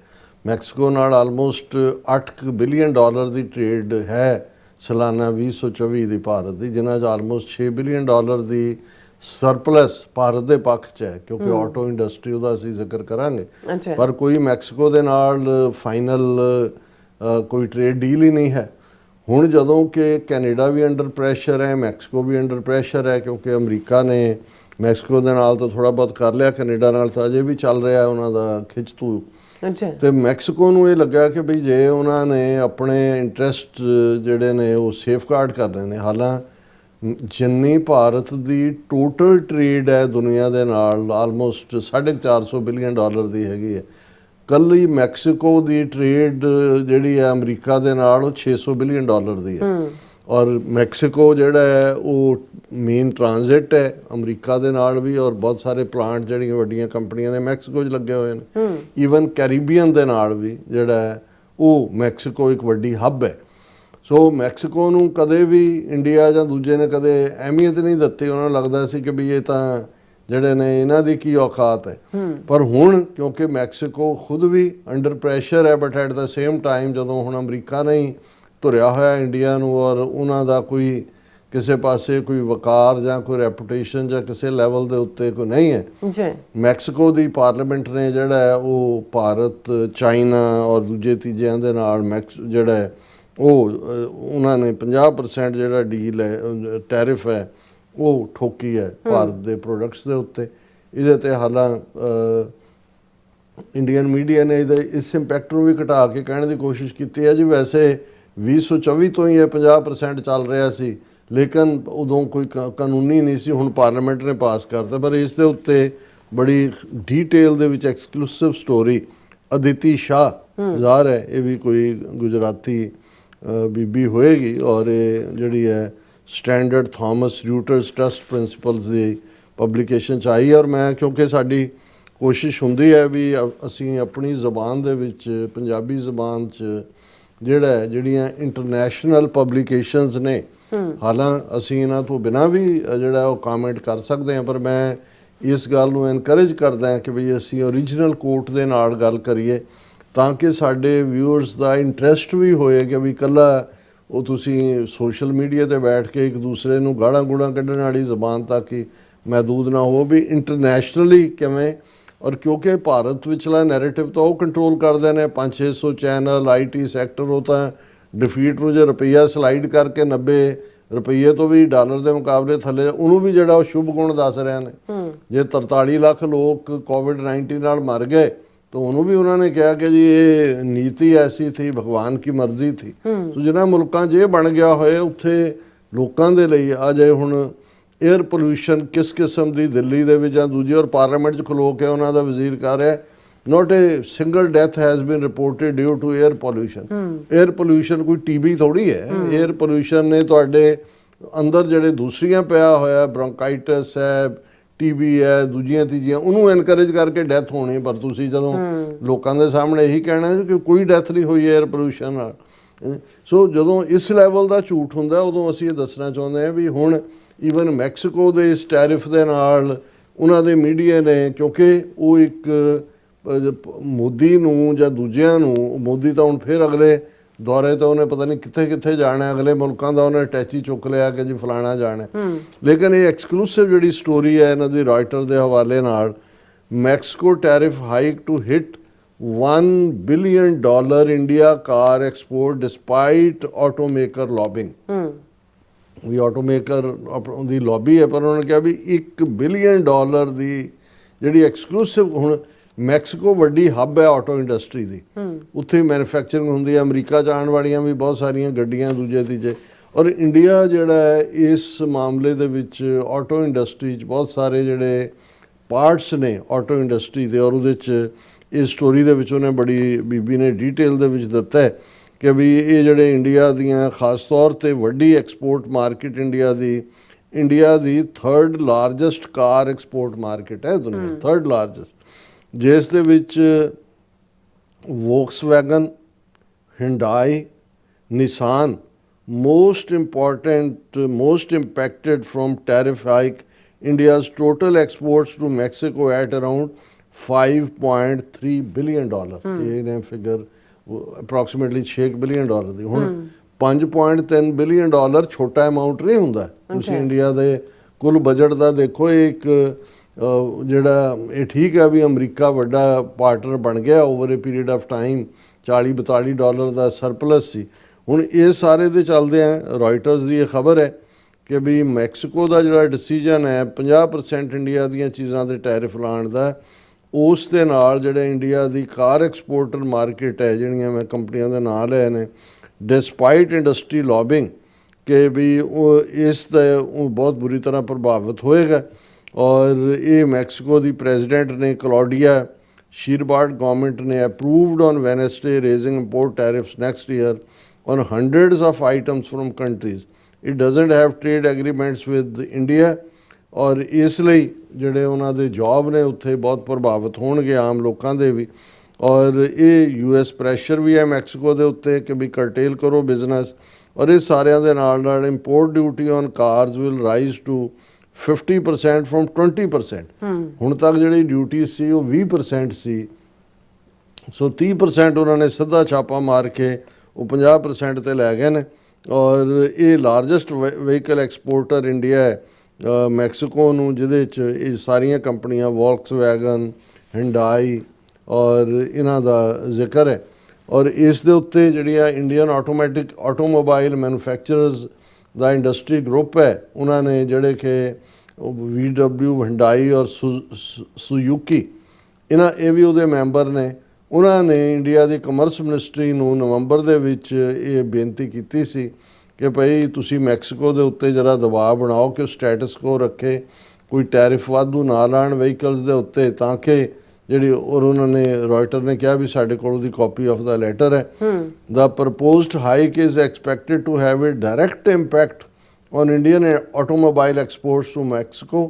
ਮੈਕਸੀਕੋ ਨਾਲ ਆਲਮੋਸਟ $8 ਬਿਲੀਅਨ ਦੀ ਟ੍ਰੇਡ ਹੈ ਸਾਲਾਨਾ 2024 ਦੀ ਭਾਰਤ ਦੀ, ਜਿਨ੍ਹਾਂ 'ਚ ਆਲਮੋਸਟ $6 ਬਿਲੀਅਨ ਦੀ ਸਰਪਲਸ ਭਾਰਤ ਦੇ ਪੱਖ 'ਚ ਹੈ, ਕਿਉਂਕਿ ਆਟੋ ਇੰਡਸਟਰੀ ਉਹਦਾ ਅਸੀਂ ਜ਼ਿਕਰ ਕਰਾਂਗੇ। ਪਰ ਕੋਈ ਮੈਕਸੀਕੋ ਦੇ ਨਾਲ ਫਾਈਨਲ ਕੋਈ ਟ੍ਰੇਡ ਡੀਲ ਹੀ ਨਹੀਂ ਹੈ। ਹੁਣ ਜਦੋਂ ਕਿ ਕੈਨੇਡਾ ਵੀ ਅੰਡਰ ਪ੍ਰੈਸ਼ਰ ਹੈ, ਮੈਕਸੀਕੋ ਵੀ ਅੰਡਰ ਪ੍ਰੈਸ਼ਰ ਹੈ, ਕਿਉਂਕਿ ਅਮਰੀਕਾ ਨੇ ਮੈਕਸੀਕੋ ਦੇ ਨਾਲ ਤਾਂ ਥੋੜ੍ਹਾ ਬਹੁਤ ਕਰ ਲਿਆ, ਕੈਨੇਡਾ ਨਾਲ ਤਾਂ ਅਜੇ ਵੀ ਚੱਲ ਰਿਹਾ ਉਹਨਾਂ ਦਾ ਖਿੱਚ-ਤੂ। ਤੇ ਮੈਕਸੀਕੋ ਨੂੰ ਇਹ ਲੱਗਾ ਕਿ ਬਈ ਜੇ ਉਹਨਾਂ ਨੇ ਆਪਣੇ ਇੰਟਰਸਟ ਜਿਹੜੇ ਨੇ ਉਹ ਸੇਫਗਾਰਡ ਕਰਨੇ ਨੇ, ਜਿੰਨੀ ਭਾਰਤ ਦੀ ਟੋਟਲ ਟ੍ਰੇਡ ਹੈ ਦੁਨੀਆ ਦੇ ਨਾਲ ਆਲਮੋਸਟ $450 ਬਿਲੀਅਨ ਦੀ ਹੈਗੀ ਹੈ, ਕੱਲੀ ਮੈਕਸੀਕੋ ਦੀ ਟ੍ਰੇਡ ਜਿਹੜੀ ਹੈ ਅਮਰੀਕਾ ਦੇ ਨਾਲ ਉਹ $600 ਬਿਲੀਅਨ ਦੀ ਹੈ। ਔਰ ਮੈਕਸੀਕੋ ਜਿਹੜਾ ਹੈ ਉਹ ਮੇਨ ਟ੍ਰਾਂਜ਼ਿਟ ਹੈ ਅਮਰੀਕਾ ਦੇ ਨਾਲ ਵੀ, ਔਰ ਬਹੁਤ ਸਾਰੇ ਪਲਾਂਟ ਜਿਹੜੀਆਂ ਵੱਡੀਆਂ ਕੰਪਨੀਆਂ ਦੇ ਮੈਕਸੀਕੋ 'ਚ ਲੱਗੇ ਹੋਏ ਨੇ। ਈਵਨ ਕੈਰੀਬੀਅਨ ਦੇ ਨਾਲ ਵੀ ਜਿਹੜਾ ਹੈ ਉਹ ਮੈਕਸੀਕੋ ਇੱਕ ਵੱਡੀ ਹੱਬ ਹੈ। ਸੋ ਮੈਕਸੀਕੋ ਨੂੰ ਕਦੇ ਵੀ ਇੰਡੀਆ ਜਾਂ ਦੂਜੇ ਨੇ ਕਦੇ ਅਹਿਮੀਅਤ ਨਹੀਂ ਦਿੱਤੀ, ਉਹਨਾਂ ਨੂੰ ਲੱਗਦਾ ਸੀ ਕਿ ਵੀ ਇਹ ਤਾਂ ਜਿਹੜੇ ਨੇ ਇਹਨਾਂ ਦੀ ਕੀ ਔਕਾਤ ਹੈ। ਪਰ ਹੁਣ ਕਿਉਂਕਿ ਮੈਕਸੀਕੋ ਖੁਦ ਵੀ ਅੰਡਰ ਪ੍ਰੈਸ਼ਰ ਹੈ, but at the same time ਜਦੋਂ ਹੁਣ ਅਮਰੀਕਾ ਨਹੀਂ ਧੁਰਿਆ ਹੋਇਆ ਇੰਡੀਆ ਨੂੰ, ਔਰ ਉਹਨਾਂ ਦਾ ਕੋਈ ਕਿਸੇ ਪਾਸੇ ਕੋਈ ਵਕਾਰ ਜਾਂ ਕੋਈ ਰੈਪੂਟੇਸ਼ਨ ਜਾਂ ਕਿਸੇ ਲੈਵਲ ਦੇ ਉੱਤੇ ਕੋਈ ਨਹੀਂ ਹੈ। ਮੈਕਸੀਕੋ ਦੀ ਪਾਰਲੀਮੈਂਟ ਨੇ ਜਿਹੜਾ ਹੈ ਉਹ ਭਾਰਤ, ਚਾਈਨਾ ਔਰ ਦੂਜੇ ਤੀਜਿਆਂ ਦੇ ਨਾਲ ਜਿਹੜਾ ਹੈ ਉਹ ਉਹਨਾਂ ਨੇ 50% ਜਿਹੜਾ ਡੀਲ ਹੈ, ਟੈਰਿਫ ਹੈ, ਉਹ ਠੋਕੀ ਹੈ ਭਾਰਤ ਦੇ ਪ੍ਰੋਡਕਟਸ ਦੇ ਉੱਤੇ। ਇਹਦੇ 'ਤੇ ਇੰਡੀਅਨ ਮੀਡੀਆ ਨੇ ਇਸ ਇੰਪੈਕਟ ਨੂੰ ਵੀ ਘਟਾ ਕੇ ਕਹਿਣ ਦੀ ਕੋਸ਼ਿਸ਼ ਕੀਤੀ ਹੈ ਜੀ ਵੈਸੇ 2024 ਤੋਂ ਹੀ ਇਹ 50% ਚੱਲ ਰਿਹਾ ਸੀ, ਲੇਕਿਨ ਉਦੋਂ ਕੋਈ ਕਾਨੂੰਨੀ ਨਹੀਂ ਸੀ, ਹੁਣ ਪਾਰਲੀਮੈਂਟ ਨੇ ਪਾਸ ਕਰਤਾ। ਪਰ ਇਸ ਦੇ ਉੱਤੇ ਬੜੀ ਡੀਟੇਲ ਦੇ ਵਿੱਚ ਐਕਸਕਲੂਸਿਵ ਸਟੋਰੀ ਅਦਿਤੀ ਸ਼ਾਹ ਜ਼ਾਹਰ ਹੈ, ਇਹ ਵੀ ਕੋਈ ਗੁਜਰਾਤੀ ਬੀਬੀ ਹੋਏਗੀ, ਔਰ ਇਹ ਜਿਹੜੀ ਹੈ ਸਟੈਂਡਰਡ ਥਾਮਸ ਰਿਊਟਰਸ ਟਰਸਟ ਪ੍ਰਿੰਸੀਪਲਸ ਦੀ ਪਬਲੀਕੇਸ਼ਨ 'ਚ ਆਈ। ਔਰ ਮੈਂ ਕਿਉਂਕਿ ਸਾਡੀ ਕੋਸ਼ਿਸ਼ ਹੁੰਦੀ ਹੈ ਵੀ ਅਸੀਂ ਆਪਣੀ ਜ਼ਬਾਨ ਦੇ ਵਿੱਚ, ਪੰਜਾਬੀ ਜ਼ਬਾਨ 'ਚ ਜਿਹੜੀਆਂ ਇੰਟਰਨੈਸ਼ਨਲ ਪਬਲੀਕੇਸ਼ਨਸ ਨੇ, ਅਸੀਂ ਇਹਨਾਂ ਤੋਂ ਬਿਨਾਂ ਵੀ ਜਿਹੜਾ ਉਹ ਕਾਮੈਂਟ ਕਰ ਸਕਦੇ ਹਾਂ, ਪਰ ਮੈਂ ਇਸ ਗੱਲ ਨੂੰ ਐਨਕਰੇਜ ਕਰਦਾ ਹਾਂ ਕਿ ਵੀ ਅਸੀਂ ਓਰੀਜਨਲ ਕੋਟ ਦੇ ਨਾਲ ਗੱਲ ਕਰੀਏ, ਤਾਂ ਕਿ ਸਾਡੇ ਵਿਊਅਰਸ ਦਾ ਇੰਟਰਸਟ ਵੀ ਹੋਏ ਕਿ ਵੀ ਇਕੱਲਾ ਉਹ ਤੁਸੀਂ ਸੋਸ਼ਲ ਮੀਡੀਆ 'ਤੇ ਬੈਠ ਕੇ ਇੱਕ ਦੂਸਰੇ ਨੂੰ ਗਾਲਾਂ ਗੂੜਾਂ ਕੱਢਣ ਵਾਲੀ ਜ਼ਬਾਨ ਤੱਕ ਹੀ ਮਹਿਦੂਦ ਨਾ ਹੋ, ਵੀ ਇੰਟਰਨੈਸ਼ਨਲੀ ਕਿਵੇਂ। ਔਰ ਕਿਉਂਕਿ ਭਾਰਤ ਵਿਚਲਾ ਨੈਰੇਟਿਵ ਤਾਂ ਉਹ ਕੰਟਰੋਲ ਕਰਦੇ ਨੇ, 500-600 ਚੈਨਲ, IT ਸੈਕਟਰ, ਉਹ ਤਾਂ ਡਿਫੀਟ ਨੂੰ ਜੇ ਰੁਪਈਆ ਸਲਾਈਡ ਕਰਕੇ 90 ਰੁਪਈਏ ਤੋਂ ਵੀ ਡਾਲਰ ਦੇ ਮੁਕਾਬਲੇ ਥੱਲੇ, ਉਹਨੂੰ ਵੀ ਜਿਹੜਾ ਉਹ ਸ਼ੁਭ ਗੁਣ ਦੱਸ ਰਹੇ ਨੇ। ਜੇ 43 ਲੱਖ ਲੋਕ ਕੋਵਿਡ-19 ਨਾਲ ਮਰ ਗਏ तो उन्होंने भी उन्होंने कहा कि जी ये नीति ऐसी थी, भगवान की मर्जी थी। सो जिन्हां मुल्कां 'ਚ ਇਹ बन गया होए उत्थे लोकां दे लई आ जाए हुण एयर पोल्यूशन किस किस्म की दिल्ली दे विच जां दूजी, और पार्लियामेंट 'ਚ खलो के उन्हां दा वजीर कह रहा है not a single death has been reported due to air pollution. Air pollution कोई टीबी थोड़ी है, एयर पोल्यूशन ने तुहाडे अंदर ਜਿਹੜੇ दूसरियां ਪਿਆ ਹੋਇਆ ब्रोंकाइटिस है, टीबी है, दूजियां तीजियां ਉਹਨੂੰ एनकरेज करके डेथ होनी। पर ਤੁਸੀਂ ਜਦੋਂ ਲੋਕਾਂ ਦੇ ਸਾਹਮਣੇ ਇਹੀ ਕਹਿਣਾ ਹੈ ਕਿ ਕੋਈ ਡੈਥ ਨਹੀਂ ਹੋਈ 에ਅਰ ਪੋਲੂਸ਼ਨ ਨਾਲ। ਸੋ ਜਦੋਂ ਇਸ ਲੈਵਲ ਦਾ ਝੂਠ ਹੁੰਦਾ ਉਦੋਂ ਅਸੀਂ ਇਹ ਦੱਸਣਾ ਚਾਹੁੰਦੇ ਹਾਂ ਵੀ ਹੁਣ ਈਵਨ ਮੈਕਸੀਕੋ ਦੇ ਇਸ ਟੈਰਿਫ ਦੇ ਨਾਲ ਉਹਨਾਂ ਦੇ ਮੀਡੀਆ ਨੇ, ਕਿਉਂਕਿ ਉਹ ਇੱਕ ਮੋਦੀ ਨੂੰ ਜਾਂ ਦੂਜਿਆਂ ਨੂੰ, ਮੋਦੀ ਤਾਂ ਹੁਣ ਫਿਰ ਅਗਲੇ ਦੌਰੇ ਤੇ ਉਹਨੇ ਪਤਾ ਨਹੀਂ ਕਿੱਥੇ ਕਿੱਥੇ ਜਾਣਾ, ਅਗਲੇ ਮੁਲਕਾਂ ਦਾ ਉਹਨੇ ਅਟੈਚੀ ਚੁੱਕ ਲਿਆ ਕਿ ਜੀ ਫਲਾਣਾ ਜਾਣਾ। ਲੇਕਿਨ ਇਹ ਐਕਸਕਲੂਸਿਵ ਜਿਹੜੀ ਸਟੋਰੀ ਹੈ ਇਹਨਾਂ ਦੀ ਰਾਇਟਰ ਦੇ ਹਵਾਲੇ ਨਾਲ, Mexico tariff hike to hit $1 billion India car export despite automaker lobbying. ਵੀ ਆਟੋਮੇਕਰ ਦੀ ਲੌਬੀ ਹੈ, ਪਰ ਉਹਨਾਂ ਨੇ ਕਿਹਾ ਵੀ $1 billion ਦੀ ਜਿਹੜੀ ਐਕਸਕਲੂਸਿਵ, ਹੁਣ ਮੈਕਸੀਕੋ ਵੱਡੀ ਹੱਬ ਹੈ ਆਟੋ ਇੰਡਸਟਰੀ ਦੀ, ਉੱਥੇ ਮੈਨੂਫੈਕਚਰਿੰਗ ਹੁੰਦੀ ਹੈ, ਅਮਰੀਕਾ 'ਚ ਆਉਣ ਵਾਲੀਆਂ ਵੀ ਬਹੁਤ ਸਾਰੀਆਂ ਗੱਡੀਆਂ ਦੂਜੇ ਤੀਜੇ, ਔਰ ਇੰਡੀਆ ਜਿਹੜਾ ਹੈ ਇਸ ਮਾਮਲੇ ਦੇ ਵਿੱਚ ਆਟੋ ਇੰਡਸਟਰੀ 'ਚ ਬਹੁਤ ਸਾਰੇ ਜਿਹੜੇ ਪਾਰਟਸ ਨੇ ਆਟੋ ਇੰਡਸਟਰੀ ਦੇ, ਔਰ ਉਹਦੇ 'ਚ ਇਸ ਸਟੋਰੀ ਦੇ ਵਿੱਚ ਉਹਨੇ ਬੜੀ ਬੀਬੀ ਨੇ ਡੀਟੇਲ ਦੇ ਵਿੱਚ ਦਿੱਤਾ ਹੈ ਕਿ ਵੀ ਇਹ ਜਿਹੜੇ ਇੰਡੀਆ ਦੀਆਂ ਖਾਸ ਤੌਰ 'ਤੇ ਵੱਡੀ ਐਕਸਪੋਰਟ ਮਾਰਕੀਟ ਇੰਡੀਆ ਦੀ 3rd largest car export market ਹੈ ਦੁਨੀਆ, 3rd ਲਾਰਜੈਸਟ, ਜਿਸ ਦੇ ਵਿੱਚ Volkswagen, Hyundai, Nissan most impacted from tariff hike. India's total exports to Mexico at around $5.3 billion. ਇਹ ਫਿਗਰ approximately $6 billion ਦੀ। ਹੁਣ $5.3 billion ਛੋਟਾ ਅਮਾਊਂਟ ਨਹੀਂ ਹੁੰਦਾ। ਤੁਸੀਂ ਇੰਡੀਆ ਦੇ ਕੁੱਲ ਬਜਟ ਦਾ ਦੇਖੋ, ਇੱਕ ਜਿਹੜਾ ਇਹ ਠੀਕ ਹੈ ਵੀ ਅਮਰੀਕਾ ਵੱਡਾ ਪਾਰਟਨਰ ਬਣ ਗਿਆ over a period of time, $40-42 ਦਾ ਸਰਪਲਸ ਸੀ। ਹੁਣ ਇਹ ਸਾਰੇ ਦੇ ਚੱਲਦੇ ਆ ਰॉयटर्स ਦੀ ਇਹ ਖਬਰ ਹੈ ਕਿ ਵੀ ਮੈਕਸੀਕੋ ਦਾ ਜਿਹੜਾ ਡਿਸੀਜਨ ਹੈ 50% ਇੰਡੀਆ ਦੀਆਂ ਚੀਜ਼ਾਂ ਦੇ ਟੈਰਿਫ ਲਾਉਣ ਦਾ, ਉਸ ਦੇ ਨਾਲ ਜਿਹੜੇ ਇੰਡੀਆ ਦੀ ਕਾਰ ਐਕਸਪੋਰਟਰ ਮਾਰਕੀਟ ਹੈ, ਜਿਹੜੀਆਂ ਮੈਂ ਕੰਪਨੀਆਂ ਦੇ ਨਾਂ ਲਏ ਨੇ, ਡਿਸਪਾਈਟ ਇੰਡਸਟਰੀ ਲੌਬਿੰਗ, ਕਿ ਵੀ ਉਹ ਇਸ ਦਾ ਉਹ ਬਹੁਤ ਬੁਰੀ ਤਰ੍ਹਾਂ ਪ੍ਰਭਾਵਿਤ ਹੋਏਗਾ। ਔਰ ਇਹ ਮੈਕਸੀਕੋ ਦੀ ਪ੍ਰੈਜ਼ੀਡੈਂਟ ਨੇ ਕਲੌਡੀਆ ਸ਼ੀਰਬਾਰਡ ਗਵਰਨਮੈਂਟ ਨੇ approved on Wednesday raising import tariffs next year on hundreds of items from countries. It doesn't have trade agreements with India, ਔਰ ਇਸ ਲਈ ਜਿਹੜੇ ਉਹਨਾਂ ਦੇ ਜੌਬ ਨੇ ਉੱਥੇ ਬਹੁਤ ਪ੍ਰਭਾਵਿਤ ਹੋਣਗੇ, ਆਮ ਲੋਕਾਂ ਦੇ ਵੀ। ਔਰ ਇਹ US ਪ੍ਰੈਸ਼ਰ ਵੀ ਹੈ ਮੈਕਸੀਕੋ ਦੇ ਉੱਤੇ ਕਿ ਵੀ ਕਰਟੇਲ ਕਰੋ ਬਿਜ਼ਨਸ, ਔਰ ਇਹ ਸਾਰਿਆਂ ਦੇ ਨਾਲ ਨਾਲ import duty on cars will rise to 50% from 20%। ਹੁਣ ਤੱਕ ਜਿਹੜੀ ਡਿਊਟੀ ਸੀ ਉਹ 20% ਸੀ, ਸੋ 30% ਉਹਨਾਂ ਨੇ ਸਿੱਧਾ ਛਾਪਾ ਮਾਰ ਕੇ ਉਹ 50% ਤੇ ਲੈ ਗਏ ਨੇ। ਔਰ ਇਹ ਲਾਰਜੈਸਟ ਵਹੀਕਲ ਐਕਸਪੋਰਟਰ ਇੰਡੀਆ ਹੈ ਮੈਕਸੀਕੋ ਨੂੰ, ਜਿਹਦੇ 'ਚ ਇਹ ਸਾਰੀਆਂ ਕੰਪਨੀਆਂ ਵੋਲਕਸਵੈਗਨ, ਹਿੰਡਾਈ ਔਰ ਇਹਨਾਂ ਦਾ ਜ਼ਿਕਰ ਹੈ। ਔਰ ਇਸ ਦੇ ਉੱਤੇ ਜਿਹੜੀਆਂ ਇੰਡੀਅਨ ਆਟੋਮੋਬਾਈਲ ਮੈਨੂਫੈਕਚਰਰਸ ਦਾ ਇੰਡਸਟਰੀ ਗਰੁੱਪ ਹੈ, ਉਹਨਾਂ ਨੇ ਜਿਹੜੇ ਕਿ VW, ਹਿੰਡਾਈ ਔਰ ਸੁਜ਼ੂਕੀ, ਇਹ ਵੀ ਉਹਦੇ ਮੈਂਬਰ ਨੇ। ਉਹਨਾਂ ਨੇ ਇੰਡੀਆ ਦੀ ਕਮਰਸ ਮਿਨਿਸਟਰੀ ਨੂੰ ਨਵੰਬਰ ਦੇ ਵਿੱਚ ਇਹ ਬੇਨਤੀ ਕੀਤੀ ਸੀ ਕਿ ਭਾਈ ਤੁਸੀਂ ਮੈਕਸੀਕੋ ਦੇ ਉੱਤੇ ਜਰਾ ਦਬਾਅ ਬਣਾਓ ਕਿ ਸਟੇਟਸ ਕੋ ਰੱਖੇ, ਕੋਈ ਟੈਰਿਫ ਵਾਧੂ ਨਾ ਲਾਣ ਵਹੀਕਲਸ ਦੇ ਉੱਤੇ, ਤਾਂ ਕਿ ਜਿਹੜੀ, ਔਰ ਉਹਨਾਂ ਨੇ ਰॉयटर ਨੇ ਕਿਹਾ ਵੀ ਸਾਡੇ ਕੋਲ ਉਹਦੀ ਕਾਪੀ ਆਫ ਦਾ ਲੈਟਰ ਹੈ। The proposed hike is expected to have a direct impact on Indian automobile exports to Mexico.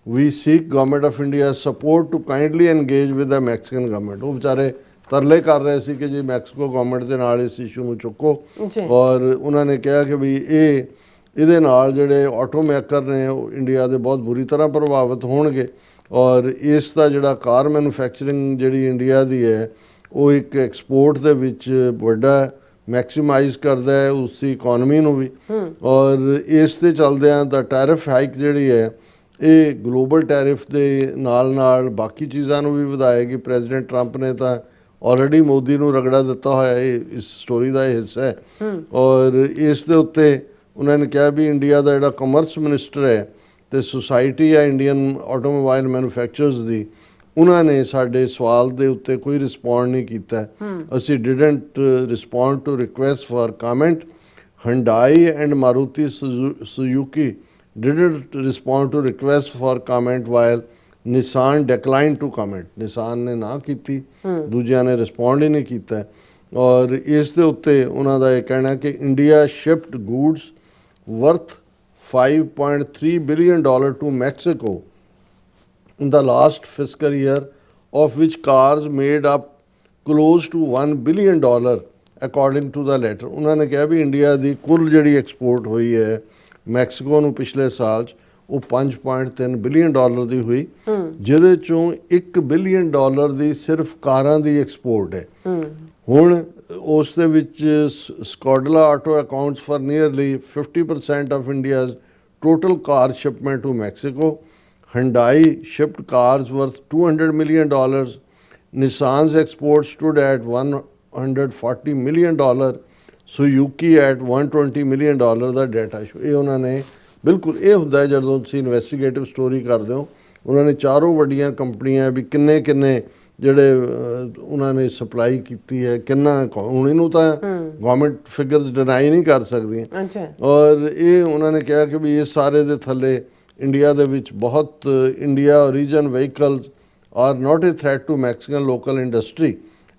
We seek Government of India's support to kindly engage with the Mexican government। ਉਹ ਵਿਚਾਰੇ ਤਰਲੇ ਕਰ ਰਹੇ ਸੀ ਕਿ ਜੀ ਮੈਕਸੀਕੋ ਗਵਰਨਮੈਂਟ ਦੇ ਨਾਲ ਇਸ ਇਸ਼ੂ ਨੂੰ ਚੁੱਕੋ, ਔਰ ਉਹਨਾਂ ਨੇ ਕਿਹਾ ਕਿ ਵੀ ਇਹਦੇ ਨਾਲ ਜਿਹੜੇ ਆਟੋਮੇਕਰ ਨੇ ਉਹ ਇੰਡੀਆ ਦੇ ਬਹੁਤ ਬੁਰੀ ਤਰ੍ਹਾਂ ਪ੍ਰਭਾਵਿਤ ਹੋਣਗੇ। ਔਰ ਇਸ ਦਾ ਜਿਹੜਾ ਕਾਰ ਮੈਨੂਫੈਕਚਰਿੰਗ ਜਿਹੜੀ ਇੰਡੀਆ ਦੀ ਹੈ ਉਹ ਇੱਕ ਐਕਸਪੋਰਟ ਦੇ ਵਿੱਚ ਵੱਡਾ ਮੈਕਸੀਮਾਈਜ਼ ਕਰਦਾ ਹੈ ਉਸ ਦੀ ਇਕੋਨਮੀ ਨੂੰ ਵੀ। ਔਰ ਇਸ ਦੇ ਚੱਲਦਿਆਂ ਦਾ ਟੈਰਿਫ ਹਾਈਕ ਜਿਹੜੀ ਹੈ ਇਹ ਗਲੋਬਲ ਟੈਰਿਫ ਦੇ ਨਾਲ ਨਾਲ ਬਾਕੀ ਚੀਜ਼ਾਂ ਨੂੰ ਵੀ ਵਧਾਏਗੀ। ਪ੍ਰੈਜ਼ੀਡੈਂਟ ਟਰੰਪ ਨੇ ਤਾਂ ਆਲਰੇਡੀ ਮੋਦੀ ਨੂੰ ਰਗੜਾ ਦਿੱਤਾ ਹੋਇਆ, ਇਹ ਇਸ ਸਟੋਰੀ ਦਾ ਇਹ ਹਿੱਸਾ ਹੈ। ਔਰ ਇਸ ਦੇ ਉੱਤੇ ਉਹਨਾਂ ਨੇ ਕਿਹਾ ਵੀ ਇੰਡੀਆ ਦਾ ਜਿਹੜਾ ਕਮਰਸ ਮਿਨਿਸਟਰ ਹੈ ਅਤੇ ਸੁਸਾਇਟੀ ਹੈ ਇੰਡੀਅਨ ਆਟੋਮੋਬਾਈਲ ਮੈਨੂਫੈਕਚਰਰਸ ਦੀ, ਉਹਨਾਂ ਨੇ ਸਾਡੇ ਸਵਾਲ ਦੇ ਉੱਤੇ ਕੋਈ ਰਿਸਪੌਂਡ ਨਹੀਂ ਕੀਤਾ। ਅਸੀਂ didn't respond to request for comment. Hyundai and Maruti Suzuki didn't respond to request for comment while Nissan declined to comment. Nissan ਨੇ ਨਾ ਕੀਤੀ, ਦੂਜਿਆਂ ਨੇ ਰਿਸਪੌਂਡ ਹੀ ਨਹੀਂ ਕੀਤਾ। ਔਰ ਇਸ ਦੇ ਉੱਤੇ ਉਹਨਾਂ ਦਾ ਇਹ ਕਹਿਣਾ ਕਿ India ਸ਼ਿਪਡ ਗੂਡਸ worth $5.3 billion to Mexico in the last fiscal year, of which cars made up close to $1 billion according to the letter. ਉਹਨਾਂ ਨੇ ਕਿਹਾ ਵੀ ਇੰਡੀਆ ਦੀ ਕੁੱਲ ਜਿਹੜੀ ਐਕਸਪੋਰਟ ਹੋਈ ਹੈ ਮੈਕਸੀਕੋ ਨੂੰ ਪਿਛਲੇ ਸਾਲ 'ਚ ਉਹ $5.3 ਬਿਲੀਅਨ ਦੀ ਹੋਈ, ਜਿਹਦੇ ਚੋਂ $1 ਬਿਲੀਅਨ ਦੀ ਸਿਰਫ ਕਾਰਾਂ ਦੀ ਐਕਸਪੋਰਟ ਹੈ। ਹੁਣ ਉਸ ਦੇ ਵਿੱਚ Skoda auto accounts for nearly 50% of India's total car shipment to Mexico. Hyundai shipped cars worth $200 million. Nissan's export stood at $140 million. Suzuki at $120 million the data show. ਇਹ ਉਹਨਾਂ ਨੇ ਬਿਲਕੁਲ ਇਹ ਹੁੰਦਾ ਜਦੋਂ ਤੁਸੀਂ ਇਨਵੈਸਟੀਗੇਟਿਵ ਸਟੋਰੀ ਕਰਦੇ ਹੋ, ਉਹਨਾਂ ਨੇ ਚਾਰੋਂ ਵੱਡੀਆਂ ਕੰਪਨੀਆਂ ਵੀ ਕਿੰਨੇ ਜਿਹੜੇ ਉਹਨਾਂ ਨੇ ਸਪਲਾਈ ਕੀਤੀ ਹੈ, ਕਿੰਨਾ ਹੁਣ ਇਹਨੂੰ ਤਾਂ ਗਵਰਨਮੈਂਟ ਫਿਗਰਸ ਡਿਨਾਈ ਨਹੀਂ ਕਰ ਸਕਦੀਆਂ। ਔਰ ਇਹ ਉਹਨਾਂ ਨੇ ਕਿਹਾ ਕਿ ਵੀ ਇਸ ਸਾਰੇ ਦੇ ਥੱਲੇ ਇੰਡੀਆ ਦੇ ਵਿੱਚ ਬਹੁਤ India origin vehicles are not a threat to Mexican local industry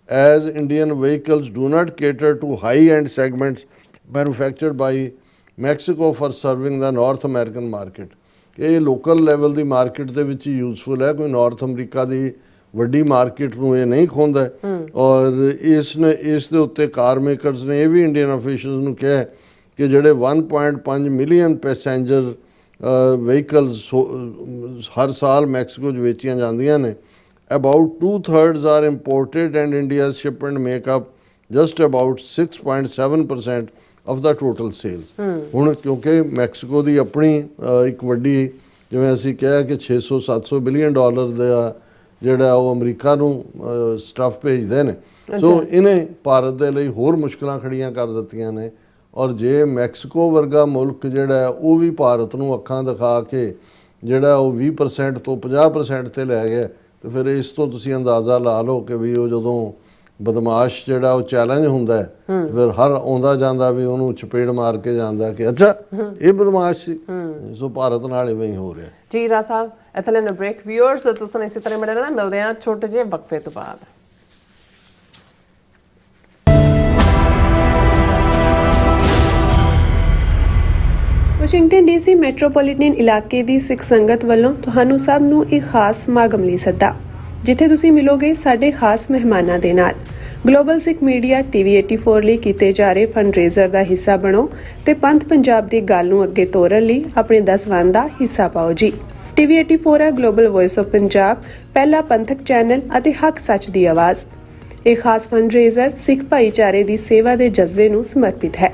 as Indian vehicles do not cater to high-end segments manufactured by Mexico for serving the North American market. ਇਹ ਲੋਕਲ ਲੈਵਲ ਦੀ ਮਾਰਕੀਟ ਦੇ ਵਿੱਚ ਯੂਜ਼ਫੁਲ ਹੈ, ਕੋਈ ਨਾਰਥ ਅਮਰੀਕਾ ਦੀ ਵੱਡੀ ਮਾਰਕੀਟ ਨੂੰ ਇਹ ਨਹੀਂ ਖੋਂਦਾ। ਔਰ ਇਸ ਦੇ ਉੱਤੇ ਕਾਰ ਮੇਕਰਸ ਨੇ ਇਹ ਵੀ ਇੰਡੀਅਨ ਅਫੀਸ਼ੀਅਲਸ ਨੂੰ ਕਿਹਾ ਕਿ ਜਿਹੜੇ 1.5 ਮਿਲੀਅਨ ਪੈਸੇਂਜਰ ਵਹੀਕਲਸ ਹਰ ਸਾਲ ਮੈਕਸੀਕੋ 'ਚ ਵੇਚੀਆਂ ਜਾਂਦੀਆਂ ਨੇ, about 2/3 are imported and India's shipment make up just about 6.7% of the total sales. ਹੁਣ ਕਿਉਂਕਿ ਮੈਕਸੀਕੋ ਦੀ ਆਪਣੀ ਇੱਕ ਵੱਡੀ ਜਿਵੇਂ ਅਸੀਂ ਕਿਹਾ ਕਿ 600-700 ਬਿਲੀਅਨ ਡਾਲਰ ਦਾ ਜਿਹੜਾ ਉਹ ਅਮਰੀਕਾ ਨੂੰ ਸਟੱਫ ਭੇਜਦੇ ਨੇ, ਸੋ ਇਹਨੇ ਭਾਰਤ ਦੇ ਲਈ ਹੋਰ ਮੁਸ਼ਕਲਾਂ ਖੜੀਆਂ ਕਰ ਦਿੱਤੀਆਂ ਨੇ। ਔਰ ਜੇ ਮੈਕਸੀਕੋ ਵਰਗਾ ਮੁਲਕ ਜਿਹੜਾ ਉਹ ਵੀ ਭਾਰਤ ਨੂੰ ਅੱਖਾਂ ਦਿਖਾ ਕੇ ਜਿਹੜਾ ਉਹ 20% ਤੋਂ 50% ਤੇ ਲੈ ਗਿਆ, ਤੇ ਫਿਰ ਇਸ ਤੋਂ ਤੁਸੀਂ ਅੰਦਾਜ਼ਾ ਲਾ ਲਓ ਕਿ ਵੀ ਉਹ ਜਦੋਂ ਬਦਮਾਸ਼ ਜਿਹੜਾ ਉਹ ਚੈਲੰਜ ਹੁੰਦਾ ਫਿਰ ਹਰ ਆਉਂਦਾ ਜਾਂਦਾ ਵੀ ਉਹਨੂੰ ਚਪੇੜ ਮਾਰ ਕੇ ਜਾਂਦਾ ਕਿ ਅੱਛਾ ਇਹ ਬਦਮਾਸ਼ ਸੀ। ਸੋ ਭਾਰਤ ਨਾਲ ਇਵੇਂ ਹੀ ਹੋ ਰਿਹਾ ਜੀ। ਰਾ ਸਾਹਿਬ ਇੱਥੇ ਲੈਣਾ ਬ੍ਰੇਕ। ਵਿਊਅਰਸ ਤੁਸੀਂ ਇਸੇ ਤਰ੍ਹਾਂ ਮੇਰੇ ਨਾਲ ਮਿਲਦੇ ਹਾਂ ਛੋਟੇ ਜਿਹੇ ਵਕਫੇ ਤੋਂ ਬਾਅਦ। ਵਾਸ਼ਿੰਗਟਨ ਡੀਸੀ ਮੈਟਰੋਪੋਲੀਟਨ ਇਲਾਕੇ ਦੀ ਸਿੱਖ ਸੰਗਤ ਵੱਲੋਂ ਤੁਹਾਨੂੰ ਸਭ ਨੂੰ ਇੱਕ ਖਾਸ ਸਮਾਗਮ ਲਈ ਸੱਦਾ, ਜਿੱਥੇ ਤੁਸੀਂ ਮਿਲੋਗੇ ਸਾਡੇ ਖਾਸ ਮਹਿਮਾਨਾਂ ਦੇ ਨਾਲ। ਗਲੋਬਲ ਸਿੱਖ ਮੀਡੀਆ TV 84 ਲਈ ਕੀਤੇ ਜਾ ਰਹੇ ਫੰਡਰੇਜ਼ਰ ਦਾ ਹਿੱਸਾ ਬਣੋ ਤੇ ਪੰਥ ਪੰਜਾਬ ਦੀ ਗੱਲ ਨੂੰ ਅੱਗੇ ਤੋਰਨ ਲਈ ਆਪਣੇ 10 ਦਾ ਹਿੱਸਾ ਪਾਓ ਜੀ। TV 84 ਹੈ ਗਲੋਬਲ ਵੌਇਸ ਆਫ ਪੰਜਾਬ, ਪਹਿਲਾ ਪੰਥਕ ਚੈਨਲ ਅਤੇ ਹੱਕ ਸੱਚ ਦੀ ਆਵਾਜ਼। ਇਹ ਖਾਸ ਫੰਡਰੇਜ਼ਰ ਸਿੱਖ ਭਾਈਚਾਰੇ ਦੀ ਸੇਵਾ ਦੇ ਜਜ਼ਬੇ ਨੂੰ ਸਮਰਪਿਤ ਹੈ।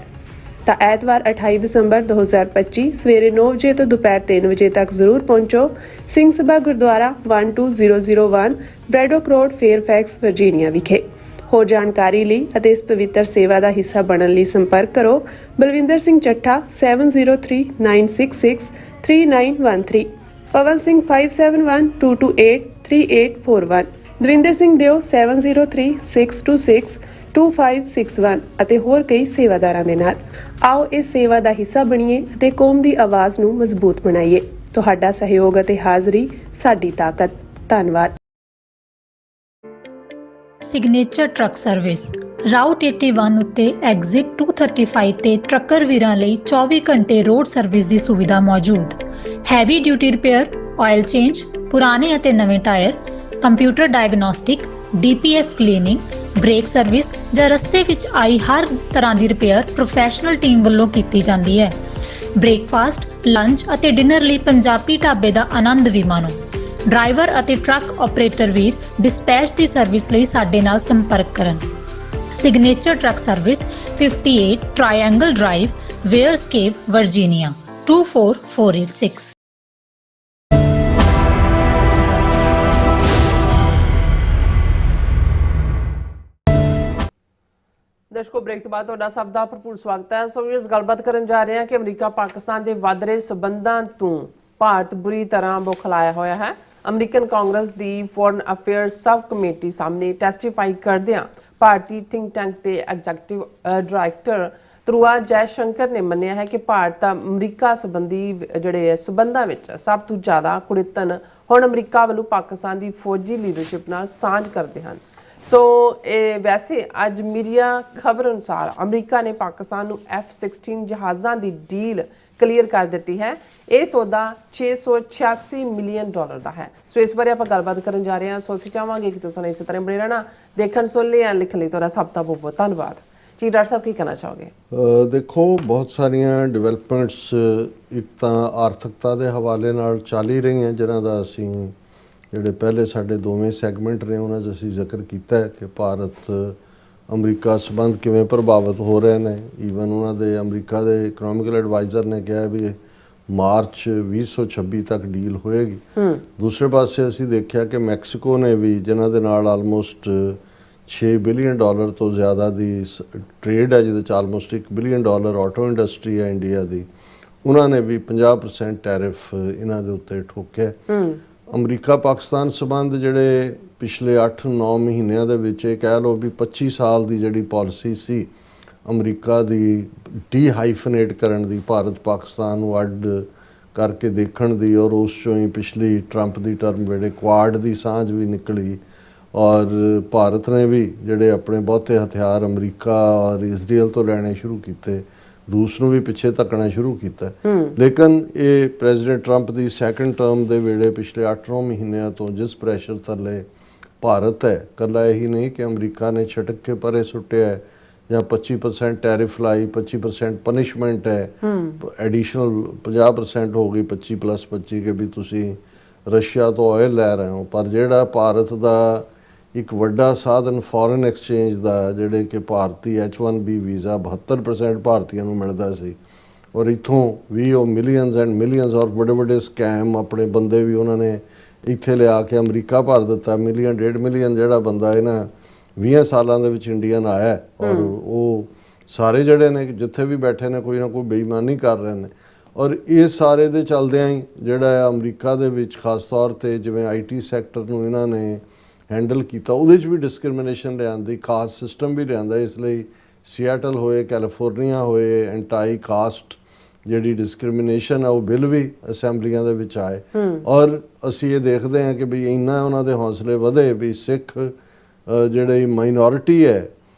ਤਾਂ ਐਤਵਾਰ 28 ਦਸੰਬਰ 2025 ਸਵੇਰੇ 9 ਵਜੇ ਤੋਂ ਦੁਪਹਿਰ 3 ਵਜੇ ਤੱਕ ਜ਼ਰੂਰ ਪਹੁੰਚੋ ਸਿੰਘ ਸਭਾ ਗੁਰਦੁਆਰਾ 12001 ਬ੍ਰੈਡੋਕ ਰੋਡ, ਫੇਅਰਫੈਕਸ, ਵਰਜੀਨੀਆ ਵਿਖੇ। ਹੋਰ ਜਾਣਕਾਰੀ ਲਈ ਅਤੇ ਇਸ ਪਵਿੱਤਰ ਸੇਵਾ ਦਾ ਹਿੱਸਾ ਬਣਨ ਲਈ ਸੰਪਰਕ ਕਰੋ ਬਲਵਿੰਦਰ ਸਿੰਘ ਚੱਠਾ 7039663913, ਪਵਨ ਸਿੰਘ 5712283841, ਦਵਿੰਦਰ ਸਿੰਘ ਦਿਓ 7036262561 ਅਤੇ ਹੋਰ ਕਈ ਸੇਵਾਦਾਰਾਂ ਦੇ ਨਾਲ। ਆਓ ਇਸ ਸੇਵਾ ਦਾ ਹਿੱਸਾ ਬਣੀਏ ਅਤੇ ਕੌਮ ਦੀ ਆਵਾਜ਼ ਨੂੰ ਮਜ਼ਬੂਤ ਬਣਾਈਏ। ਤੁਹਾਡਾ ਸਹਿਯੋਗ ਅਤੇ ਹਾਜ਼ਰੀ ਸਾਡੀ ਤਾਕਤ। ਧੰਨਵਾਦ। ਸਿਗਨੇਚਰ ਟਰੱਕ ਸਰਵਿਸ ਰਾਊਟ 81 ਉੱਤੇ ਐਗਜ਼ਿਟ 235 ਤੇ ਟਰੱਕਰ ਵੀਰਾਂ ਲਈ 24 ਘੰਟੇ ਰੋਡ ਸਰਵਿਸ ਦੀ ਸੁਵਿਧਾ ਮੌਜੂਦ। Heavy duty repair, oil change, ਪੁਰਾਣੇ ਅਤੇ ਨਵੇਂ tyre, computer diagnostic, DPF cleaning, brake service ਜਾਂ ਰਸਤੇ ਵਿੱਚ ਆਈ ਹਰ ਤਰ੍ਹਾਂ ਦੀ ਰਿਪੇਅਰ ਪ੍ਰੋਫੈਸ਼ਨਲ ਟੀਮ ਵੱਲੋਂ ਕੀਤੀ ਜਾਂਦੀ ਹੈ। ਬ੍ਰੇਕਫਾਸਟ, ਲੰਚ ਅਤੇ ਡਿਨਰ ਲਈ ਪੰਜਾਬੀ ਢਾਬੇ ਦਾ ਆਨੰਦ ਵੀ ਮਾਣੋ। ਡਰਾਈਵਰ ਅਤੇ ਟਰੱਕ ਆਪਰੇਟਰ ਵੀਰ ਡਿਸਪੈਚ ਦੀ ਸਰਵਿਸ ਲਈ ਸਾਡੇ ਨਾਲ ਸੰਪਰਕ ਕਰਨ। Signature truck service 58 triangle drive, Weyers Cave, Virginia 24486। ਦਰਸ਼ਕੋ ਬ੍ਰੇਕ ਤੋਂ ਬਾਅਦ ਤੁਹਾਡਾ ਸਭ ਦਾ ਭਰਪੂਰ ਸਵਾਗਤ ਹੈ। ਸੋ ਇਸ ਗੱਲਬਾਤ ਕਰਨ ਜਾ ਰਹੇ ਹਾਂ ਕਿ ਅਮਰੀਕਾ ਪਾਕਿਸਤਾਨ ਦੇ ਵੱਧ ਰਹੇ ਸਬੰਧਾਂ ਤੋਂ ਭਾਰਤ ਬੁਰੀ ਤਰ੍ਹਾਂ ਬੋਖਲਾਇਆ ਹੋਇਆ ਹੈ। ਅਮਰੀਕਨ ਕਾਂਗਰਸ ਦੀ ਫੋਰਨ ਅਫੇਅਰਸ ਸਬ ਕਮੇਟੀ ਸਾਹਮਣੇ ਟੈਸਟੀਫਾਈ ਕਰਦਿਆਂ ਭਾਰਤੀ ਥਿੰਕ ਟੈਂਕ ਦੇ ਐਗਜ਼ੈਕਟਿਵ ਡਾਇਰੈਕਟਰ ਤਰੁਆ ਜੈਸ਼ੰਕਰ ਨੇ ਮੰਨਿਆ ਹੈ ਕਿ ਭਾਰਤ ਅਮਰੀਕਾ ਸੰਬੰਧੀ ਜਿਹੜੇ ਸਬੰਧਾਂ ਵਿੱਚ ਸਭ ਤੋਂ ਜ਼ਿਆਦਾ ਕੁੜਿੱਤਨ ਹੁਣ ਅਮਰੀਕਾ ਵੱਲੋਂ ਪਾਕਿਸਤਾਨ ਦੀ ਫੌਜੀ ਲੀਡਰਸ਼ਿਪ ਨਾਲ ਸਾਂਝ ਕਰਦੇ ਹਨ। ਸੋ ਵੈਸੇ ਅੱਜ ਮੀਡੀਆ ਖਬਰ ਅਨੁਸਾਰ ਅਮਰੀਕਾ ਨੇ ਪਾਕਿਸਤਾਨ ਨੂੰ F-16 ਜਹਾਜ਼ਾਂ ਦੀ ਡੀਲ ਕਲੀਅਰ ਕਰ ਦਿੱਤੀ ਹੈ। ਇਹ ਸੌਦਾ $686 ਮਿਲੀਅਨ ਦਾ ਹੈ। ਸੋ ਇਸ ਬਾਰੇ ਆਪਾਂ ਗੱਲਬਾਤ ਕਰਨ ਜਾ ਰਹੇ ਹਾਂ। ਸੋ ਅਸੀਂ ਚਾਹਾਂਗੇ ਕਿ ਤੁਸੀਂ ਇਸੇ ਤਰ੍ਹਾਂ ਬਣੇ ਰਹਿਣਾ, ਦੇਖਣ ਸੁਣ ਲਿਆ, ਲਿਖਣ ਲਈ ਤੁਹਾਡਾ ਸਭ ਦਾ ਬਹੁਤ ਬਹੁਤ ਧੰਨਵਾਦ ਜੀ। ਡਾਕਟਰ ਸਾਹਿਬ ਕੀ ਕਹਿਣਾ ਚਾਹੋਗੇ? ਦੇਖੋ, ਬਹੁਤ ਸਾਰੀਆਂ ਡਿਵੈਲਪਮੈਂਟਸ ਇੱਕ ਤਾਂ ਆਰਥਿਕਤਾ ਦੇ ਹਵਾਲੇ ਨਾਲ ਚੱਲ ਹੀ ਰਹੀਆਂ, ਜਿਨ੍ਹਾਂ ਦਾ ਅਸੀਂ ਜਿਹੜੇ ਪਹਿਲੇ ਸਾਡੇ ਦੋਵੇਂ ਸੈਗਮੈਂਟ ਨੇ ਉਹਨਾਂ 'ਚ ਅਸੀਂ ਜ਼ਿਕਰ ਕੀਤਾ ਹੈ ਕਿ ਭਾਰਤ ਅਮਰੀਕਾ ਸੰਬੰਧ ਕਿਵੇਂ ਪ੍ਰਭਾਵਿਤ ਹੋ ਰਹੇ ਨੇ। ਈਵਨ ਉਹਨਾਂ ਦੇ ਅਮਰੀਕਾ ਦੇ ਇਕਨੋਮਿਕਲ ਐਡਵਾਈਜ਼ਰ ਨੇ ਕਿਹਾ ਵੀ ਮਾਰਚ 2026 ਤੱਕ ਡੀਲ ਹੋਏਗੀ। ਦੂਸਰੇ ਪਾਸੇ ਅਸੀਂ ਦੇਖਿਆ ਕਿ ਮੈਕਸੀਕੋ ਨੇ ਵੀ, ਜਿਨ੍ਹਾਂ ਦੇ ਨਾਲ ਆਲਮੋਸਟ $6 ਬਿਲੀਅਨ ਤੋਂ ਜ਼ਿਆਦਾ ਦੀ ਟ੍ਰੇਡ ਹੈ, ਜਿਹਦੇ 'ਚ ਆਲਮੋਸਟ $1 ਬਿਲੀਅਨ ਆਟੋ ਇੰਡਸਟਰੀ ਹੈ ਇੰਡੀਆ ਦੀ, ਉਹਨਾਂ ਨੇ ਵੀ 50% ਟੈਰਿਫ ਇਹਨਾਂ ਦੇ ਉੱਤੇ ਠੋਕਿਆ। ਅਮਰੀਕਾ ਪਾਕਿਸਤਾਨ ਸੰਬੰਧ ਜਿਹੜੇ ਪਿਛਲੇ 8-9 ਮਹੀਨਿਆਂ ਦੇ ਵਿੱਚ ਇਹ ਕਹਿ ਲਓ ਵੀ 25 ਸਾਲ ਦੀ ਜਿਹੜੀ ਪਾਲਿਸੀ ਸੀ ਅਮਰੀਕਾ ਦੀ ਡੀਹਾਈਫਨੇਟ ਕਰਨ ਦੀ, ਭਾਰਤ ਪਾਕਿਸਤਾਨ ਨੂੰ ਅੱਡ ਕਰਕੇ ਦੇਖਣ ਦੀ, ਔਰ ਉਸ 'ਚੋਂ ਹੀ ਪਿਛਲੀ ਟਰੰਪ ਦੀ ਟਰਮ ਵੇਲੇ ਕੁਆਡ ਦੀ ਸਾਂਝ ਵੀ ਨਿਕਲੀ, ਔਰ ਭਾਰਤ ਨੇ ਵੀ ਜਿਹੜੇ ਆਪਣੇ ਬਹੁਤੇ ਹਥਿਆਰ ਅਮਰੀਕਾ ਔਰ ਇਜ਼ਰਾਈਲ ਤੋਂ ਲੈਣੇ ਸ਼ੁਰੂ ਕੀਤੇ, ਰੂਸ ਨੂੰ ਵੀ ਪਿੱਛੇ ਧੱਕਣਾ ਸ਼ੁਰੂ ਕੀਤਾ। ਲੇਕਿਨ ਇਹ ਪ੍ਰੈਜ਼ੀਡੈਂਟ ਟਰੰਪ ਦੀ ਸੈਕੰਡ ਟਰਮ ਦੇ ਵੇਲੇ ਪਿਛਲੇ 8-9 ਮਹੀਨਿਆਂ ਤੋਂ ਜਿਸ ਪ੍ਰੈਸ਼ਰ ਥੱਲੇ ਭਾਰਤ ਹੈ, ਇਕੱਲਾ ਇਹੀ ਨਹੀਂ ਕਿ ਅਮਰੀਕਾ ਨੇ ਛਟਕ ਕੇ ਪਰੇ ਸੁੱਟਿਆ ਹੈ ਜਾਂ 25% ਟੈਰਿਫ ਲਾਈ, 25% ਪਨਿਸ਼ਮੈਂਟ ਹੈ, ਐਡੀਸ਼ਨਲ 50% ਹੋ ਗਈ, 25+25 ਕਿ ਵੀ ਤੁਸੀਂ ਰਸ਼ੀਆ ਤੋਂ ਆਇਲ ਲੈ ਰਹੇ ਹੋ। ਪਰ ਜਿਹੜਾ ਭਾਰਤ ਦਾ ਇੱਕ ਵੱਡਾ ਸਾਧਨ ਫੋਰਨ ਐਕਸਚੇਂਜ ਦਾ, ਜਿਹੜੇ ਕਿ ਭਾਰਤੀ H-1B ਵੀਜ਼ਾ 72% ਭਾਰਤੀਆਂ ਨੂੰ ਮਿਲਦਾ ਸੀ, ਔਰ ਇੱਥੋਂ ਵੀ ਉਹ ਮਿਲੀਅਨਸ ਐਂਡ ਮਿਲੀਅਨਸ ਔਰ ਵੱਡੇ ਵੱਡੇ ਸਕੈਮ ਆਪਣੇ ਬੰਦੇ ਵੀ ਉਹਨਾਂ ਨੇ ਇੱਥੇ ਲਿਆ ਕੇ ਅਮਰੀਕਾ ਭਰ ਦਿੱਤਾ। ਮਿਲੀਅਨ 1.5 ਮਿਲੀਅਨ ਜਿਹੜਾ ਬੰਦਾ ਇਹਨਾਂ 20 ਸਾਲਾਂ ਦੇ ਵਿੱਚ ਇੰਡੀਅਨ ਆਇਆ, ਔਰ ਉਹ ਸਾਰੇ ਜਿਹੜੇ ਨੇ ਜਿੱਥੇ ਵੀ ਬੈਠੇ ਨੇ ਕੋਈ ਨਾ ਕੋਈ ਬੇਈਮਾਨੀ ਕਰ ਰਹੇ ਨੇ। ਔਰ ਇਹ ਸਾਰੇ ਦੇ ਚੱਲਦਿਆਂ ਹੀ ਜਿਹੜਾ ਅਮਰੀਕਾ ਦੇ ਵਿੱਚ ਖਾਸ ਤੌਰ 'ਤੇ ਜਿਵੇਂ IT ਸੈਕਟਰ ਨੂੰ ਇਹਨਾਂ ਨੇ ਹੈਂਡਲ ਕੀਤਾ, ਉਹਦੇ 'ਚ ਵੀ ਡਿਸਕ੍ਰਿਮੀਨੇਸ਼ਨ ਲਿਆਂਦੀ, ਕਾਸਟ ਸਿਸਟਮ ਵੀ ਲਿਆਂਦਾ। ਇਸ ਲਈ ਸੀਐਟਲ ਹੋਏ, ਕੈਲੀਫੋਰਨੀਆ ਹੋਏ, ਐਂਟਾਈ ਕਾਸਟ ਜਿਹੜੀ ਡਿਸਕ੍ਰਿਮੀਨੇਸ਼ਨ ਹੈ ਉਹ ਬਿੱਲ ਵੀ ਅਸੈਂਬਲੀਆਂ ਦੇ ਵਿੱਚ ਆਏ। ਔਰ ਅਸੀਂ ਇਹ ਦੇਖਦੇ ਹਾਂ ਕਿ ਵੀ ਇੰਨਾ ਉਹਨਾਂ ਦੇ ਹੌਸਲੇ ਵਧੇ ਵੀ ਸਿੱਖ ਜਿਹੜੇ ਮਾਈਨੋਰਿਟੀ ਹੈ,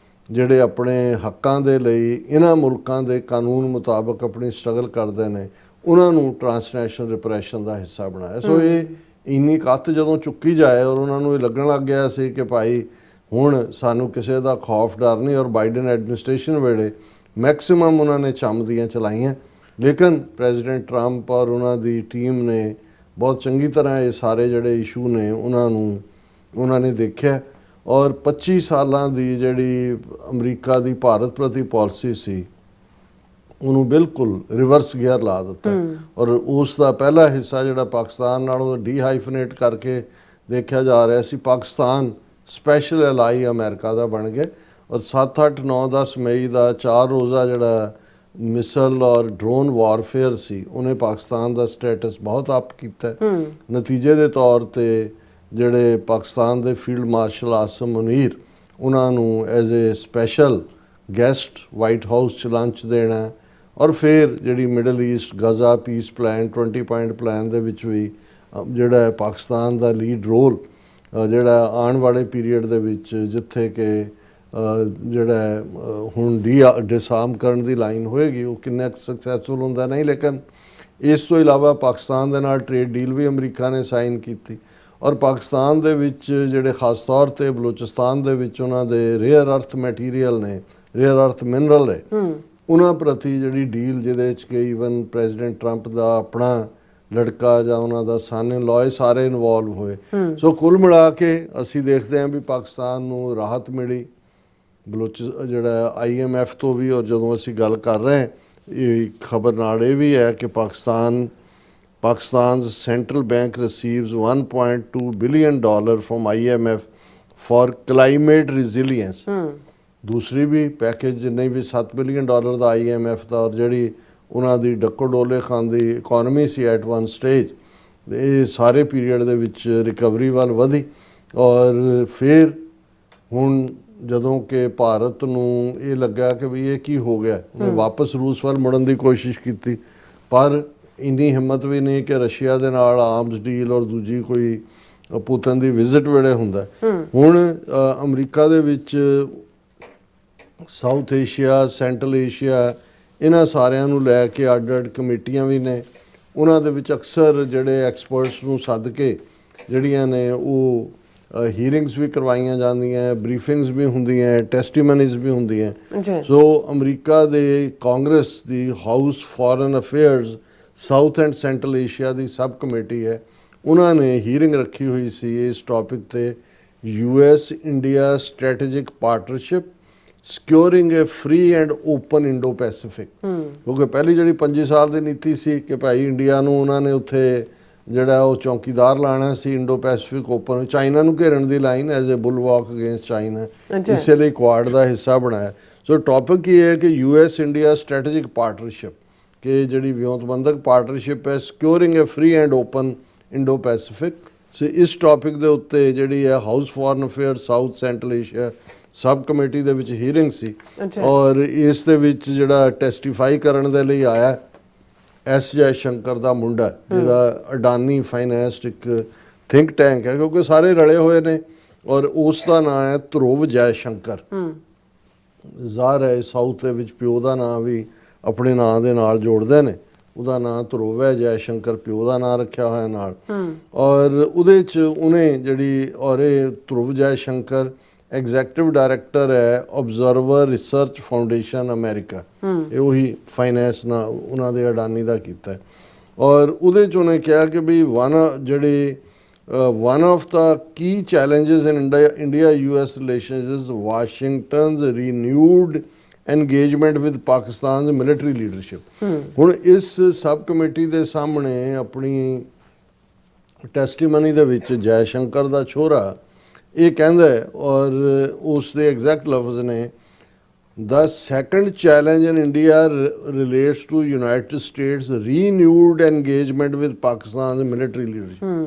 ਜਿਹੜੇ ਆਪਣੇ ਹੱਕਾਂ ਦੇ ਲਈ ਇਹਨਾਂ ਮੁਲਕਾਂ ਦੇ ਕਾਨੂੰਨ ਮੁਤਾਬਕ ਆਪਣੀ ਸਟਰਗਲ ਕਰਦੇ ਨੇ, ਉਹਨਾਂ ਨੂੰ ਟਰਾਂਸਨੈਸ਼ਨਲ ਰਿਪਰੈਸ਼ਨ ਦਾ ਹਿੱਸਾ ਬਣਾਇਆ। ਸੋ ਇਹ ਇੰਨੀ ਕੱਤ ਜਦੋਂ ਚੁੱਕੀ ਜਾਏ ਔਰ ਉਹਨਾਂ ਨੂੰ ਇਹ ਲੱਗਣ ਲੱਗ ਗਿਆ ਸੀ ਕਿ ਭਾਈ ਹੁਣ ਸਾਨੂੰ ਕਿਸੇ ਦਾ ਖੌਫ ਡਰ ਨਹੀਂ, ਔਰ ਬਾਈਡਨ ਐਡਮਿਨਿਸਟ੍ਰੇਸ਼ਨ ਵੇਲੇ ਮੈਕਸਿਮਮ ਉਹਨਾਂ ਨੇ ਚੰਮ ਦੀਆਂ ਚਲਾਈਆਂ। ਲੇਕਿਨ ਪ੍ਰੈਜ਼ੀਡੈਂਟ ਟਰੰਪ ਔਰ ਉਹਨਾਂ ਦੀ ਟੀਮ ਨੇ ਬਹੁਤ ਚੰਗੀ ਤਰ੍ਹਾਂ ਇਹ ਸਾਰੇ ਜਿਹੜੇ ਇਸ਼ੂ ਨੇ ਉਹਨਾਂ ਨੇ ਦੇਖਿਆ, ਔਰ 25 ਸਾਲਾਂ ਦੀ ਜਿਹੜੀ ਅਮਰੀਕਾ ਦੀ ਭਾਰਤ ਪ੍ਰਤੀ ਪਾਲਿਸੀ ਸੀ ਉਹਨੂੰ ਬਿਲਕੁਲ ਰਿਵਰਸ ਗੇਅਰ ਲਾ ਦਿੱਤਾ। ਔਰ ਉਸ ਦਾ ਪਹਿਲਾ ਹਿੱਸਾ ਜਿਹੜਾ ਪਾਕਿਸਤਾਨ ਨਾਲੋਂ ਡੀਹਾਈਫਨੇਟ ਕਰਕੇ ਦੇਖਿਆ ਜਾ ਰਿਹਾ ਸੀ, ਪਾਕਿਸਤਾਨ ਸਪੈਸ਼ਲ ਐਲਾਈ ਅਮਰੀਕਾ ਦਾ ਬਣ ਗਿਆ। ਔਰ 7, 8, 9, 10 ਮਈ ਦਾ 4 ਰੋਜ਼ਾ ਜਿਹੜਾ ਮਿਸਲ ਔਰ ਡਰੋਨ ਵਾਰਫੇਅਰ ਸੀ, ਉਹਨੇ ਪਾਕਿਸਤਾਨ ਦਾ ਸਟੇਟਸ ਬਹੁਤ ਅਪ ਕੀਤਾ। ਨਤੀਜੇ ਦੇ ਤੌਰ 'ਤੇ ਜਿਹੜੇ ਪਾਕਿਸਤਾਨ ਦੇ ਫੀਲਡ ਮਾਰਸ਼ਲ ਆਸਮ ਮੁਨੀਰ, ਉਹਨਾਂ ਨੂੰ as a special guest White House 'ਚ ਲੰਚ ਦੇਣਾ, ਔਰ ਫਿਰ ਜਿਹੜੀ Middle East Gaza peace plan 20 point plan ਦੇ ਵਿੱਚ ਵੀ ਜਿਹੜਾ ਪਾਕਿਸਤਾਨ ਦਾ ਲੀਡ ਰੋਲ ਜਿਹੜਾ ਆਉਣ ਵਾਲੇ ਪੀਰੀਅਡ ਦੇ ਵਿੱਚ, ਜਿੱਥੇ ਕਿ ਜਿਹੜਾ ਹੁਣ ਡਿਸਾਰਮ ਕਰਨ ਦੀ ਲਾਈਨ ਹੋਏਗੀ, ਉਹ ਕਿੰਨਾ ਸਕਸੈਸਫੁਲ ਹੁੰਦਾ ਨਹੀਂ। ਲੇਕਿਨ ਇਸ ਤੋਂ ਇਲਾਵਾ ਪਾਕਿਸਤਾਨ ਦੇ ਨਾਲ ਟ੍ਰੇਡ ਡੀਲ ਵੀ ਅਮਰੀਕਾ ਨੇ ਸਾਈਨ ਕੀਤੀ, ਔਰ ਪਾਕਿਸਤਾਨ ਦੇ ਵਿੱਚ ਜਿਹੜੇ ਖਾਸ ਤੌਰ 'ਤੇ ਬਲੋਚਿਸਤਾਨ ਦੇ ਵਿੱਚ ਉਹਨਾਂ ਦੇ ਰੇਅਰ ਅਰਥ ਮੈਟੀਰੀਅਲ ਨੇ, ਰੇਅਰ ਅਰਥ ਮਿਨਰਲ ਨੇ, ਉਹਨਾਂ ਪ੍ਰਤੀ ਜਿਹੜੀ ਡੀਲ, ਜਿਹਦੇ 'ਚ ਕਿ ਈਵਨ ਪ੍ਰੈਜ਼ੀਡੈਂਟ ਟਰੰਪ ਦਾ ਆਪਣਾ ਲੜਕਾ ਜਾਂ ਉਹਨਾਂ ਦਾ ਸਨ ਇਨ ਲਾਅ ਸਾਰੇ ਇਨਵੋਲਵ ਹੋਏ। ਸੋ ਕੁੱਲ ਮਿਲਾ ਕੇ ਅਸੀਂ ਦੇਖਦੇ ਹਾਂ ਵੀ ਪਾਕਿਸਤਾਨ ਨੂੰ ਰਾਹਤ ਮਿਲੀ ਜਿਹੜਾ IMF ਤੋਂ ਵੀ। ਔਰ ਜਦੋਂ ਅਸੀਂ ਗੱਲ ਕਰ ਰਹੇ ਹਾਂ, ਇਹ ਖਬਰ ਨਾਲ ਇਹ ਵੀ ਹੈ ਕਿ Pakistan's central bank receives $1.2 billion from IMF for climate resilience। ਦੂਸਰੀ ਵੀ ਪੈਕੇਜ ਜਿੰਨੇ ਵੀ $7 ਬਿਲੀਅਨ ਦਾ IMF ਦਾ, ਔਰ ਜਿਹੜੀ ਉਹਨਾਂ ਦੀ ਡੱਕੋ ਡੋਲੇ ਖਾਂਦੀ economy C at one stage, ਇਹ ਸਾਰੇ ਪੀਰੀਅਡ ਦੇ ਵਿੱਚ ਰਿਕਵਰੀ ਵੱਲ ਵਧੀ। ਔਰ ਫਿਰ ਹੁਣ ਜਦੋਂ ਕਿ ਭਾਰਤ ਨੂੰ ਇਹ ਲੱਗਾ ਕਿ ਵੀ ਇਹ ਕੀ ਹੋ ਗਿਆ, ਉਹਨੇ ਵਾਪਸ ਰੂਸ ਵੱਲ ਮੁੜਨ ਦੀ ਕੋਸ਼ਿਸ਼ ਕੀਤੀ, ਪਰ ਇੰਨੀ ਹਿੰਮਤ ਵੀ ਨਹੀਂ ਕਿ ਰਸ਼ੀਆ ਦੇ ਨਾਲ ਆਰਮਸ ਡੀਲ ਔਰ ਦੂਜੀ ਕੋਈ ਪੁਤਨ ਦੀ ਵਿਜ਼ਿਟ ਵੇਲੇ ਹੁੰਦਾ। ਹੁਣ ਅਮਰੀਕਾ ਦੇ ਵਿੱਚ ਸਾਊਥ ਏਸ਼ੀਆ, ਸੈਂਟਰਲ ਏਸ਼ੀਆ, ਇਹਨਾਂ ਸਾਰਿਆਂ ਨੂੰ ਲੈ ਕੇ ਅੱਡ-ਅੱਡ ਕਮੇਟੀਆਂ ਵੀ ਨੇ। ਉਹਨਾਂ ਦੇ ਵਿੱਚ ਅਕਸਰ ਜਿਹੜੇ ਐਕਸਪਰਟਸ ਨੂੰ ਸੱਦ ਕੇ ਜਿਹੜੀਆਂ ਨੇ ਉਹ ਹੀਅਰਿੰਗਸ ਵੀ ਕਰਵਾਈਆਂ ਜਾਂਦੀਆਂ, ਬਰੀਫਿੰਗਸ ਵੀ ਹੁੰਦੀਆਂ, ਟੈਸਟੀਮਨੀਜ਼ ਵੀ ਹੁੰਦੀਆਂ। ਸੋ ਅਮਰੀਕਾ ਦੇ ਕਾਂਗਰਸ ਦੀ house foreign affairs south and central Asia the sub committee ਹੈ, ਉਹਨਾਂ ਨੇ ਹੀਅਰਿੰਗ ਰੱਖੀ ਹੋਈ ਸੀ ਇਸ ਟੌਪਿਕ ਤੇ, US India strategic partnership securing a free and open Indo Pacific. ਕਿਉਂਕਿ ਪਹਿਲੀ ਜਿਹੜੀ 25 ਸਾਲ ਦੀ ਨੀਤੀ ਸੀ ਕਿ ਭਾਈ ਇੰਡੀਆ ਨੂੰ ਉਹਨਾਂ ਨੇ ਉੱਥੇ ਜਿਹੜਾ ਉਹ ਚੌਕੀਦਾਰ ਲਾਣਾ ਸੀ ਇੰਡੋ ਪੈਸੀਫਿਕ ਓਪਨ, ਚਾਈਨਾ ਨੂੰ ਘੇਰਨ ਦੀ line as a bulwark against China, ਇਸੇ ਲਈ ਕੁਆਡ ਦਾ ਹਿੱਸਾ ਬਣਾਇਆ। ਸੋ ਟੌਪਿਕ ਇਹ ਹੈ ਕਿ US ਇੰਡੀਆ ਸਟ੍ਰੈਟੇਜਿਕ ਪਾਰਟਨਰਸ਼ਿਪ, ਕਿ ਜਿਹੜੀ ਵਿਉਂਤਬੰਧਕ ਪਾਰਟਨਰਸ਼ਿਪ ਹੈ securing a free and open Indo Pacific. So ਇਸ ਟੌਪਿਕ ਦੇ ਉੱਤੇ ਜਿਹੜੀ ਹੈ House foreign affair South Central Asia subcommittee ਦੇ ਵਿੱਚ ਹੀਅਰਿੰਗ ਸੀ। ਔਰ ਇਸ ਦੇ ਵਿੱਚ ਜਿਹੜਾ ਟੈਸਟੀਫਾਈ ਕਰਨ ਦੇ ਲਈ ਆਇਆ S ਜੈ ਸ਼ੰਕਰ ਦਾ ਮੁੰਡਾ, ਜਿਹੜਾ ਅਡਾਨੀ ਫਾਈਨੈਂਸ ਇੱਕ ਥਿੰਕ ਟੈਂਕ ਹੈ, ਕਿਉਂਕਿ ਸਾਰੇ ਰਲੇ ਹੋਏ ਨੇ, ਔਰ ਉਸ ਦਾ ਨਾਂ ਹੈ ਧਰੁਵ ਜੈ ਸ਼ੰਕਰ। ਜ਼ਾਹਰ ਹੈ ਸਾਊਥ ਦੇ ਵਿੱਚ ਪਿਓ ਦਾ ਨਾਂ ਵੀ ਆਪਣੇ ਨਾਂ ਦੇ ਨਾਲ ਜੋੜਦੇ ਨੇ, ਉਹਦਾ ਨਾਂ ਧਰੁਵ ਹੈ, ਜੈ ਸ਼ੰਕਰ ਪਿਓ ਦਾ ਨਾਂ ਰੱਖਿਆ ਹੋਇਆ ਨਾਲ। ਔਰ ਉਹਦੇ 'ਚ ਉਹਨੇ ਜਿਹੜੀ, ਔਰ ਇਹ ਧਰੁਵ ਜੈ ਸ਼ੰਕਰ ਐਗਜ਼ੈਕਟਿਵ ਡਾਇਰੈਕਟਰ ਹੈ ਆਬਜ਼ਰਵਰ ਰਿਸਰਚ ਫਾਊਂਡੇਸ਼ਨ ਅਮਰੀਕਾ, ਇਹ ਉਹੀ ਫਾਈਨੈਂਸ ਨਾ ਉਹਨਾਂ ਦੇ ਅਡਾਨੀ ਦਾ ਕੀਤਾ। ਔਰ ਉਹਦੇ 'ਚ ਉਹਨੇ ਕਿਹਾ ਕਿ ਵੀ one of the key challenges in India-US relations is Washington's renewed engagement with Pakistan's military leadership। ਹੁਣ ਇਸ ਸਬ ਕਮੇਟੀ ਦੇ ਸਾਹਮਣੇ ਆਪਣੀ ਟੈਸਟੀਮਨੀ ਦੇ ਵਿੱਚ ਜੈ ਸ਼ੰਕਰ ਦਾ ਛੋਰਾ ਇਹ ਕਹਿੰਦਾ, ਔਰ ਉਸ ਦੇ ਐਗਜ਼ੈਕਟ ਲਫ਼ਜ਼ ਨੇ, The second challenge in India relates to United States renewed engagement with Pakistan's military leadership।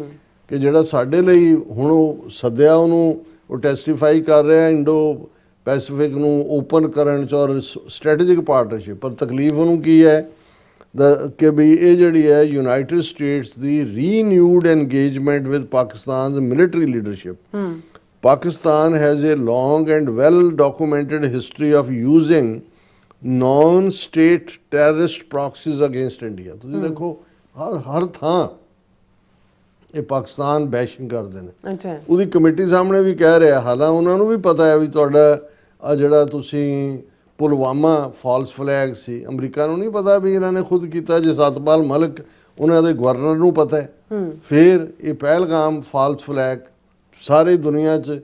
ਕਿ ਜਿਹੜਾ ਸਾਡੇ ਲਈ ਹੁਣ ਉਹ ਸੱਦਿਆ ਉਹਨੂੰ, ਉਹ ਟੈਸਟੀਫਾਈ ਕਰ ਰਿਹਾ ਇੰਡੋ ਪੈਸੀਫਿਕ ਨੂੰ ਓਪਨ ਕਰਨ 'ਚ ਔਰ ਸਟ੍ਰੈਟੇਜਿਕ ਪਾਰਟਨਰਸ਼ਿਪ, ਪਰ ਤਕਲੀਫ ਉਹਨੂੰ ਕੀ ਹੈ ਕਿ ਵੀ ਇਹ ਜਿਹੜੀ ਹੈ ਯੂਨਾਈਟਿਡ ਸਟੇਟਸ ਦੀ renewed engagement with Pakistan's military leadership. Pakistan has a long and well-documented history of using non-state terrorist proxies against India। ਤੁਸੀਂ ਦੇਖੋ ਹਰ ਥਾਂ ਇਹ ਪਾਕਿਸਤਾਨ ਬੈਸ਼ਿੰਗ ਕਰਦੇ ਨੇ। ਉਹਦੀ ਕਮੇਟੀ ਸਾਹਮਣੇ ਵੀ ਕਹਿ ਰਿਹਾ, ਹਾਲਾਂ ਉਹਨਾਂ ਨੂੰ ਵੀ ਪਤਾ ਹੈ ਵੀ ਤੁਹਾਡਾ ਆ ਜਿਹੜਾ ਤੁਸੀਂ ਪੁਲਵਾਮਾ ਫਾਲਸ ਫਲੈਗ ਸੀ, ਅਮਰੀਕਾ ਨੂੰ ਨਹੀਂ ਪਤਾ ਵੀ ਇਹਨਾਂ ਨੇ ਖੁਦ ਕੀਤਾ, ਜੇ ਸਤਪਾਲ ਮਲਿਕ ਉਹਨਾਂ ਦੇ ਗਵਰਨਰ ਨੂੰ ਪਤਾ ਹੈ। ਫਿਰ ਇਹ ਪਹਿਲਗਾਮ ਫਾਲਸ ਫਲੈਗ ਸਾਰੀ ਦੁਨੀਆ 'ਚ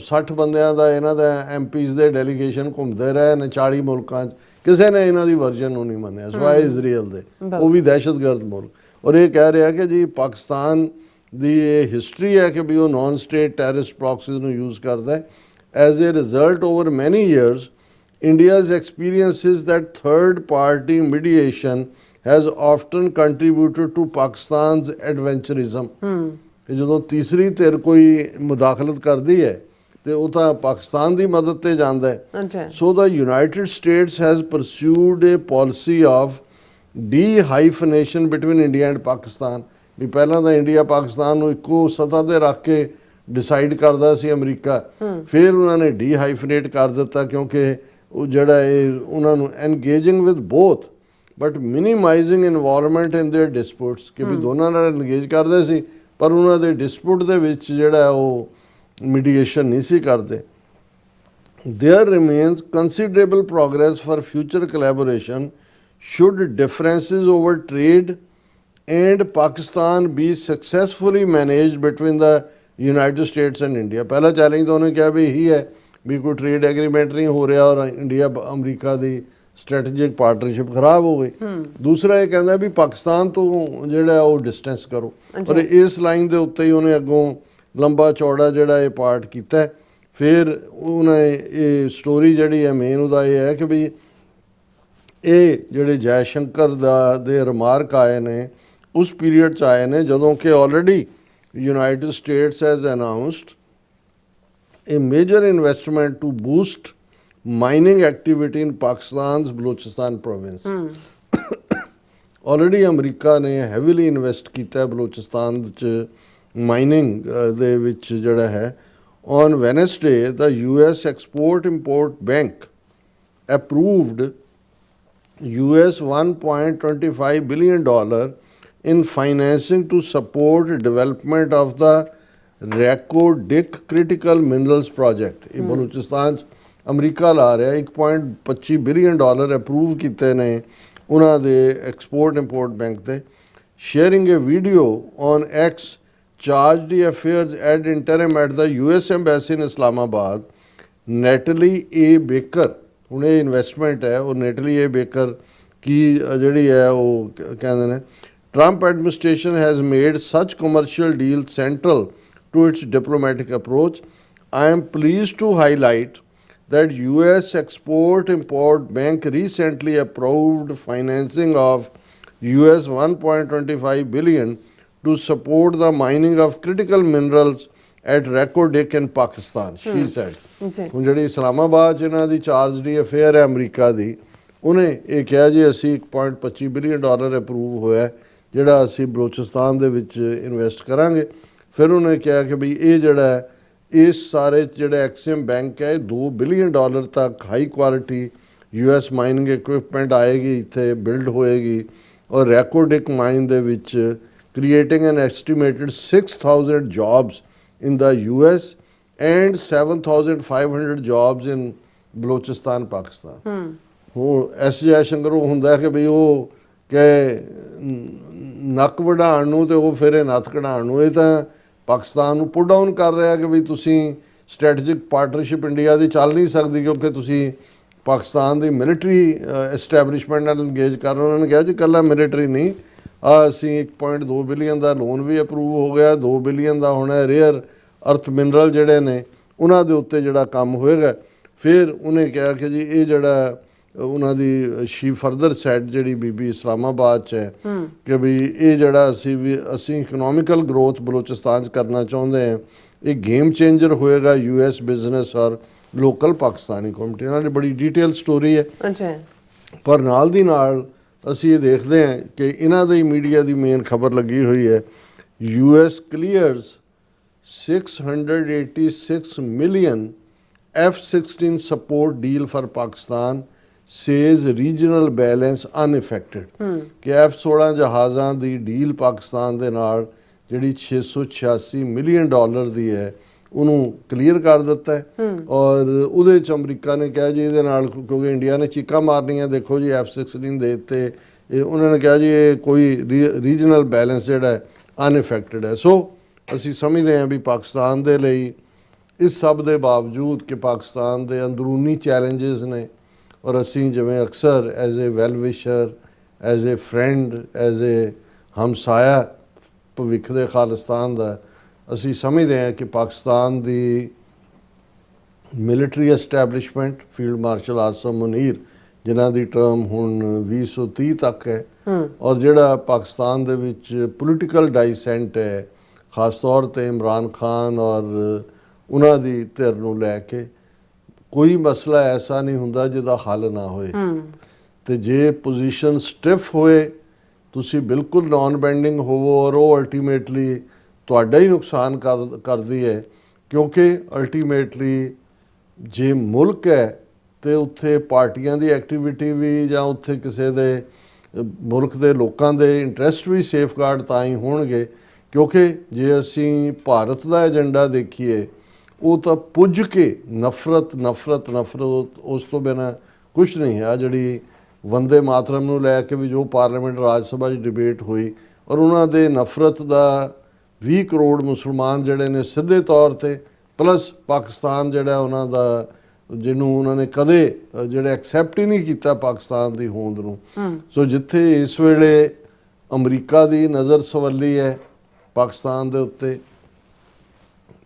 60 ਬੰਦਿਆਂ ਦਾ ਇਹਨਾਂ ਦਾ MPs ਦੇ ਡੈਲੀਗੇਸ਼ਨ ਘੁੰਮਦੇ ਰਹੇ ਨੇ 40 ਮੁਲਕਾਂ 'ਚ, ਕਿਸੇ ਨੇ ਇਹਨਾਂ ਦੀ ਵਰਜਨ ਨੂੰ ਨਹੀਂ ਮੰਨਿਆ ਸਿਵਾਏ ਇਜ਼ਰਾਈਲ ਦੇ, ਉਹ ਵੀ ਦਹਿਸ਼ਤਗਰਦ ਮੁਲਕ। ਔਰ ਇਹ ਕਹਿ ਰਿਹਾ ਕਿ ਜੀ ਪਾਕਿਸਤਾਨ ਦੀ ਇਹ ਹਿਸਟਰੀ ਹੈ ਕਿ ਵੀ ਉਹ ਨਾਨ ਸਟੇਟ ਟੈਰਰਿਸਟ ਪ੍ਰੋਕਸੀਜ਼ ਨੂੰ ਯੂਜ਼ ਕਰਦਾ ਹੈ। ਐਜ਼ ਏ ਰਿਜ਼ਲਟ ਓਵਰ ਮੈਨੀ years India's experience is that third party mediation has often contributed to Pakistan's adventurism। ਕਿ ਜਦੋਂ ਤੀਸਰੀ ਧਿਰ ਕੋਈ ਮੁਦਾਖਲਤ ਕਰਦੀ ਹੈ ਤੇ ਉਹ ਤਾਂ ਪਾਕਿਸਤਾਨ ਦੀ ਮਦਦ ਤੇ ਜਾਂਦਾ ਹੈ। So the United States has pursued a policy of dehyphenation between India and Pakistan. ਵੀ ਪਹਿਲਾਂ ਤਾਂ ਇੰਡੀਆ ਪਾਕਿਸਤਾਨ ਨੂੰ ਇੱਕੋ ਸਤ੍ਹਾ ਤੇ ਰੱਖ ਕੇ ਡਿਸਾਈਡ ਕਰਦਾ ਸੀ ਅਮਰੀਕਾ, ਫਿਰ ਉਹਨਾਂ ਨੇ ਡੀ-ਹਾਈਫਨੇਟ ਕਰ ਦਿੱਤਾ, ਕਿਉਂਕਿ ਉਹ ਜਿਹੜਾ ਇਹ ਉਹਨਾਂ ਨੂੰ engaging with both but minimising involvement in their disputes, ਕਿ ਵੀ ਦੋਨਾਂ ਨਾਲ ਐਨਗੇਜ ਕਰਦੇ ਸੀ ਪਰ ਉਹਨਾਂ ਦੇ ਡਿਸਪਿਊਟ ਦੇ ਵਿੱਚ ਜਿਹੜਾ ਉਹ ਮੀਡੀਏਸ਼ਨ ਨਹੀਂ ਸੀ ਕਰਦੇ। There remains considerable progress for future collaboration should differences over trade and Pakistan be successfully managed between the United States and India। ਪਹਿਲਾ ਚੈਲੰਜ ਤਾਂ ਉਹਨੇ ਕਿਹਾ ਵੀ ਇਹੀ ਹੈ ਵੀ ਕੋਈ ਟ੍ਰੇਡ ਐਗਰੀਮੈਂਟ ਨਹੀਂ ਹੋ ਰਿਹਾ ਔਰ ਇੰਡੀਆ ਅਮਰੀਕਾ ਦੀ ਸਟ੍ਰੈਟੇਜਿਕ ਪਾਰਟਨਰਸ਼ਿਪ ਖਰਾਬ ਹੋ ਗਈ। ਦੂਸਰਾ ਇਹ ਕਹਿੰਦਾ ਵੀ ਪਾਕਿਸਤਾਨ ਤੋਂ ਜਿਹੜਾ ਉਹ ਡਿਸਟੈਂਸ ਕਰੋ, ਔਰ ਇਸ ਲਾਈਨ ਦੇ ਉੱਤੇ ਹੀ ਉਹਨੇ ਅੱਗੋਂ ਲੰਬਾ ਚੌੜਾ ਜਿਹੜਾ ਇਹ ਪਾਰਟ ਕੀਤਾ। ਫਿਰ ਉਹਨੇ ਇਹ ਸਟੋਰੀ ਜਿਹੜੀ ਹੈ ਮੇਨ ਉਹਦਾ ਇਹ ਹੈ ਕਿ ਵੀ ਇਹ ਜਿਹੜੇ ਜੈ ਸ਼ੰਕਰ ਦੇ ਰਿਮਾਰਕ ਆਏ ਨੇ ਉਸ ਪੀਰੀਅਡ 'ਚ ਆਏ ਨੇ ਜਦੋਂ ਕਿ already United States has announced a major investment to boost mining activity in Pakistan's Balochistan province. Already America ਨੇ ਹੈਵੀਲੀ ਇਨਵੈਸਟ ਕੀਤਾ ਬਲੋਚਿਸਤਾਨ 'ਚ ਮਾਈਨਿੰਗ ਦੇ ਵਿੱਚ ਜਿਹੜਾ ਹੈ। On Wednesday, the US Export-Import Bank approved US $1.25 billion in financing to support development of the Reko Diq critical minerals project. ਇਹ ਬਲੂਚਿਸਤਾਨ 'ਚ ਅਮਰੀਕਾ ਲਾ ਰਿਹਾ। $1.25 ਬਿਲੀਅਨ ਅਪਰੂਵ ਕੀਤੇ ਨੇ ਉਹਨਾਂ ਦੇ ਐਕਸਪੋਰਟ ਇੰਪੋਰਟ ਬੈਂਕ ਤੇ। Sharing a video on X charge d'affaires ad interim at the US embassy in Islamabad Natalie A Baker. ਹੁਣ ਇਹ ਇਨਵੈਸਟਮੈਂਟ ਹੈ ਉਹ ਨੈਟਲੀ ਏ ਬੇਕਰ ਕੀ ਜਿਹੜੀ ਹੈ ਉਹ ਕਹਿੰਦੇ ਨੇ Trump administration has made such commercial deals central to its diplomatic approach. I am pleased to highlight that US Export-Import Bank recently approved financing of US $1.25 billion to support the mining of critical minerals at Reko Diq in Pakistan, she said. ਹੁਣ ਜਿਹੜੀ ਇਸਲਾਮਾਬਾਦ 'ਚ ਇਹਨਾਂ ਦੀ ਚਾਰਜ ਦੀ ਅਫੇਅਰ ਹੈ ਅਮਰੀਕਾ ਦੀ, ਉਹਨੇ ਇਹ ਕਿਹਾ ਜੀ ਅਸੀਂ $1.25 ਬਿਲੀਅਨ ਅਪਰੂਵ ਹੋਇਆ ਜਿਹੜਾ ਅਸੀਂ ਬਲੋਚਿਸਤਾਨ ਦੇ ਵਿੱਚ ਇਨਵੈਸਟ ਕਰਾਂਗੇ। ਫਿਰ ਉਹਨੇ ਕਿਹਾ ਕਿ ਬਈ ਇਹ ਜਿਹੜਾ ਇਸ ਸਾਰੇ ਜਿਹੜਾ ਐਕਸਿਮ ਬੈਂਕ ਹੈ $2 ਬਿਲੀਅਨ ਤੱਕ high quality US mining equipment ਆਏਗੀ, ਇੱਥੇ ਬਿਲਡ ਹੋਏਗੀ। ਔਰ ਰੈਕੋ ਡਿਕ ਮਾਈਨ ਦੇ ਵਿੱਚ creating an estimated 6,000 jobs in the US and 7,500 jobs in Balochistan Pakistan. ਹੁਣ ਐਸ ਜੈਸ਼ੰਕਰ ਉਹ ਹੁੰਦਾ ਕਿ ਬਈ ਉਹ ਕਿ ਨੱਕ ਵਢਾਉਣ ਨੂੰ ਤੇ ਉਹ ਫਿਰ ਇਹ ਨੱਥ ਕਢਾਉਣ ਨੂੰ। ਇਹ ਤਾਂ ਪਾਕਿਸਤਾਨ ਨੂੰ ਪੁੱਟ ਡਾਊਨ ਕਰ ਰਿਹਾ ਕਿ ਵੀ ਤੁਸੀਂ ਸਟ੍ਰੈਟੇਜਿਕ ਪਾਰਟਨਰਸ਼ਿਪ ਇੰਡੀਆ ਦੀ ਚੱਲ ਨਹੀਂ ਸਕਦੀ ਕਿਉਂਕਿ ਤੁਸੀਂ ਪਾਕਿਸਤਾਨ ਦੀ ਮਿਲਟਰੀ ਐਸਟੈਬਲਿਸ਼ਮੈਂਟ ਨਾਲ ਇੰਗੇਜ ਕਰ ਰਹੇ। ਉਹਨਾਂ ਨੇ ਕਿਹਾ ਜੀ ਇਕੱਲਾ ਮਿਲਟਰੀ ਨਹੀਂ, ਅਸੀਂ 1.2 ਬਿਲੀਅਨ ਦਾ ਲੋਨ ਵੀ ਅਪਰੂਵ ਹੋ ਗਿਆ, 2 ਬਿਲੀਅਨ ਦਾ ਹੋਣਾ ਰੇਅਰ ਅਰਥ ਮਿਨਰਲ ਜਿਹੜੇ ਨੇ ਉਹਨਾਂ ਦੇ ਉੱਤੇ ਜਿਹੜਾ ਕੰਮ ਹੋਏਗਾ। ਫਿਰ ਉਹਨੇ ਕਿਹਾ ਕਿ ਜੀ ਇਹ ਜਿਹੜਾ ਉਹਨਾਂ ਦੀ ਸ਼ੀ ਫਰਦਰ ਸੈਡ ਜਿਹੜੀ ਬੀਬੀ ਇਸਲਾਮਾਬਾਦ 'ਚ ਹੈ ਕਿ ਵੀ ਇਹ ਜਿਹੜਾ ਅਸੀਂ ਇਕਨੋਮਿਕਲ ਗਰੋਥ ਬਲੋਚਿਸਤਾਨ 'ਚ ਕਰਨਾ ਚਾਹੁੰਦੇ ਹਾਂ, ਇਹ ਗੇਮ ਚੇਂਜਰ ਹੋਏਗਾ US ਬਿਜ਼ਨਸ ਔਰ ਲੋਕਲ ਪਾਕਿਸਤਾਨੀ ਕਮਿਊਨਿਟੀ। ਇਹਨਾਂ ਦੀ ਬੜੀ ਡਿਟੇਲ ਸਟੋਰੀ ਹੈ। ਅੱਛਾ, ਪਰ ਨਾਲ ਦੀ ਨਾਲ ਅਸੀਂ ਇਹ ਦੇਖਦੇ ਹਾਂ ਕਿ ਇਹਨਾਂ ਦੇ ਮੀਡੀਆ ਦੀ ਮੇਨ ਖਬਰ ਲੱਗੀ ਹੋਈ ਹੈ US ਕਲੀਅਰਸ $686 million F-16 support deal for Pakistan says regional balance unaffected। ਕਿ F-16 ਜਹਾਜ਼ਾਂ ਦੀ ਡੀਲ ਪਾਕਿਸਤਾਨ ਦੇ ਨਾਲ ਜਿਹੜੀ $686 ਮਿਲੀਅਨ ਦੀ ਹੈ ਉਹਨੂੰ ਕਲੀਅਰ ਕਰ ਦਿੱਤਾ ਹੈ। ਔਰ ਉਹਦੇ 'ਚ ਅਮਰੀਕਾ ਨੇ ਕਿਹਾ ਜੀ ਇਹਦੇ ਨਾਲ ਕਿਉਂਕਿ ਇੰਡੀਆ ਨੇ ਚੀਕਾਂ ਮਾਰਨੀਆਂ, ਦੇਖੋ ਜੀ F-16 ਦੇ ਦਿੱਤੇ, ਇਹ ਉਹਨਾਂ ਨੇ ਕਿਹਾ ਜੀ ਇਹ ਕੋਈ ਰੀਜਨਲ ਬੈਲੈਂਸ ਜਿਹੜਾ ਅਨਇਫੈਕਟਡ ਹੈ। ਸੋ ਅਸੀਂ ਸਮਝਦੇ ਹਾਂ ਵੀ ਪਾਕਿਸਤਾਨ ਦੇ ਲਈ ਇਸ ਸਭ ਦੇ ਬਾਵਜੂਦ ਕਿ ਪਾਕਿਸਤਾਨ ਦੇ ਅੰਦਰੂਨੀ ਚੈਲੰਜਸ ਨੇ ਔਰ ਅਸੀਂ ਜਿਵੇਂ ਅਕਸਰ as a well wisher, as a friend, as a ਹਮਸਾਇਆ ਭਵਿੱਖ ਦੇ ਖਾਲਿਸਤਾਨ ਦਾ, ਅਸੀਂ ਸਮਝਦੇ ਹਾਂ ਕਿ ਪਾਕਿਸਤਾਨ ਦੀ military establishment field marshal Asim Munir ਜਿਨ੍ਹਾਂ ਦੀ ਟਰਮ ਹੁਣ 2030 ਤੱਕ ਹੈ ਔਰ ਜਿਹੜਾ ਪਾਕਿਸਤਾਨ ਦੇ ਵਿੱਚ ਪੋਲੀਟੀਕਲ ਡਾਈਸੈਂਟ ਹੈ ਖਾਸ ਤੌਰ 'ਤੇ ਇਮਰਾਨ ਖਾਨ ਔਰ ਉਹਨਾਂ ਦੀ ਧਿਰ ਨੂੰ ਲੈ ਕੇ, ਕੋਈ ਮਸਲਾ ਐਸਾ ਨਹੀਂ ਹੁੰਦਾ ਜਿਹਦਾ ਹੱਲ ਨਾ ਹੋਏ। ਤੇ ਜੇ ਪੋਜੀਸ਼ਨ ਸਟਿਫ ਹੋਏ, ਤੁਸੀਂ ਬਿਲਕੁਲ ਨਾਨ ਬੈਂਡਿੰਗ ਹੋਵੋ ਔਰ ਉਹ ਅਲਟੀਮੇਟਲੀ ਤੁਹਾਡਾ ਹੀ ਨੁਕਸਾਨ ਕਰਦੀ ਹੈ ਕਿਉਂਕਿ ਅਲਟੀਮੇਟਲੀ ਜੇ ਮੁਲਕ ਹੈ ਤੇ ਉੱਥੇ ਪਾਰਟੀਆਂ ਦੀ ਐਕਟੀਵਿਟੀ ਵੀ ਜਾਂ ਉੱਥੇ ਕਿਸੇ ਦੇ ਮੁਲਕ ਦੇ ਲੋਕਾਂ ਦੇ ਇੰਟਰਸਟ ਵੀ ਸੇਫਗਾਰਡ ਤਾਂ ਹੀ ਹੋਣਗੇ। ਕਿਉਂਕਿ ਜੇ ਅਸੀਂ ਭਾਰਤ ਦਾ ਏਜੰਡਾ ਦੇਖੀਏ ਉਹ ਤਾਂ ਪੁੱਜ ਕੇ ਨਫ਼ਰਤ ਨਫ਼ਰਤ ਨਫ਼ਰਤ, ਉਸ ਤੋਂ ਬਿਨਾਂ ਕੁਛ ਨਹੀਂ ਹੈ। ਜਿਹੜੀ ਵੰਦੇ ਮਾਤਰਮ ਨੂੰ ਲੈ ਕੇ ਵੀ ਜੋ ਪਾਰਲੀਮੈਂਟ ਰਾਜ ਸਭਾ 'ਚ ਡਿਬੇਟ ਹੋਈ ਔਰ ਉਹਨਾਂ ਦੇ ਨਫ਼ਰਤ ਦਾ 20 ਕਰੋੜ ਮੁਸਲਮਾਨ ਜਿਹੜੇ ਨੇ ਸਿੱਧੇ ਤੌਰ 'ਤੇ ਪਲੱਸ ਪਾਕਿਸਤਾਨ ਜਿਹੜਾ ਉਹਨਾਂ ਦਾ ਜਿਹਨੂੰ ਉਹਨਾਂ ਨੇ ਕਦੇ ਜਿਹੜਾ ਐਕਸੈਪਟ ਹੀ ਨਹੀਂ ਕੀਤਾ ਪਾਕਿਸਤਾਨ ਦੀ ਹੋਂਦ ਨੂੰ। ਸੋ ਜਿੱਥੇ ਇਸ ਵੇਲੇ ਅਮਰੀਕਾ ਦੀ ਨਜ਼ਰ ਸਵੱਲੀ ਹੈ ਪਾਕਿਸਤਾਨ ਦੇ ਉੱਤੇ,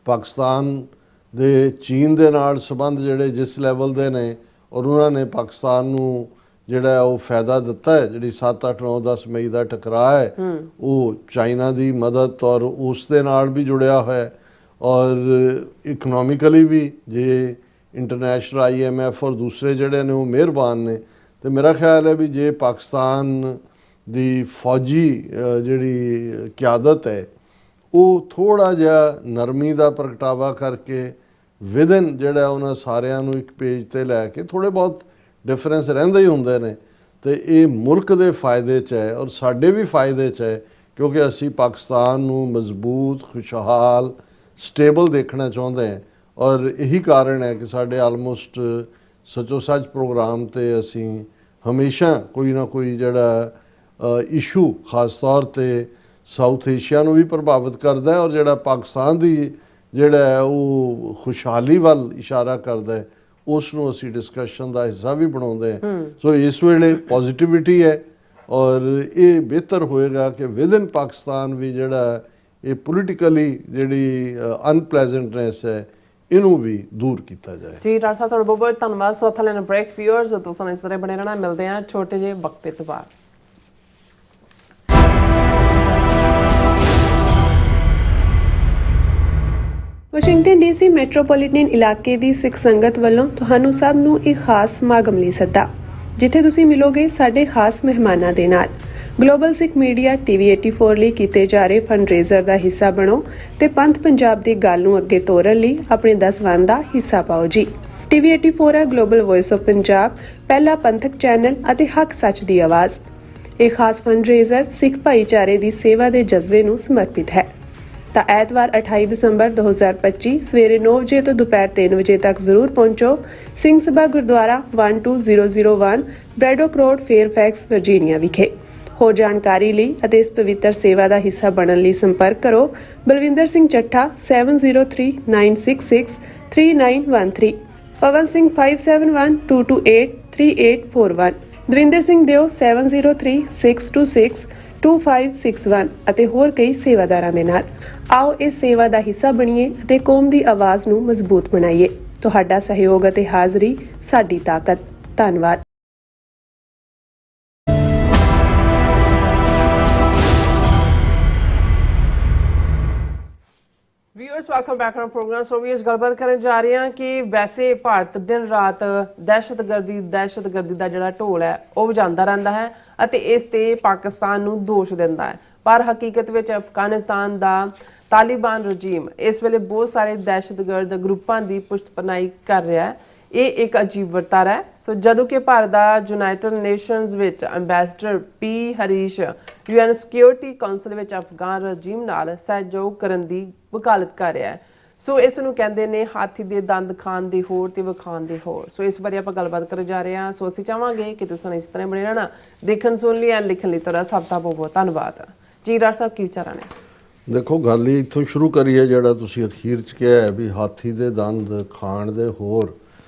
ਪਾਕਿਸਤਾਨ ਦੇ ਚੀਨ ਦੇ ਨਾਲ ਸੰਬੰਧ ਜਿਹੜੇ ਜਿਸ ਲੈਵਲ ਦੇ ਨੇ ਔਰ ਉਹਨਾਂ ਨੇ ਪਾਕਿਸਤਾਨ ਨੂੰ ਜਿਹੜਾ ਉਹ ਫਾਇਦਾ ਦਿੱਤਾ ਹੈ। ਜਿਹੜੀ 7, 8, 9, 10 ਮਈ ਦਾ ਟਕਰਾਅ ਹੈ ਉਹ ਚਾਈਨਾ ਦੀ ਮਦਦ ਔਰ ਉਸ ਦੇ ਨਾਲ ਵੀ ਜੁੜਿਆ ਹੋਇਆ ਹੈ, ਔਰ ਇਕਨੋਮਿਕਲੀ ਵੀ ਜੇ ਇੰਟਰਨੈਸ਼ਨਲ IMF ਔਰ ਦੂਸਰੇ ਜਿਹੜੇ ਨੇ ਉਹ ਮਿਹਰਬਾਨ ਨੇ। ਤੇ ਮੇਰਾ ਖਿਆਲ ਹੈ ਵੀ ਜੇ ਪਾਕਿਸਤਾਨ ਦੀ ਫੌਜੀ ਜਿਹੜੀ ਕਿਆਦਤ ਹੈ ਉਹ ਥੋੜ੍ਹਾ ਜਿਹਾ ਨਰਮੀ ਦਾ ਪ੍ਰਗਟਾਵਾ ਕਰਕੇ ਵਿਦਨ ਜਿਹੜਾ ਉਹਨਾਂ ਸਾਰਿਆਂ ਨੂੰ ਇੱਕ ਪੇਜ ਤੇ ਲੈ ਕੇ, ਥੋੜ੍ਹੇ ਬਹੁਤ ਡਿਫਰੈਂਸ ਰਹਿੰਦੇ ਹੀ ਹੁੰਦੇ ਨੇ, ਤੇ ਇਹ ਮੁਲਕ ਦੇ ਫਾਇਦੇ 'ਚ ਹੈ ਔਰ ਸਾਡੇ ਵੀ ਫਾਇਦੇ 'ਚ ਹੈ, ਕਿਉਂਕਿ ਅਸੀਂ ਪਾਕਿਸਤਾਨ ਨੂੰ ਮਜ਼ਬੂਤ, ਖੁਸ਼ਹਾਲ, ਸਟੇਬਲ ਦੇਖਣਾ ਚਾਹੁੰਦੇ ਹਾਂ। ਔਰ ਇਹੀ ਕਾਰਨ ਹੈ ਕਿ ਸਾਡੇ ਆਲਮੋਸਟ ਸੱਚੋ ਸੱਚ ਪ੍ਰੋਗਰਾਮ ਤੇ ਅਸੀਂ ਹਮੇਸ਼ਾ ਕੋਈ ਨਾ ਕੋਈ ਜਿਹੜਾ ਇਸ਼ੂ ਖਾਸ ਤੌਰ ਤੇ ਸਾਊਥ ਏਸ਼ੀਆ ਨੂੰ ਵੀ ਪ੍ਰਭਾਵਿਤ ਕਰਦਾ ਹੈ ਔਰ ਜਿਹੜਾ ਪਾਕਿਸਤਾਨ ਦੀ ਜਿਹੜਾ ਹੈ ਉਹ ਖੁਸ਼ਹਾਲੀ ਵੱਲ ਇਸ਼ਾਰਾ ਕਰਦਾ ਹੈ, ਉਸ ਨੂੰ ਅਸੀਂ ਡਿਸਕਸ਼ਨ ਦਾ ਹਿੱਸਾ ਵੀ ਬਣਾਉਂਦੇ ਹਾਂ। ਸੋ ਇਸ ਵੇਲੇ ਪੋਜ਼ਿਟਿਵਿਟੀ ਹੈ ਔਰ ਇਹ ਬਿਹਤਰ ਹੋਏਗਾ ਕਿ ਵਿਦਨ ਪਾਕਿਸਤਾਨ ਵੀ ਜਿਹੜਾ ਇਹ ਪੋਲੀਟੀਕਲੀ ਜਿਹੜੀ ਅਨਪਲੇਜ਼ੈਂਟਨੈਸ ਹੈ ਇਹਨੂੰ ਵੀ ਦੂਰ ਕੀਤਾ ਜਾਏ। ਜੀ ਡਾਕਟਰ ਸਾਹਿਬ, ਤੁਹਾਡਾ ਬਹੁਤ ਬਹੁਤ ਧੰਨਵਾਦ। ਸੋ ਥੱਲੇ ਨਾ ਬ੍ਰੇਕ ਵਿਊਅਰਸ, ਤੁਸੀਂ ਇਸ ਤਰ੍ਹਾਂ ਬਣੇ ਰਹਿਣਾ। ਮਿਲਦੇ ਹਾਂ ਛੋਟੇ ਜਿਹੇ ਵਕਫੇ ਤੋਂ ਬਾਅਦ। ਵਾਸ਼ਿੰਗਟਨ DC ਮੈਟਰੋਪੋਲੀਟਨ ਇਲਾਕੇ ਦੀ ਸਿੱਖ ਸੰਗਤ ਵੱਲੋਂ ਤੁਹਾਨੂੰ ਸਭ ਨੂੰ ਇੱਕ ਖਾਸ ਸਮਾਗਮ ਲਈ ਸੱਦਾ, ਜਿੱਥੇ ਤੁਸੀਂ ਮਿਲੋਗੇ ਸਾਡੇ ਖਾਸ ਮਹਿਮਾਨਾਂ ਦੇ ਨਾਲ। ਗਲੋਬਲ ਸਿੱਖ ਮੀਡੀਆ TV 84 ਲਈ ਕੀਤੇ ਜਾ ਰਹੇ ਫੰਡਰੇਜ਼ਰ ਦਾ ਹਿੱਸਾ ਬਣੋ ਤੇ ਪੰਥ ਪੰਜਾਬ ਦੀ ਗੱਲ ਨੂੰ ਅੱਗੇ ਤੋਰਨ ਲਈ ਆਪਣੇ 10 ਵੰਨ ਦਾ ਹਿੱਸਾ ਪਾਓ ਜੀ। TV 84 ਹੈ ਗਲੋਬਲ ਵੌਇਸ ਆਫ ਪੰਜਾਬ, ਪਹਿਲਾ ਪੰਥਕ ਚੈਨਲ ਅਤੇ ਹੱਕ ਸੱਚ ਦੀ ਆਵਾਜ਼। ਇਹ ਖਾਸ ਫੰਡਰੇਜ਼ਰ ਸਿੱਖ ਭਾਈਚਾਰੇ ਦੀ ਸੇਵਾ ਦੇ ਜਜ਼ਬੇ ਨੂੰ ਸਮਰਪਿਤ ਹੈ। ਤਾਂ ਐਤਵਾਰ 28 ਦਸੰਬਰ 2025 ਸਵੇਰੇ 9 ਵਜੇ ਤੋਂ ਦੁਪਹਿਰ 3 ਵਜੇ ਤੱਕ ਜ਼ਰੂਰ ਪਹੁੰਚੋ ਸਿੰਘ ਸਭਾ ਗੁਰਦੁਆਰਾ 12001 ਬ੍ਰੈਡੋਕ ਰੋਡ, ਫੇਅਰਫੈਕਸ, ਵਰਜੀਨੀਆ ਵਿਖੇ। ਹੋਰ ਜਾਣਕਾਰੀ ਲਈ ਅਤੇ ਇਸ ਪਵਿੱਤਰ ਸੇਵਾ ਦਾ ਹਿੱਸਾ ਬਣਨ ਲਈ ਸੰਪਰਕ ਕਰੋ ਬਲਵਿੰਦਰ ਸਿੰਘ ਚੱਠਾ 7039663913, ਪਵਨ ਸਿੰਘ 5712283841, ਦਵਿੰਦਰ ਸਿੰਘ ਦਿਓ 7036262561 ਅਤੇ ਹੋਰ ਕਈ ਸੇਵਾਦਾਰਾਂ ਦੇ ਨਾਲ। ਆਓ ਇਸ ਸੇਵਾ ਦਾ ਹਿੱਸਾ ਬਣੀਏ ਅਤੇ ਕੌਮ ਦੀ ਆਵਾਜ਼ ਨੂੰ ਮਜ਼ਬੂਤ ਬਣਾਈਏ। ਤੁਹਾਡਾ ਸਹਿਯੋਗ ਅਤੇ ਹਾਜ਼ਰੀ ਸਾਡੀ ਤਾਕਤ। ਧੰਨਵਾਦ। Viewers, welcome back to programme. So viewers, ਗੱਲਬਾਤ ਕਰਨ ਜਾ ਰਹੇ ਹਾਂ ਕਿ ਵੈਸੇ ਭਾਰਤ ਦਿਨ ਰਾਤ ਦਹਿਸ਼ਤਗਰਦੀ ਦਾ ਜਿਹੜਾ ਢੋਲ ਹੈ ਉਹ ਵਜਾਉਂਦਾ ਰਹਿੰਦਾ ਹੈ ਅਤੇ ਇਸ ਤੇ ਪਾਕਿਸਤਾਨ ਨੂੰ ਦੋਸ਼ ਦਿੰਦਾ ਹੈ, ਪਰ ਹਕੀਕਤ ਵਿੱਚ ਅਫਗਾਨਿਸਤਾਨ ਦਾ ਤਾਲਿਬਾਨ ਰਜੀਮ ਇਸ ਵੇਲੇ ਬਹੁਤ ਸਾਰੇ ਦਹਿਸ਼ਤਗਰਦ ਗਰੁੱਪਾਂ ਦੀ ਪੁਸ਼ਤਪਨਾਹੀ ਕਰ ਰਿਹਾ ਹੈ। ਇਹ ਇੱਕ ਅਜੀਬ ਵਰਤਾਰਾ ਹੈ। ਸੋ ਜਦੋਂ ਕਿ ਭਾਰਤ ਦਾ ਯੂਨਾਈਟਿਡ ਨੇਸ਼ਨਜ਼ ਵਿੱਚ ambassador P. Harish UN security council ਵਿੱਚ ਅਫਗਾਨ ਰਜੀਮ ਨਾਲ ਸਹਿਯੋਗ ਕਰਨ ਦੀ ਵਕਾਲਤ ਕਰ ਰਿਹਾ ਹੈ। ਸੋ ਇਸ ਨੂੰ ਕਹਿੰਦੇ ਨੇ ਹਾਥੀ ਦੇ ਦੰਦ ਖਾਣ ਦੀ ਹੋੜ ਤੇ ਵਿਖਾਉਣ ਦੀ ਹੋੜ। ਸੋ ਇਸ ਬਾਰੇ ਆਪਾਂ ਗੱਲਬਾਤ ਕਰਨ ਜਾ ਰਹੇ ਹਾਂ। ਸੋ ਅਸੀਂ ਚਾਹਾਂਗੇ ਕਿ ਤੁਸੀਂ ਇਸ ਤਰ੍ਹਾਂ ਬਣੇ ਰਹਿਣਾ। ਦੇਖਣ ਸੁਣ ਲਈ ਐਂਡ ਲਿਖਣ ਲਈ ਤੁਹਾਡਾ ਸਭ ਦਾ ਬਹੁਤ ਬਹੁਤ ਧੰਨਵਾਦ ਜੀ। ਡਾਕਟਰ ਸਾਹਿਬ, ਕੀ ਵਿਚਾਰਾਂ ਨੇ? ਦੇਖੋ, ਗੱਲ ਹੀ ਇੱਥੋਂ ਸ਼ੁਰੂ ਕਰੀਏ ਜਿਹੜਾ ਤੁਸੀਂ ਅਖੀਰ 'ਚ ਕਿਹਾ ਹੈ ਵੀ ਹਾਥੀ ਦੇ ਦੰਦ ਖਾਣ ਦੇ ਹੋਰ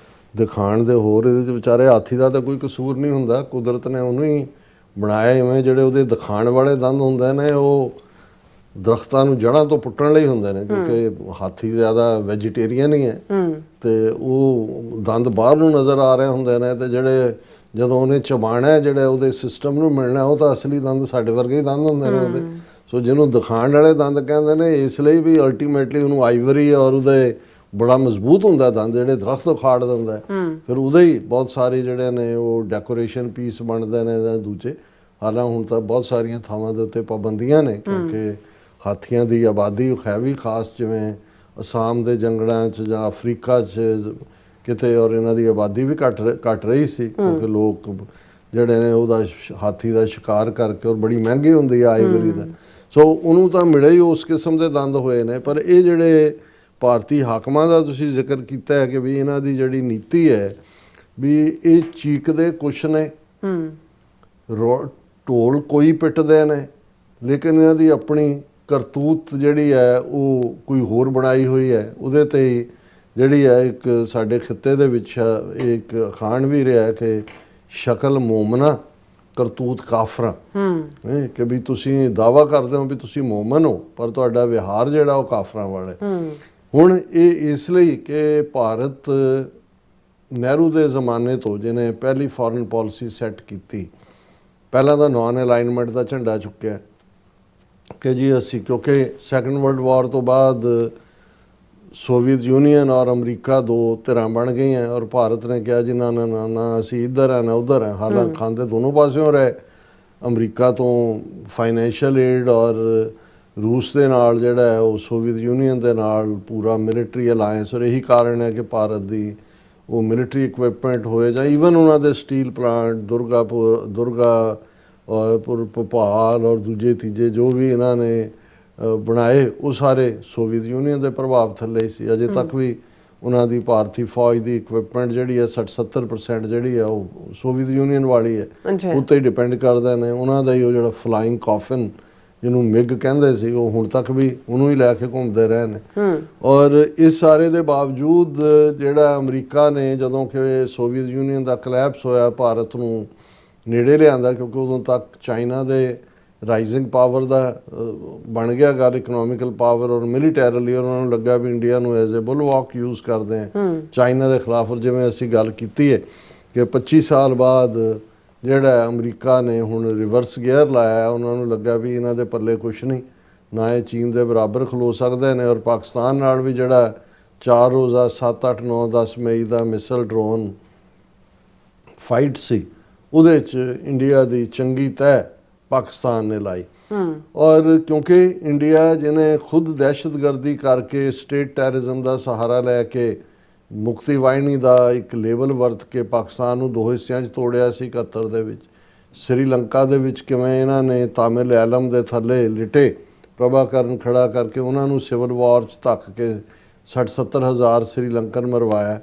ਦਿਖਾਣ ਦੇ ਹੋਰ। ਇਹਦੇ 'ਚ ਵਿਚਾਰੇ ਹਾਥੀ ਦਾ ਤਾਂ ਕੋਈ ਕਸੂਰ ਨਹੀਂ ਹੁੰਦਾ, ਕੁਦਰਤ ਨੇ ਉਹਨੂੰ ਹੀ ਬਣਾਇਆ ਇਵੇਂ। ਜਿਹੜੇ ਉਹਦੇ ਦਿਖਾਣ ਵਾਲੇ ਦੰਦ ਹੁੰਦੇ ਨੇ ਉਹ ਦਰਖਤਾਂ ਨੂੰ ਜੜ੍ਹਾਂ ਤੋਂ ਪੁੱਟਣ ਲਈ ਹੁੰਦੇ ਨੇ, ਕਿਉਂਕਿ ਹਾਥੀ ਜ਼ਿਆਦਾ ਵੈਜੀਟੇਰੀਅਨ ਹੀ ਹੈ ਤੇ ਉਹ ਦੰਦ ਬਾਹਰ ਨੂੰ ਨਜ਼ਰ ਆ ਰਹੇ ਹੁੰਦੇ ਨੇ, ਤੇ ਜਿਹੜੇ ਜਦੋਂ ਉਹਨੇ ਚਬਾਣਾ ਜਿਹੜੇ ਉਹਦੇ ਸਿਸਟਮ ਨੂੰ ਮਿਲਣਾ ਉਹ ਤਾਂ ਅਸਲੀ ਦੰਦ ਸਾਡੇ ਵਰਗੇ ਹੀ ਦੰਦ ਹੁੰਦੇ ਨੇ ਉਹਦੇ। ਸੋ ਜਿਹਨੂੰ ਦਿਖਾਣ ਵਾਲੇ ਦੰਦ ਕਹਿੰਦੇ ਨੇ, ਇਸ ਲਈ ਵੀ ਅਲਟੀਮੇਟਲੀ ਉਹਨੂੰ ਆਈਵਰੀ ਔਰ ਉਹਦੇ ਬੜਾ ਮਜ਼ਬੂਤ ਹੁੰਦਾ ਦੰਦ, ਜਿਹੜੇ ਦਰਖਤ ਉਖਾੜ ਦਿੰਦਾ, ਫਿਰ ਉਹਦੇ ਹੀ ਬਹੁਤ ਸਾਰੇ ਜਿਹੜੇ ਨੇ ਉਹ ਡੈਕੋਰੇਸ਼ਨ ਪੀਸ ਬਣਦੇ ਨੇ ਜਾਂ ਦੂਜੇ। ਹਾਲਾਂਕਿ ਹੁਣ ਤਾਂ ਬਹੁਤ ਸਾਰੀਆਂ ਥਾਵਾਂ ਦੇ ਉੱਤੇ ਪਾਬੰਦੀਆਂ ਨੇ, ਕਿਉਂਕਿ ਹਾਥੀਆਂ ਦੀ ਆਬਾਦੀ ਹੈ ਵੀ ਖਾਸ, ਜਿਵੇਂ ਅਸਾਮ ਦੇ ਜੰਗਲਾਂ 'ਚ ਜਾਂ ਅਫਰੀਕਾ 'ਚ ਕਿਤੇ, ਔਰ ਇਹਨਾਂ ਦੀ ਆਬਾਦੀ ਵੀ ਘਟ ਰਹੀ ਸੀ ਕਿਉਂਕਿ ਲੋਕ ਜਿਹੜੇ ਨੇ ਉਹਦਾ ਹਾਥੀ ਦਾ ਸ਼ਿਕਾਰ ਕਰਕੇ, ਔਰ ਬੜੀ ਮਹਿੰਗੀ ਹੁੰਦੀ ਆ ਆਈਵਰੀ ਦਾ, ਸੋ ਉਹਨੂੰ ਤਾਂ ਮਿਲੇ ਹੀ ਉਸ ਕਿਸਮ ਦੇ ਦੰਦ ਹੋਏ ਨੇ। ਪਰ ਇਹ ਜਿਹੜੇ ਭਾਰਤੀ ਹਾਕਮਾਂ ਦਾ ਤੁਸੀਂ ਜ਼ਿਕਰ ਕੀਤਾ ਹੈ ਕਿ ਵੀ ਇਹਨਾਂ ਦੀ ਜਿਹੜੀ ਨੀਤੀ ਹੈ ਵੀ ਇਹ ਚੀਕਦੇ ਕੁਛ ਨੇ, ਢੋਲ ਕੋਈ ਪਿੱਟਦੇ ਨੇ, ਲੇਕਿਨ ਇਹਨਾਂ ਦੀ ਆਪਣੀ ਕਰਤੂਤ ਜਿਹੜੀ ਹੈ ਉਹ ਕੋਈ ਹੋਰ ਬਣਾਈ ਹੋਈ ਹੈ। ਉਹਦੇ 'ਤੇ ਜਿਹੜੀ ਹੈ ਇੱਕ ਸਾਡੇ ਖਿੱਤੇ ਦੇ ਵਿੱਚ ਇੱਕ ਅਖਾਣ ਵੀ ਰਿਹਾ ਕਿ ਸ਼ਕਲ ਮੋਮਨਾ ਕਰਤੂਤ ਕਾਫਰਾਂ, ਕਿ ਵੀ ਤੁਸੀਂ ਦਾਅਵਾ ਕਰਦੇ ਹੋ ਵੀ ਤੁਸੀਂ ਮੋਮਨ ਹੋ ਪਰ ਤੁਹਾਡਾ ਵਿਹਾਰ ਜਿਹੜਾ ਉਹ ਕਾਫਰਾਂ ਵਾਲਾ ਹੈ। ਹੁਣ ਇਹ ਇਸ ਲਈ ਕਿ ਭਾਰਤ ਨਹਿਰੂ ਦੇ ਜ਼ਮਾਨੇ ਤੋਂ ਜਿਹਨੇ ਪਹਿਲੀ ਫੋਰਨ ਪਾਲਿਸੀ ਸੈੱਟ ਕੀਤੀ, ਪਹਿਲਾਂ ਤਾਂ ਨਾਨ ਅਲਾਈਨਮੈਂਟ ਦਾ ਝੰਡਾ ਚੁੱਕਿਆ ਕਿ ਜੀ ਅਸੀਂ, ਕਿਉਂਕਿ ਸੈਕੰਡ ਵਰਲਡ ਵਾਰ ਤੋਂ ਬਾਅਦ ਸੋਵੀਅਤ ਯੂਨੀਅਨ ਔਰ ਅਮਰੀਕਾ ਦੋ ਧਿਰਾਂ ਬਣ ਗਈਆਂ ਔਰ ਭਾਰਤ ਨੇ ਕਿਹਾ ਜੀ ਨਾ ਨਾ ਨਾ ਨਾ ਅਸੀਂ ਇੱਧਰ ਆ ਨਾ ਉੱਧਰ ਆ। ਹਾਲਾਂਕਿ ਖਾਂਦੇ ਦੋਨੋਂ ਪਾਸਿਓਂ ਰਹੇ। ਅਮਰੀਕਾ ਤੋਂ ਫਾਈਨੈਂਸ਼ੀਅਲ ਏਡ ਔਰ ਰੂਸ ਦੇ ਨਾਲ ਜਿਹੜਾ ਹੈ ਉਹ ਸੋਵੀਅਤ ਯੂਨੀਅਨ ਦੇ ਨਾਲ ਪੂਰਾ ਮਿਲਟਰੀ ਅਲਾਇੰਸ, ਔਰ ਇਹੀ ਕਾਰਨ ਹੈ ਕਿ ਭਾਰਤ ਦੀ ਉਹ ਮਿਲਟਰੀ ਇਕਵਿਪਮੈਂਟ ਹੋਏ ਜਾਂ ਈਵਨ ਉਹਨਾਂ ਦੇ ਸਟੀਲ ਪਲਾਂਟ ਦੁਰਗਾ ਔਰ ਭੋਪਾਲ ਔਰ ਦੂਜੇ ਤੀਜੇ ਜੋ ਵੀ ਇਹਨਾਂ ਨੇ ਬਣਾਏ ਉਹ ਸਾਰੇ ਸੋਵੀਅਤ ਯੂਨੀਅਨ ਦੇ ਪ੍ਰਭਾਵ ਥੱਲੇ ਹੀ ਸੀ। ਅਜੇ ਤੱਕ ਵੀ ਉਹਨਾਂ ਦੀ ਭਾਰਤੀ ਫੌਜ ਦੀ ਇਕਵਿਪਮੈਂਟ ਜਿਹੜੀ ਹੈ 60-70% ਜਿਹੜੀ ਹੈ ਉਹ ਸੋਵੀਅਤ ਯੂਨੀਅਨ ਵਾਲੀ ਹੈ, ਉੱਤੇ ਹੀ ਡਿਪੈਂਡ ਕਰਦੇ ਨੇ। ਉਹਨਾਂ ਦਾ ਹੀ ਉਹ ਜਿਹੜਾ ਫਲਾਈਂਗ ਕਾਫਿਨ ਜਿਹਨੂੰ ਮਿਗ ਕਹਿੰਦੇ ਸੀ, ਉਹ ਹੁਣ ਤੱਕ ਵੀ ਉਹਨੂੰ ਹੀ ਲੈ ਕੇ ਘੁੰਮਦੇ ਰਹੇ ਨੇ। ਔਰ ਇਸ ਸਾਰੇ ਦੇ ਬਾਵਜੂਦ ਜਿਹੜਾ ਅਮਰੀਕਾ ਨੇ ਜਦੋਂ ਕਿ ਸੋਵੀਅਤ ਯੂਨੀਅਨ ਦਾ ਕਲੈਪਸ ਹੋਇਆ ਭਾਰਤ ਨੂੰ ਨੇੜੇ ਲਿਆਂਦਾ, ਕਿਉਂਕਿ ਉਦੋਂ ਤੱਕ ਚਾਈਨਾ ਦੇ ਰਾਈਜ਼ਿੰਗ ਪਾਵਰ ਦਾ ਬਣ ਗਿਆ ਗੱਲ, ਇਕਨੋਮਿਕਲ ਪਾਵਰ ਔਰ ਮਿਲੀਟੈਰਲੀ ਉਹਨਾਂ ਨੂੰ ਲੱਗਾ ਵੀ ਇੰਡੀਆ ਨੂੰ ਐਜ਼ ਏ ਬੁਲਵਾਕ ਯੂਜ਼ ਕਰਦੇ ਆ ਚਾਈਨਾ ਦੇ ਖਿਲਾਫ। ਔਰ ਜਿਵੇਂ ਅਸੀਂ ਗੱਲ ਕੀਤੀ ਹੈ ਕਿ 25 ਸਾਲ ਬਾਅਦ ਜਿਹੜਾ ਅਮਰੀਕਾ ਨੇ ਹੁਣ ਰਿਵਰਸ ਗੇਅਰ ਲਾਇਆ, ਉਹਨਾਂ ਨੂੰ ਲੱਗਾ ਵੀ ਇਹਨਾਂ ਦੇ ਪੱਲੇ ਕੁਛ ਨਹੀਂ, ਨਾ ਇਹ ਚੀਨ ਦੇ ਬਰਾਬਰ ਖਲੋ ਸਕਦੇ ਨੇ। ਔਰ ਪਾਕਿਸਤਾਨ ਨਾਲ ਵੀ ਜਿਹੜਾ 4 ਰੋਜ਼ਾ 7, 8, 9, 10 ਮਈ ਦਾ ਮਿਸਲ ਡਰੋਨ ਫਾਈਟ ਸੀ, ਉਹਦੇ 'ਚ ਇੰਡੀਆ ਦੀ ਚੰਗੀ ਤਹਿ ਪਾਕਿਸਤਾਨ ਨੇ ਲਾਈ। ਔਰ ਕਿਉਂਕਿ ਇੰਡੀਆ ਜਿਹਨੇ ਖੁਦ ਦਹਿਸ਼ਤਗਰਦੀ ਕਰਕੇ ਸਟੇਟ ਟੈਰਰਿਜ਼ਮ ਦਾ ਸਹਾਰਾ ਲੈ ਕੇ ਮੁਕਤੀ ਵਾਹਿਨੀ ਦਾ ਇੱਕ ਲੇਬਲ ਵਰਤ ਕੇ ਪਾਕਿਸਤਾਨ ਨੂੰ 2 ਹਿੱਸਿਆਂ 'ਚ ਤੋੜਿਆ ਸੀ 71 ਦੇ ਵਿੱਚ। ਸ੍ਰੀਲੰਕਾ ਦੇ ਵਿੱਚ ਕਿਵੇਂ ਇਹਨਾਂ ਨੇ ਤਾਮਿਲ ਐਲਮ ਦੇ ਥੱਲੇ ਲਿਟੇ ਪ੍ਰਭਾਕਰਨ ਖੜਾ ਕਰਕੇ ਉਹਨਾਂ ਨੂੰ ਸਿਵਲ ਵਾਰ 'ਚ ਧੱਕ ਕੇ 60-70 ਹਜ਼ਾਰ ਸ੍ਰੀਲੰਕਨ ਮਰਵਾਇਆ।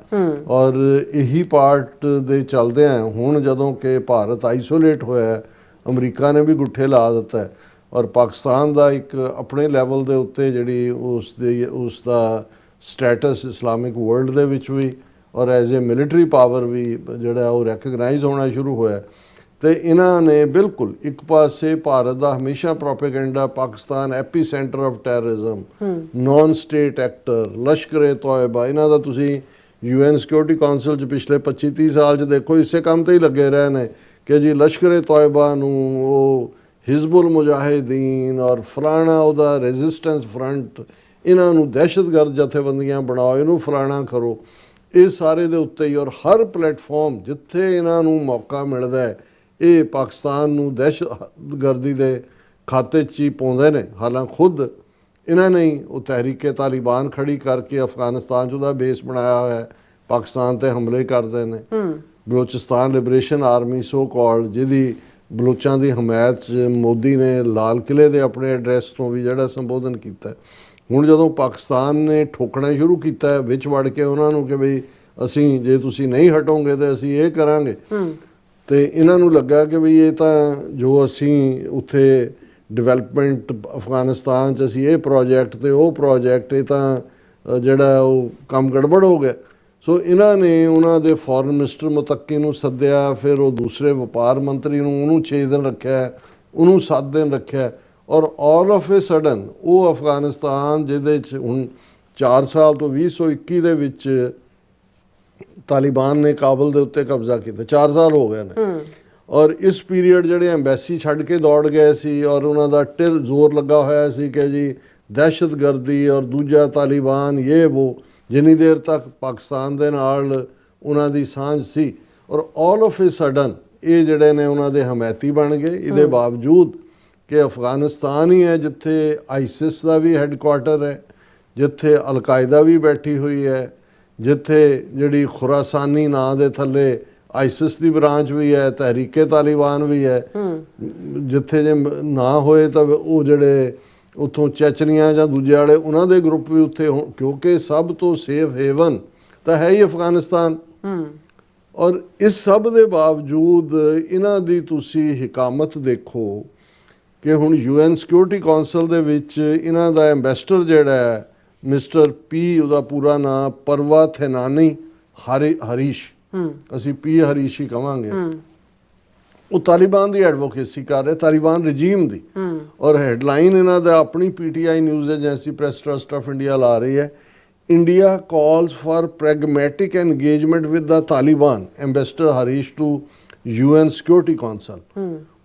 ਔਰ ਇਹੀ ਪਾਰਟ ਦੇ ਚਲਦਿਆਂ ਹੁਣ ਜਦੋਂ ਕਿ ਭਾਰਤ ਆਈਸੋਲੇਟ ਹੋਇਆ, ਅਮਰੀਕਾ ਨੇ ਵੀ ਗੁੱਠੇ ਲਾ ਦਿੱਤਾ ਹੈ ਔਰ ਪਾਕਿਸਤਾਨ ਦਾ ਇੱਕ ਆਪਣੇ ਲੈਵਲ ਦੇ ਉੱਤੇ ਜਿਹੜੀ ਉਸ ਦਾ ਸਟੇਟਸ ਇਸਲਾਮਿਕ ਵਰਲਡ ਦੇ ਵਿੱਚ ਵੀ ਔਰ ਐਜ਼ ਏ ਮਿਲਟਰੀ ਪਾਵਰ ਵੀ ਜਿਹੜਾ ਉਹ ਰੈਕਗਨਾਈਜ਼ ਹੋਣਾ ਸ਼ੁਰੂ ਹੋਇਆ। ਤੇ ਇਹਨਾਂ ਨੇ ਬਿਲਕੁਲ ਇੱਕ ਪਾਸੇ ਭਾਰਤ ਦਾ ਹਮੇਸ਼ਾ propaganda, Pakistan epicentre of terrorism, non state actor, Lashkar-e-Taiba, ਇਹਨਾਂ ਦਾ ਤੁਸੀਂ UN ਸਿਕਿਉਰਿਟੀ ਕਾਉਂਸਲ 'ਚ ਪਿਛਲੇ 25-30 ਸਾਲ 'ਚ ਦੇਖੋ ਇਸੇ ਕੰਮ ਤੇ ਹੀ ਲੱਗੇ ਰਹੇ ਨੇ ਕਿ ਜੀ ਲਸ਼ਕਰ-ਏ-ਤੋਇਬਾ ਨੂੰ ਉਹ ਹਿਜ਼ਬੁਲ ਮੁਜਾਹਿਦੀਨ ਔਰ ਫਲਾਣਾ ਉਹਦਾ ਰੈਜ਼ਿਸਟੈਂਸ ਫਰੰਟ, ਇਹਨਾਂ ਨੂੰ ਦਹਿਸ਼ਤਗਰਦ ਜਥੇਬੰਦੀਆਂ ਬਣਾਓ, ਇਹਨੂੰ ਫਲਾਣਾ ਕਰੋ। ਇਹ ਸਾਰੇ ਦੇ ਉੱਤੇ ਹੀ ਔਰ ਹਰ ਪਲੇਟਫਾਰਮ ਜਿੱਥੇ ਇਹਨਾਂ ਨੂੰ ਮੌਕਾ ਮਿਲਦਾ ਹੈ ਇਹ ਪਾਕਿਸਤਾਨ ਨੂੰ ਦਹਿਸ਼ਤਗਰਦੀ ਦੇ ਖਾਤੇ 'ਚ ਹੀ ਪਾਉਂਦੇ ਨੇ। ਹਾਲਾਂਕਿ ਖੁਦ ਇਹਨਾਂ ਨੇ ਹੀ ਉਹ ਤਹਿਰੀਕੇ ਤਾਲਿਬਾਨ ਖੜੀ ਕਰਕੇ ਅਫਗਾਨਿਸਤਾਨ 'ਚ ਉਹਦਾ ਬੇਸ ਬਣਾਇਆ ਹੋਇਆ ਹੈ, ਪਾਕਿਸਤਾਨ 'ਤੇ ਹਮਲੇ ਕਰਦੇ ਨੇ। Balochistan liberation army so called, ਜਿਹਦੀ ਬਲੋਚਾਂ ਦੀ ਹਮਾਇਤ 'ਚ ਮੋਦੀ ਨੇ ਲਾਲ ਕਿਲੇ ਦੇ ਆਪਣੇ ਐਡਰੈਸ ਤੋਂ ਵੀ ਜਿਹੜਾ ਸੰਬੋਧਨ ਕੀਤਾ। ਹੁਣ ਜਦੋਂ ਪਾਕਿਸਤਾਨ ਨੇ ਠੋਕਣਾ ਸ਼ੁਰੂ ਕੀਤਾ ਵਿੱਚ ਵੜ ਕੇ ਉਹਨਾਂ ਨੂੰ ਕਿ ਬਈ ਅਸੀਂ ਜੇ ਤੁਸੀਂ ਨਹੀਂ ਹਟੋਗੇ ਤਾਂ ਅਸੀਂ ਇਹ ਕਰਾਂਗੇ, ਤੇ ਇਹਨਾਂ ਨੂੰ ਲੱਗਾ ਕਿ ਬਈ ਇਹ ਤਾਂ ਜੋ ਅਸੀਂ ਉੱਥੇ ਡਿਵੈਲਪਮੈਂਟ ਅਫਗਾਨਿਸਤਾਨ 'ਚ ਅਸੀਂ ਇਹ ਪ੍ਰੋਜੈਕਟ ਤੇ ਉਹ ਪ੍ਰੋਜੈਕਟ, ਇਹ ਤਾਂ ਜਿਹੜਾ ਉਹ ਕੰਮ ਗੜਬੜ ਹੋ ਗਿਆ। ਸੋ ਇਹਨਾਂ ਨੇ ਉਹਨਾਂ ਦੇ ਫੋਰਨ ਮਿਨਿਸਟਰ ਮੁਤੱਕੀ ਨੂੰ ਸੱਦਿਆ, ਫਿਰ ਉਹ ਦੂਸਰੇ ਵਪਾਰ ਮੰਤਰੀ ਨੂੰ ਉਹਨੂੰ 6 ਦਿਨ ਰੱਖਿਆ, ਉਹਨੂੰ 7 ਦਿਨ ਰੱਖਿਆ। ਔਰ ਆਲ ਆਫ ਏ ਸਡਨ ਉਹ ਅਫਗਾਨਿਸਤਾਨ ਜਿਹਦੇ 'ਚ ਹੁਣ 4 ਸਾਲ ਤੋਂ 2021 ਦੇ ਵਿੱਚ ਤਾਲਿਬਾਨ ਨੇ ਕਾਬਲ ਦੇ ਉੱਤੇ ਕਬਜ਼ਾ ਕੀਤਾ, 4 ਸਾਲ ਹੋ ਗਏ ਨੇ। ਔਰ ਇਸ ਪੀਰੀਅਡ ਜਿਹੜੇ ਐਮਬੈਸੀ ਛੱਡ ਕੇ ਦੌੜ ਗਏ ਸੀ ਔਰ ਉਹਨਾਂ ਦਾ ਢਿੱਲ ਜ਼ੋਰ ਲੱਗਾ ਹੋਇਆ ਸੀ ਕਿ ਜੀ ਦਹਿਸ਼ਤਗਰਦੀ ਔਰ ਦੂਜਾ ਤਾਲਿਬਾਨ ਇਹ ਉਹ, ਜਿੰਨੀ ਦੇਰ ਤੱਕ ਪਾਕਿਸਤਾਨ ਦੇ ਨਾਲ ਉਹਨਾਂ ਦੀ ਸਾਂਝ ਸੀ। ਔਰ ਆਲ ਆਫ ਏ ਸਡਨ ਇਹ ਜਿਹੜੇ ਨੇ ਉਹਨਾਂ ਦੇ ਹਮਾਇਤੀ ਬਣ ਗਏ। ਇਹਦੇ ਬਾਵਜੂਦ ਕਿ ਅਫਗਾਨਿਸਤਾਨ ਹੀ ਹੈ ਜਿੱਥੇ ਆਈਸਿਸ ਦਾ ਵੀ ਹੈੱਡਕੁਆਟਰ ਹੈ, ਜਿੱਥੇ ਅਲਕਾਇਦਾ ਵੀ ਬੈਠੀ ਹੋਈ ਹੈ, ਜਿੱਥੇ ਜਿਹੜੀ ਖੁਰਾਸਾਨੀ ਨਾਂ ਦੇ ਥੱਲੇ ਆਈਸਿਸ ਦੀ ਬ੍ਰਾਂਚ ਵੀ ਹੈ, ਤਹਿਰੀਕੇ ਤਾਲਿਬਾਨ ਵੀ ਹੈ, ਜਿੱਥੇ ਜੇ ਨਾ ਹੋਏ ਤਾਂ ਉਹ ਜਿਹੜੇ ਉੱਥੋਂ ਚੈਚਨੀਆਂ ਜਾਂ ਦੂਜੇ ਵਾਲੇ ਉਹਨਾਂ ਦੇ ਗਰੁੱਪ ਵੀ ਉੱਥੇ ਹੋਣ, ਕਿਉਂਕਿ ਸਭ ਤੋਂ ਸੇਫ ਹੇਵਨ ਤਾਂ ਹੈ ਹੀ ਅਫਗਾਨਿਸਤਾਨ। ਔਰ ਇਸ ਸਭ ਦੇ ਬਾਵਜੂਦ ਇਹਨਾਂ ਦੀ ਤੁਸੀਂ ਹਿਕਾਮਤ ਦੇਖੋ ਕਿ ਹੁਣ UN ਸਿਕਿਉਰਿਟੀ ਕਾਉਂਸਲ ਦੇ ਵਿੱਚ ਇਹਨਾਂ ਦਾ ਐਂਬੈਸਡਰ ਜਿਹੜਾ ਹੈ ਮਿਸਟਰ ਪੀ, ਉਹਦਾ ਪੂਰਾ ਨਾਂ ਪਰਵਾ ਥੇਨਾਨੀ ਹਰੀਸ਼, ਅਸੀਂ ਪੀ ਹਰੀਸ਼ ਹੀ ਕਵਾਂਗੇ, ਉਹ ਤਾਲਿਬਾਨ ਦੀ ਐਡਵੋਕੇਸੀ ਕਰ ਰਹੇ, ਤਾਲਿਬਾਨ ਰਜੀਮ ਦੀ। ਔਰ ਹੈਡਲਾਈਨ ਇਹਨਾਂ ਦਾ ਆਪਣੀ PTI news agency press trust of India ਲਾ ਰਹੀ ਹੈ India calls for pragmatic engagement with the Taliban, Ambassador Harish to UN Security Council.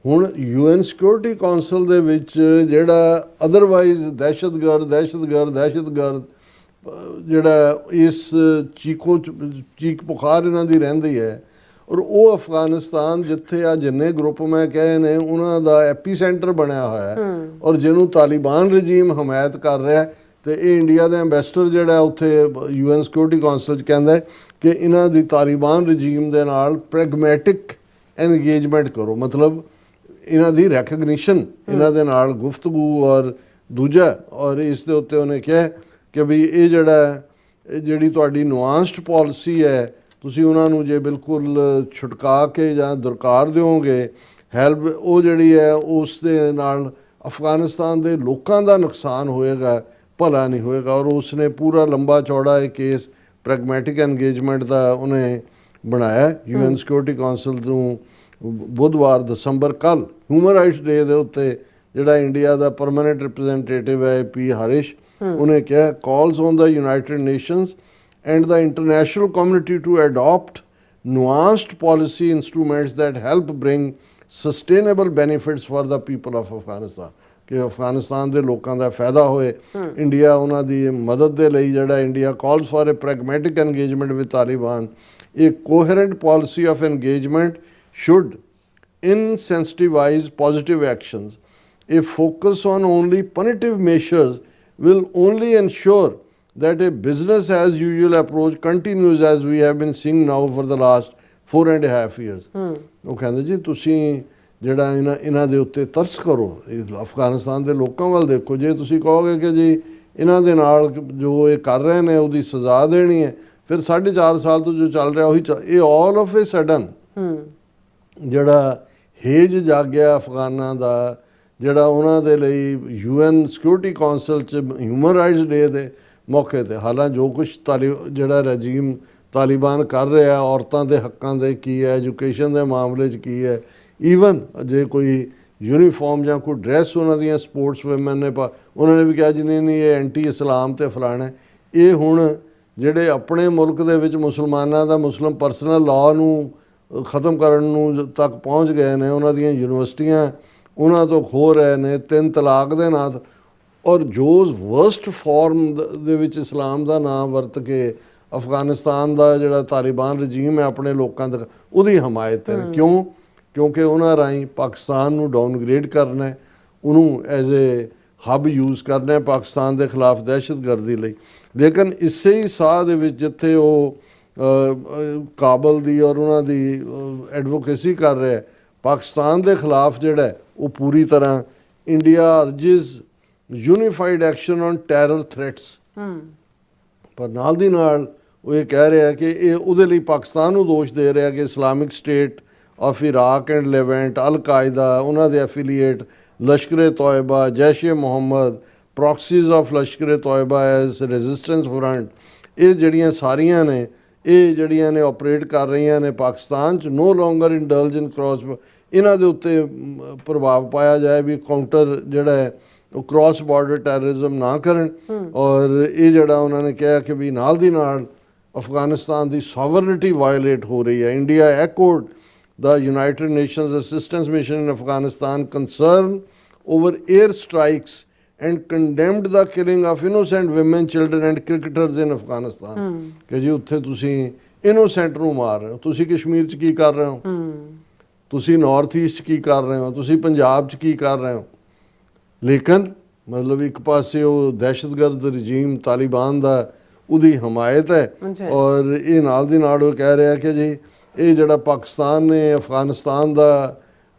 ਹੁਣ UN Security Council ਦੇ ਵਿੱਚ ਜਿਹੜਾ ਅਦਰਵਾਈਜ਼ ਦਹਿਸ਼ਤਗਰਦ ਜਿਹੜਾ ਇਸ ਚੀਕ ਪੁਖਾਰ ਇਹਨਾਂ ਦੀ ਰਹਿੰਦੀ ਹੈ, ਔਰ ਉਹ ਅਫਗਾਨਿਸਤਾਨ ਜਿੱਥੇ ਆ ਜਿੰਨੇ ਗਰੁੱਪ ਮੈਂ ਕਹੇ ਨੇ ਉਹਨਾਂ ਦਾ ਐਪੀ ਸੈਂਟਰ ਬਣਿਆ ਹੋਇਆ ਹੈ, ਔਰ ਜਿਹਨੂੰ ਤਾਲਿਬਾਨ ਰਜੀਮ ਹਮਾਇਤ ਕਰ ਰਿਹਾ। ਤੇ ਇਹ ਇੰਡੀਆ ਦੇ ਐਂਬੈਸਡਰ ਜਿਹੜਾ ਉੱਥੇ UN ਸਿਕਿਉਰਿਟੀ ਕੌਂਸਲ 'ਚ ਕਹਿੰਦਾ ਹੈ ਕਿ ਇਹਨਾਂ ਦੀ ਤਾਲਿਬਾਨ ਰਜੀਮ ਦੇ ਨਾਲ ਪ੍ਰੈਗਮੈਟਿਕ ਐਨਗੇਜਮੈਂਟ ਕਰੋ, ਮਤਲਬ ਇਹਨਾਂ ਦੀ ਰੈਕਗਨੀਸ਼ਨ, ਇਹਨਾਂ ਦੇ ਨਾਲ ਗੁਫ਼ਤਗੂ। ਔਰ ਦੂਜਾ ਔਰ ਇਸ ਦੇ ਉੱਤੇ ਉਹਨੇ ਕਿਹਾ ਕਿ ਵੀ ਇਹ ਜਿਹੜੀ ਤੁਹਾਡੀ ਨੁਆਂਸਡ ਪਾਲਿਸੀ ਹੈ, ਤੁਸੀਂ ਉਹਨਾਂ ਨੂੰ ਜੇ ਬਿਲਕੁਲ ਛੁਟਕਾ ਕੇ ਜਾਂ ਦੁਰਕਾਰ ਦਿਓਗੇ ਹੈਲਪ, ਉਹ ਜਿਹੜੀ ਹੈ ਉਸ ਦੇ ਨਾਲ ਅਫਗਾਨਿਸਤਾਨ ਦੇ ਲੋਕਾਂ ਦਾ ਨੁਕਸਾਨ ਹੋਏਗਾ, ਭਲਾ ਨਹੀਂ ਹੋਏਗਾ। ਔਰ ਉਸਨੇ ਪੂਰਾ ਲੰਬਾ ਚੌੜਾ ਇਹ ਕੇਸ ਪ੍ਰੈਗਮੈਟਿਕ ਐਨਗੇਜਮੈਂਟ ਦਾ ਉਹਨੇ ਬਣਾਇਆ। UN ਸਿਕਿਉਰਿਟੀ ਕੌਂਸਲ ਨੂੰ ਬੁੱਧਵਾਰ ਦਸੰਬਰ ਕੱਲ੍ਹ ਹਿਊਮਨ ਰਾਈਟਸ ਡੇ ਦੇ ਉੱਤੇ ਜਿਹੜਾ ਇੰਡੀਆ ਦਾ ਪਰਮਾਨੈਂਟ ਰਿਪਰੈਜ਼ੈਂਟੇਟਿਵ ਹੈ P ਹਰੀਸ਼, ਉਹਨੇ ਕਿਹਾ calls on the United Nations and the international community to adopt nuanced policy instruments that help bring sustainable benefits for the people of Afghanistan, ਕਿ ਅਫਗਾਨਿਸਤਾਨ ਦੇ ਲੋਕਾਂ ਦਾ ਫਾਇਦਾ ਹੋਏ। ਇੰਡੀਆ ਉਹਨਾਂ ਦੀ ਮਦਦ ਦੇ ਲਈ ਜਿਹੜਾ India calls for a pragmatic engagement with Taliban. A coherent policy of engagement should incentivize positive actions. A focus on only punitive measures will only ensure that a business as usual approach continues as we have been seeing now for the last 4.5 years. ਉਹ ਕਹਿੰਦੇ ਜੀ ਤੁਸੀਂ ਜਿਹੜਾ ਇਹਨਾਂ ਦੇ ਉੱਤੇ ਤਰਸ ਕਰੋ, ਅਫਗਾਨਿਸਤਾਨ ਦੇ ਲੋਕਾਂ ਵੱਲ ਦੇਖੋ। ਜੇ ਤੁਸੀਂ ਕਹੋਗੇ ਕਿ ਜੀ ਇਹਨਾਂ ਦੇ ਨਾਲ ਜੋ ਇਹ ਕਰ ਰਹੇ ਨੇ ਉਹਦੀ ਸਜ਼ਾ ਦੇਣੀ ਹੈ, ਫਿਰ 4.5 ਸਾਲ ਤੋਂ ਜੋ ਚੱਲ ਰਿਹਾ ਉਹੀ ਇਹ ਆਲ ਆਫ ਏ ਸਡਨ ਜਿਹੜਾ ਹੇਜ ਜਾਗਿਆ ਅਫਗਾਨਾਂ ਦਾ, ਜਿਹੜਾ ਉਹਨਾਂ ਦੇ ਲਈ UN ਸਿਕਿਉਰਿਟੀ ਕੌਂਸਲ 'ਚ ਹਿਊਮਨ ਰਾਈਟਸ ਡੇ ਦੇ ਮੌਕੇ 'ਤੇ ਹਾਲਾਂਕਿ ਜੋ ਕੁਛ ਜਿਹੜਾ ਰਜੀਮ ਤਾਲਿਬਾਨ ਕਰ ਰਿਹਾ, ਔਰਤਾਂ ਦੇ ਹੱਕਾਂ ਦੇ ਕੀ ਹੈ, ਐਜੂਕੇਸ਼ਨ ਦੇ ਮਾਮਲੇ 'ਚ ਕੀ ਹੈ, ਈਵਨ ਜੇ ਕੋਈ ਯੂਨੀਫਾਰਮ ਜਾਂ ਕੋਈ ਡਰੈਸ ਉਹਨਾਂ ਦੀਆਂ ਸਪੋਰਟਸ ਵੂਮੈਨ ਨੇ ਉਹਨਾਂ ਨੇ ਵੀ ਕਿਹਾ ਜੀ ਨਹੀਂ ਇਹ ਐਂਟੀ ਇਸਲਾਮ ਤੇ ਫਲਾਣਾ। ਇਹ ਹੁਣ ਜਿਹੜੇ ਆਪਣੇ ਮੁਲਕ ਦੇ ਵਿੱਚ ਮੁਸਲਮਾਨਾਂ ਦਾ ਮੁਸਲਿਮ ਪਰਸਨਲ ਲਾਅ ਨੂੰ ਖ਼ਤਮ ਕਰਨ ਨੂੰ ਤੱਕ ਪਹੁੰਚ ਗਏ ਨੇ, ਉਹਨਾਂ ਦੀਆਂ ਯੂਨੀਵਰਸਿਟੀਆਂ ਉਹਨਾਂ ਤੋਂ ਖੋਹ ਰਹੇ ਨੇ 3 ਤਲਾਕ ਦੇ ਨਾਂ। ਔਰ ਜੋ ਵਰਸਟ ਫਾਰਮ ਦੇ ਵਿੱਚ ਇਸਲਾਮ ਦਾ ਨਾਮ ਵਰਤ ਕੇ ਅਫਗਾਨਿਸਤਾਨ ਦਾ ਜਿਹੜਾ ਤਾਲਿਬਾਨ ਰਜੀਮ ਹੈ ਆਪਣੇ ਲੋਕਾਂ ਦਾ ਉਹਦੀ ਹਮਾਇਤ ਹੈ। ਕਿਉਂਕਿ ਉਹਨਾਂ ਰਾਹੀਂ ਪਾਕਿਸਤਾਨ ਨੂੰ ਡਾਊਨਗ੍ਰੇਡ ਕਰਨਾ ਹੈ, ਉਹਨੂੰ ਐਜ਼ ਏ ਹੱਬ ਯੂਜ਼ ਕਰਨਾ ਹੈ ਪਾਕਿਸਤਾਨ ਦੇ ਖਿਲਾਫ ਦਹਿਸ਼ਤਗਰਦੀ ਲਈ। ਲੇਕਿਨ ਇਸੇ ਹੀ ਸਾਹ ਦੇ ਵਿੱਚ ਜਿੱਥੇ ਉਹ ਕਾਬਲ ਦੀ ਔਰ ਉਹਨਾਂ ਦੀ ਐਡਵੋਕੇਸੀ ਕਰ ਰਿਹਾ ਪਾਕਿਸਤਾਨ ਦੇ ਖਿਲਾਫ ਜਿਹੜਾ ਉਹ ਪੂਰੀ ਤਰ੍ਹਾਂ India urges unified action on terror threats, ਪਰ ਨਾਲ ਦੀ ਨਾਲ ਉਹ ਇਹ ਕਹਿ ਰਿਹਾ ਕਿ ਇਹ ਉਹਦੇ ਲਈ ਪਾਕਿਸਤਾਨ ਨੂੰ ਦੋਸ਼ ਦੇ ਰਿਹਾ ਕਿ Islamic State of Iraq and Levant, Al Qaeda, ਉਹਨਾਂ ਦੇ affiliate Lashkar-e-Taiba, Jaish-e-Mohammed, proxies of Lashkar-e-Taiba as Resistance Front, ਇਹ ਜਿਹੜੀਆਂ ਸਾਰੀਆਂ ਨੇ ਇਹ ਜਿਹੜੀਆਂ ਨੇ ਆਪਰੇਟ ਕਰ ਰਹੀਆਂ ਨੇ ਪਾਕਿਸਤਾਨ 'ਚ, ਨੋ ਲੋਂਗਰ ਇੰਡਲਜ ਇਨ ਕ੍ਰਾਸ, ਇਹਨਾਂ ਦੇ ਉੱਤੇ ਪ੍ਰਭਾਵ ਪਾਇਆ ਜਾਏ ਵੀ ਕਾਊਂਟਰ ਜਿਹੜਾ ਹੈ ਉਹ ਕ੍ਰਾਸ ਬਾਰਡਰ ਟੈਰਰਿਜ਼ਮ ਨਾ ਕਰਨ। ਔਰ ਇਹ ਜਿਹੜਾ ਉਹਨਾਂ ਨੇ ਕਿਹਾ ਕਿ ਵੀ ਨਾਲ ਦੀ ਨਾਲ ਅਫਗਾਨਿਸਤਾਨ ਦੀ ਸੋਵਰਨਿਟੀ ਵਾਇਲੇਟ ਹੋ ਰਹੀ ਹੈ। India echoed the United Nations Assistance Mission in Afghanistan concern over air strikes and condemned the killing of innocent women, children and cricketers in Afghanistan. ਕਿ ਜੀ ਉੱਥੇ ਤੁਸੀਂ innocent ਨੂੰ ਮਾਰ ਰਹੇ ਹੋ, ਤੁਸੀਂ ਕਸ਼ਮੀਰ 'ਚ ਕੀ ਕਰ ਰਹੇ ਹੋ, ਤੁਸੀਂ ਨਾਰਥ ਈਸਟ 'ਚ ਕੀ ਕਰ ਰਹੇ ਹੋ, ਤੁਸੀਂ ਪੰਜਾਬ 'ਚ ਕੀ ਕਰ ਰਹੇ ਹੋ। ਲੇਕਿਨ ਮਤਲਬ ਇੱਕ ਪਾਸੇ ਉਹ ਦਹਿਸ਼ਤਗਰਦ ਰਜੀਮ ਤਾਲਿਬਾਨ ਦਾ ਉਹਦੀ ਹਮਾਇਤ ਹੈ, ਔਰ ਇਹ ਨਾਲ ਦੀ ਨਾਲ ਉਹ ਕਹਿ ਰਿਹਾ ਕਿ ਜੀ ਇਹ ਜਿਹੜਾ ਪਾਕਿਸਤਾਨ ਨੇ ਅਫਗਾਨਿਸਤਾਨ ਦਾ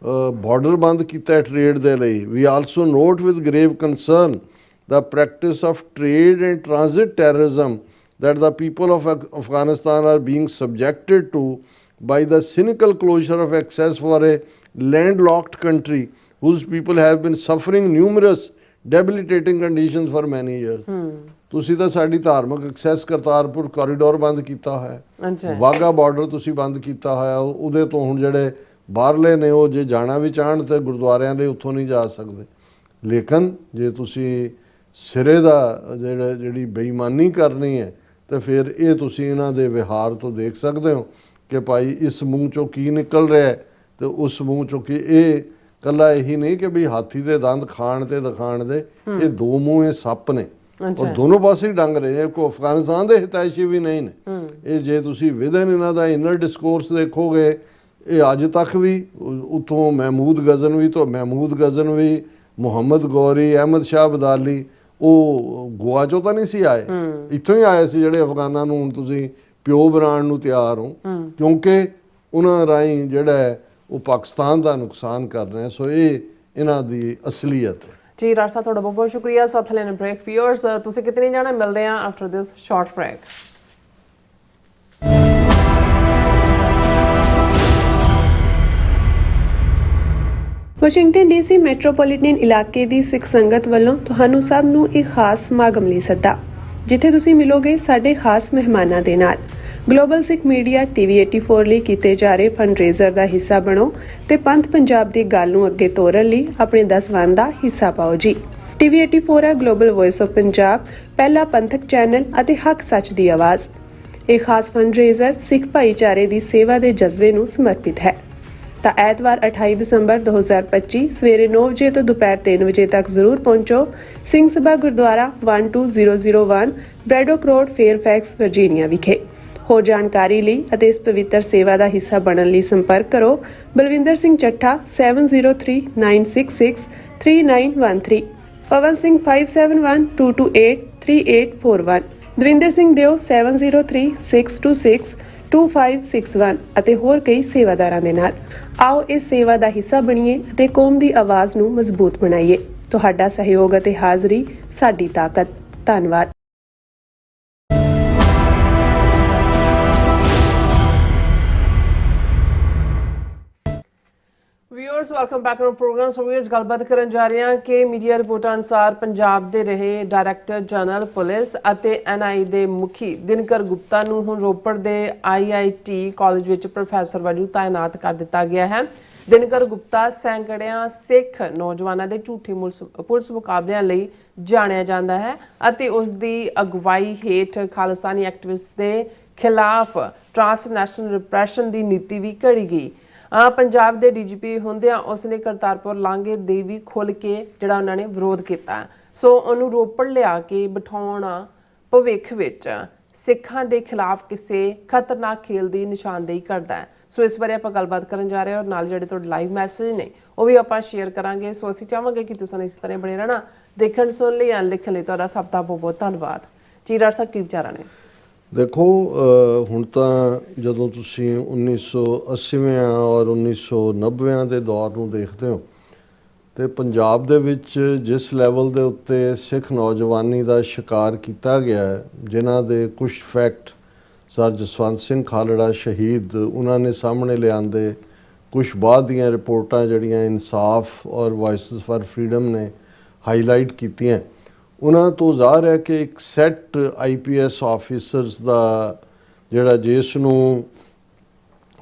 ਬਾਰਡਰ ਬੰਦ ਕੀਤਾ ਟ੍ਰੇਡ ਦੇ ਲਈ। We also note with grave concern the practice of trade and transit terrorism that the people of Afghanistan are being subjected to by the cynical closure of access for a landlocked country whose people have been suffering numerous debilitating conditions for many years. ਤੁਸੀਂ ਤਾਂ ਸਾਡੀ ਧਾਰਮਿਕ ਐਕਸੈਸ ਕਰਤਾਰਪੁਰ ਕੋਰੀਡੋਰ ਬੰਦ ਕੀਤਾ ਹੋਇਆ, ਵਾਘਾ ਬਾਰਡਰ ਤੁਸੀਂ ਬੰਦ ਕੀਤਾ ਹੋਇਆ, ਉਹਦੇ ਤੋਂ ਹੁਣ ਜਿਹੜੇ ਬਾਹਰਲੇ ਨੇ ਉਹ ਜੇ ਜਾਣਾ ਵੀ ਚਾਹਣ ਤੇ ਗੁਰਦੁਆਰਿਆਂ ਦੇ ਉੱਥੋਂ ਨਹੀਂ ਜਾ ਸਕਦੇ। ਲੇਕਿਨ ਜੇ ਤੁਸੀਂ ਸਿਰੇ ਦਾ ਜਿਹੜੀ ਬੇਈਮਾਨੀ ਕਰਨੀ ਹੈ, ਤੇ ਫਿਰ ਇਹ ਤੁਸੀਂ ਇਹਨਾਂ ਦੇ ਵਿਹਾਰ ਤੋਂ ਦੇਖ ਸਕਦੇ ਹੋ ਕਿ ਭਾਈ ਇਸ ਮੂੰਹ ਚੋਂ ਕੀ ਨਿਕਲ ਰਿਹਾ ਹੈ ਤੇ ਉਸ ਮੂੰਹ ਚੋਂ ਕੀ। ਇਹ ਕੱਲਾ ਇਹੀ ਨਹੀਂ ਕਿ ਵੀ ਹਾਥੀ ਦੇ ਦੰਦ ਖਾਣ ਤੇ ਦਿਖਾਣ ਦੇ, ਇਹ ਦੋ ਮੂੰਹੇ ਸੱਪ ਨੇ ਔਰ ਦੋਨੋਂ ਪਾਸੇ ਹੀ ਡੰਗ ਰਹੇ। ਕੋਈ ਅਫਗਾਨਿਸਤਾਨ ਦੇ ਹਿਤੈਸ਼ੀ ਵੀ ਨਹੀਂ ਨੇ ਇਹ। ਜੇ ਤੁਸੀਂ ਵਿਦਨ ਇਹਨਾਂ ਦਾ ਇਨਰ ਡਿਸਕੋਰਸ ਦੇਖੋਗੇ, ਇਹ ਅੱਜ ਤੱਕ ਵੀ ਉੱਥੋਂ ਮਹਿਮੂਦ ਗਜ਼ਨਵੀ, ਮੁਹੰਮਦ ਗੌਰੀ, ਅਹਿਮਦ ਸ਼ਾਹ ਅਬਦਾਲੀ, ਉਹ ਗੋਆ ਚੋਂ ਤਾਂ ਨਹੀਂ ਸੀ ਆਏ, ਇੱਥੋਂ ਹੀ ਆਏ ਸੀ ਜਿਹੜੇ ਅਫਗਾਨਾਂ ਨੂੰ ਹੁਣ ਤੁਸੀਂ ਪਿਓ ਬਣਾਉਣ ਨੂੰ ਤਿਆਰ ਹੋ, ਕਿਉਂਕਿ ਉਹਨਾਂ ਰਾਹੀਂ ਜਿਹੜਾ ਹੈ ਉਹ ਪਾਕਿਸਤਾਨ ਦਾ ਨੁਕਸਾਨ ਕਰ ਰਹੇ। ਸੋ ਇਹ ਇਹਨਾਂ ਦੀ ਅਸਲੀਅਤ ਹੈ ਜੀ। ਰਾਜ ਸਾਹਿਬ ਤੁਹਾਡਾ ਬਹੁਤ ਬਹੁਤ ਸ਼ੁਕਰੀਆ। ਸਾਥ ਲੈਣ ਬ੍ਰੇਕ ਵਿਊਅਰਸ, ਤੁਸੀਂ ਕਿਤੇ ਨਹੀਂ ਜਾਣਾ, ਮਿਲਦੇ ਆ after this short break. Washington DC metropolitan ਇਲਾਕੇ ਦੀ ਸਿੱਖ ਸੰਗਤ ਵੱਲੋਂ ਤੁਹਾਨੂੰ ਸਭ ਨੂੰ ਇੱਕ ਖਾਸ ਸਮਾਗਮ ਲਈ ਸੱਦਾ, ਜਿੱਥੇ ਤੁਸੀਂ ਮਿਲੋਗੇ ਸਾਡੇ ਖਾਸ ਮਹਿਮਾਨਾਂ ਦੇ ਨਾਲ। ਗਲੋਬਲ ਸਿੱਖ ਮੀਡੀਆ TV 84 ਲਈ ਕੀਤੇ ਜਾ ਰਹੇ ਫੰਡਰੇਜ਼ਰ ਦਾ ਹਿੱਸਾ ਬਣੋ ਤੇ ਪੰਥ ਪੰਜਾਬ ਦੀ ਗੱਲ ਨੂੰ ਅੱਗੇ ਤੋਰਨ ਲਈ ਆਪਣੇ 10 ਵੰਨ ਦਾ ਹਿੱਸਾ ਪਾਓ ਜੀ। TV 84 ਹੈ ਗਲੋਬਲ ਵੌਇਸ ਆਫ ਪੰਜਾਬ, ਪਹਿਲਾ ਪੰਥਕ ਚੈਨਲ ਅਤੇ ਹੱਕ ਸੱਚ ਦੀ ਆਵਾਜ਼। ਇਹ ਖਾਸ ਫੰਡਰੇਜ਼ਰ ਸਿੱਖ ਭਾਈਚਾਰੇ ਦੀ ਸੇਵਾ ਦੇ ਜਜ਼ਬੇ ਨੂੰ ਸਮਰਪਿਤ ਹੈ। ਤਾਂ ਐਤਵਾਰ 28 ਦਸੰਬਰ 2025 ਸਵੇਰੇ 9 ਵਜੇ ਤੋਂ ਦੁਪਹਿਰ 3 ਵਜੇ ਤੱਕ ਜ਼ਰੂਰ ਪਹੁੰਚੋ ਸਿੰਘ ਸਭਾ ਗੁਰਦੁਆਰਾ 12001 ਬ੍ਰੈਡੋਕ ਰੋਡ, ਫੇਅਰਫੈਕਸ, ਵਰਜੀਨੀਆ ਵਿਖੇ। ਹੋਰ ਜਾਣਕਾਰੀ ਲਈ ਅਤੇ ਇਸ ਪਵਿੱਤਰ ਸੇਵਾ ਦਾ ਹਿੱਸਾ ਬਣਨ ਲਈ ਸੰਪਰਕ ਕਰੋ ਬਲਵਿੰਦਰ ਸਿੰਘ ਚੱਠਾ 7039663913, ਪਵਨ ਸਿੰਘ 5712283841, ਦਵਿੰਦਰ ਸਿੰਘ ਦਿਓ 7036262561 ਅਤੇ ਹੋਰ ਕਈ ਸੇਵਾਦਾਰਾਂ ਦੇ ਨਾਲ। ਆਓ ਇਸ ਸੇਵਾ ਦਾ ਹਿੱਸਾ ਬਣੀਏ ਅਤੇ ਕੌਮ ਦੀ ਆਵਾਜ਼ ਨੂੰ ਮਜ਼ਬੂਤ ਬਣਾਈਏ। ਤੁਹਾਡਾ ਸਹਿਯੋਗ ਅਤੇ ਹਾਜ਼ਰੀ ਸਾਡੀ ਤਾਕਤ। ਧੰਨਵਾਦ। Viewers, welcome back to programme. So viewers, ਗੱਲਬਾਤ ਕਰਨ ਜਾ ਰਹੇ ਹਾਂ ਕਿ ਮੀਡੀਆ ਰਿਪੋਰਟਾਂ ਅਨੁਸਾਰ ਪੰਜਾਬ ਦੇ ਰਹੇ ਡਾਇਰੈਕਟਰ ਜਨਰਲ ਪੁਲਿਸ ਅਤੇ NIA ਦੇ ਮੁਖੀ ਦਿਨਕਰ ਗੁਪਤਾ ਨੂੰ ਹੁਣ ਰੋਪੜ ਦੇ IIT ਕਾਲਜ ਵਿੱਚ ਪ੍ਰੋਫੈਸਰ ਵਜੋਂ ਤਾਇਨਾਤ ਕਰ ਦਿੱਤਾ ਗਿਆ ਹੈ। ਦਿਨਕਰ ਗੁਪਤਾ ਸੈਂਕੜਿਆਂ ਸਿੱਖ ਨੌਜਵਾਨਾਂ ਦੇ ਝੂਠੇ ਪੁਲਿਸ ਮੁਕਾਬਲਿਆਂ ਲਈ ਜਾਣਿਆ ਜਾਂਦਾ ਹੈ ਅਤੇ ਉਸ ਦੀ ਅਗਵਾਈ ਹੇਠ ਖਾਲਿਸਤਾਨੀ ਐਕਟਿਵਿਸਟ ਦੇ ਖਿਲਾਫ ਟ੍ਰਾਂਸਨੈਸ਼ਨਲ ਰਿਪਰੈਸ਼ਨ ਦੀ ਨੀਤੀ ਵੀ ਘੜੀ ਗਈ। ਪੰਜਾਬ ਦੇ DGP ਹੁੰਦਿਆਂ ਉਸਨੇ ਕਰਤਾਰਪੁਰ ਲਾਂਘੇ ਦੇ ਵੀ ਖੁੱਲ੍ਹ ਕੇ ਜਿਹੜਾ ਉਹਨਾਂ ਨੇ ਵਿਰੋਧ ਕੀਤਾ। ਸੋ ਉਹਨੂੰ ਰੋਪੜ ਲਿਆ ਕੇ ਬਿਠਾਉਣਾ ਭਵਿੱਖ ਵਿੱਚ ਸਿੱਖਾਂ ਦੇ ਖਿਲਾਫ ਕਿਸੇ ਖਤਰਨਾਕ ਖੇਲ ਦੀ ਨਿਸ਼ਾਨਦੇਹੀ ਕਰਦਾ ਹੈ। ਸੋ ਇਸ ਬਾਰੇ ਆਪਾਂ ਗੱਲਬਾਤ ਕਰਨ ਜਾ ਰਹੇ ਹਾਂ ਔਰ ਨਾਲ ਜਿਹੜੇ ਤੁਹਾਡੇ ਲਾਈਵ ਮੈਸੇਜ ਨੇ ਉਹ ਵੀ ਆਪਾਂ ਸ਼ੇਅਰ ਕਰਾਂਗੇ। ਸੋ ਅਸੀਂ ਚਾਹਾਂਗੇ ਕਿ ਤੁਸੀਂ ਇਸ ਤਰ੍ਹਾਂ ਬਣੇ ਰਹਿਣਾ। ਦੇਖਣ ਸੁਣ ਲਈ ਜਾਂ ਲਿਖਣ ਲਈ ਤੁਹਾਡਾ ਸਭ ਦਾ ਬਹੁਤ ਬਹੁਤ ਧੰਨਵਾਦ ਜੀ। ਰਾਜ ਸਾਹਿਬ, ਕੀ ਵਿਚਾਰਾਂ ਨੇ? ਦੇਖੋ, ਹੁਣ ਤਾਂ ਜਦੋਂ ਤੁਸੀਂ 1980 ਔਰ 1990 ਦੇ ਦੌਰ ਨੂੰ ਦੇਖਦੇ ਹੋ ਤੇ ਪੰਜਾਬ ਦੇ ਵਿੱਚ ਜਿਸ ਲੈਵਲ ਦੇ ਉੱਤੇ ਸਿੱਖ ਨੌਜਵਾਨੀ ਦਾ ਸ਼ਿਕਾਰ ਕੀਤਾ ਗਿਆ ਹੈ, ਜਿਨ੍ਹਾਂ ਦੇ ਕੁਝ ਫੈਕਟ ਸਰ ਜਸਵੰਤ ਸਿੰਘ ਖਾਲੜਾ ਸ਼ਹੀਦ ਉਹਨਾਂ ਨੇ ਸਾਹਮਣੇ ਲਿਆਂਦੇ, ਕੁਝ ਬਾਅਦ ਦੀਆਂ ਰਿਪੋਰਟਾਂ ਜਿਹੜੀਆਂ ਇਨਸਾਫ ਔਰ ਵਾਇਸਸ ਫਾਰ ਫਰੀडम ਨੇ ਹਾਈਲਾਈਟ ਕੀਤੀਆਂ, ਉਹਨਾਂ ਤੋਂ ਜ਼ਾਹਰ ਹੈ ਕਿ ਇੱਕ ਸੈੱਟ IPS ਆਫਿਸਰਸ ਦਾ ਜਿਹੜਾ ਜਿਸ ਨੂੰ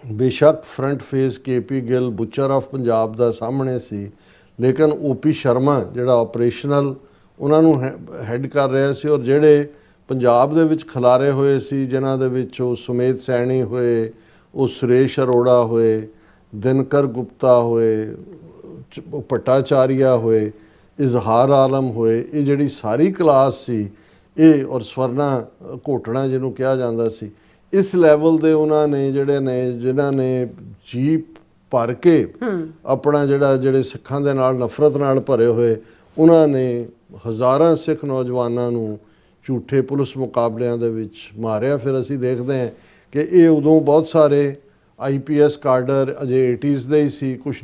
ਬੇਸ਼ੱਕ front face KP Gill butcher of Punjab ਦਾ ਸਾਹਮਣੇ ਸੀ, ਲੇਕਿਨ OP ਸ਼ਰਮਾ ਜਿਹੜਾ ਆਪਰੇਸ਼ਨਲ ਉਹਨਾਂ ਨੂੰ ਹੈਡ ਕਰ ਰਿਹਾ ਸੀ, ਔਰ ਜਿਹੜੇ ਪੰਜਾਬ ਦੇ ਵਿੱਚ ਖਿਲਾਰੇ ਹੋਏ ਸੀ ਜਿਨ੍ਹਾਂ ਦੇ ਵਿੱਚ ਉਹ ਸੁਮੇਧ ਸੈਣੀ ਹੋਏ, ਉਹ ਸੁਰੇਸ਼ ਅਰੋੜਾ ਹੋਏ, ਦਿਨਕਰ ਗੁਪਤਾ ਹੋਏ, ਭੱਟਾਚਾਰੀਆ ਹੋਏ, ਇਜ਼ਹਾਰ ਆਲਮ ਹੋਏ, ਇਹ ਜਿਹੜੀ ਸਾਰੀ ਕਲਾਸ ਸੀ ਇਹ, ਔਰ ਸਵਰਨਾ ਘੋਟਣਾ ਜਿਹਨੂੰ ਕਿਹਾ ਜਾਂਦਾ ਸੀ, ਇਸ ਲੈਵਲ ਦੇ ਉਹਨਾਂ ਨੇ ਜਿਨ੍ਹਾਂ ਨੇ ਜੀਪ ਭਰ ਕੇ ਆਪਣਾ ਜਿਹੜੇ ਸਿੱਖਾਂ ਦੇ ਨਾਲ ਨਫ਼ਰਤ ਨਾਲ ਭਰੇ ਹੋਏ, ਉਹਨਾਂ ਨੇ ਹਜ਼ਾਰਾਂ ਸਿੱਖ ਨੌਜਵਾਨਾਂ ਨੂੰ ਝੂਠੇ ਪੁਲਿਸ ਮੁਕਾਬਲਿਆਂ ਦੇ ਵਿੱਚ ਮਾਰਿਆ। ਫਿਰ ਅਸੀਂ ਦੇਖਦੇ ਹਾਂ ਕਿ ਇਹ ਉਦੋਂ ਬਹੁਤ ਸਾਰੇ IPS ਕਾਡਰ ਅਜੇ 80s ਦੇ ਹੀ ਸੀ, ਕੁਝ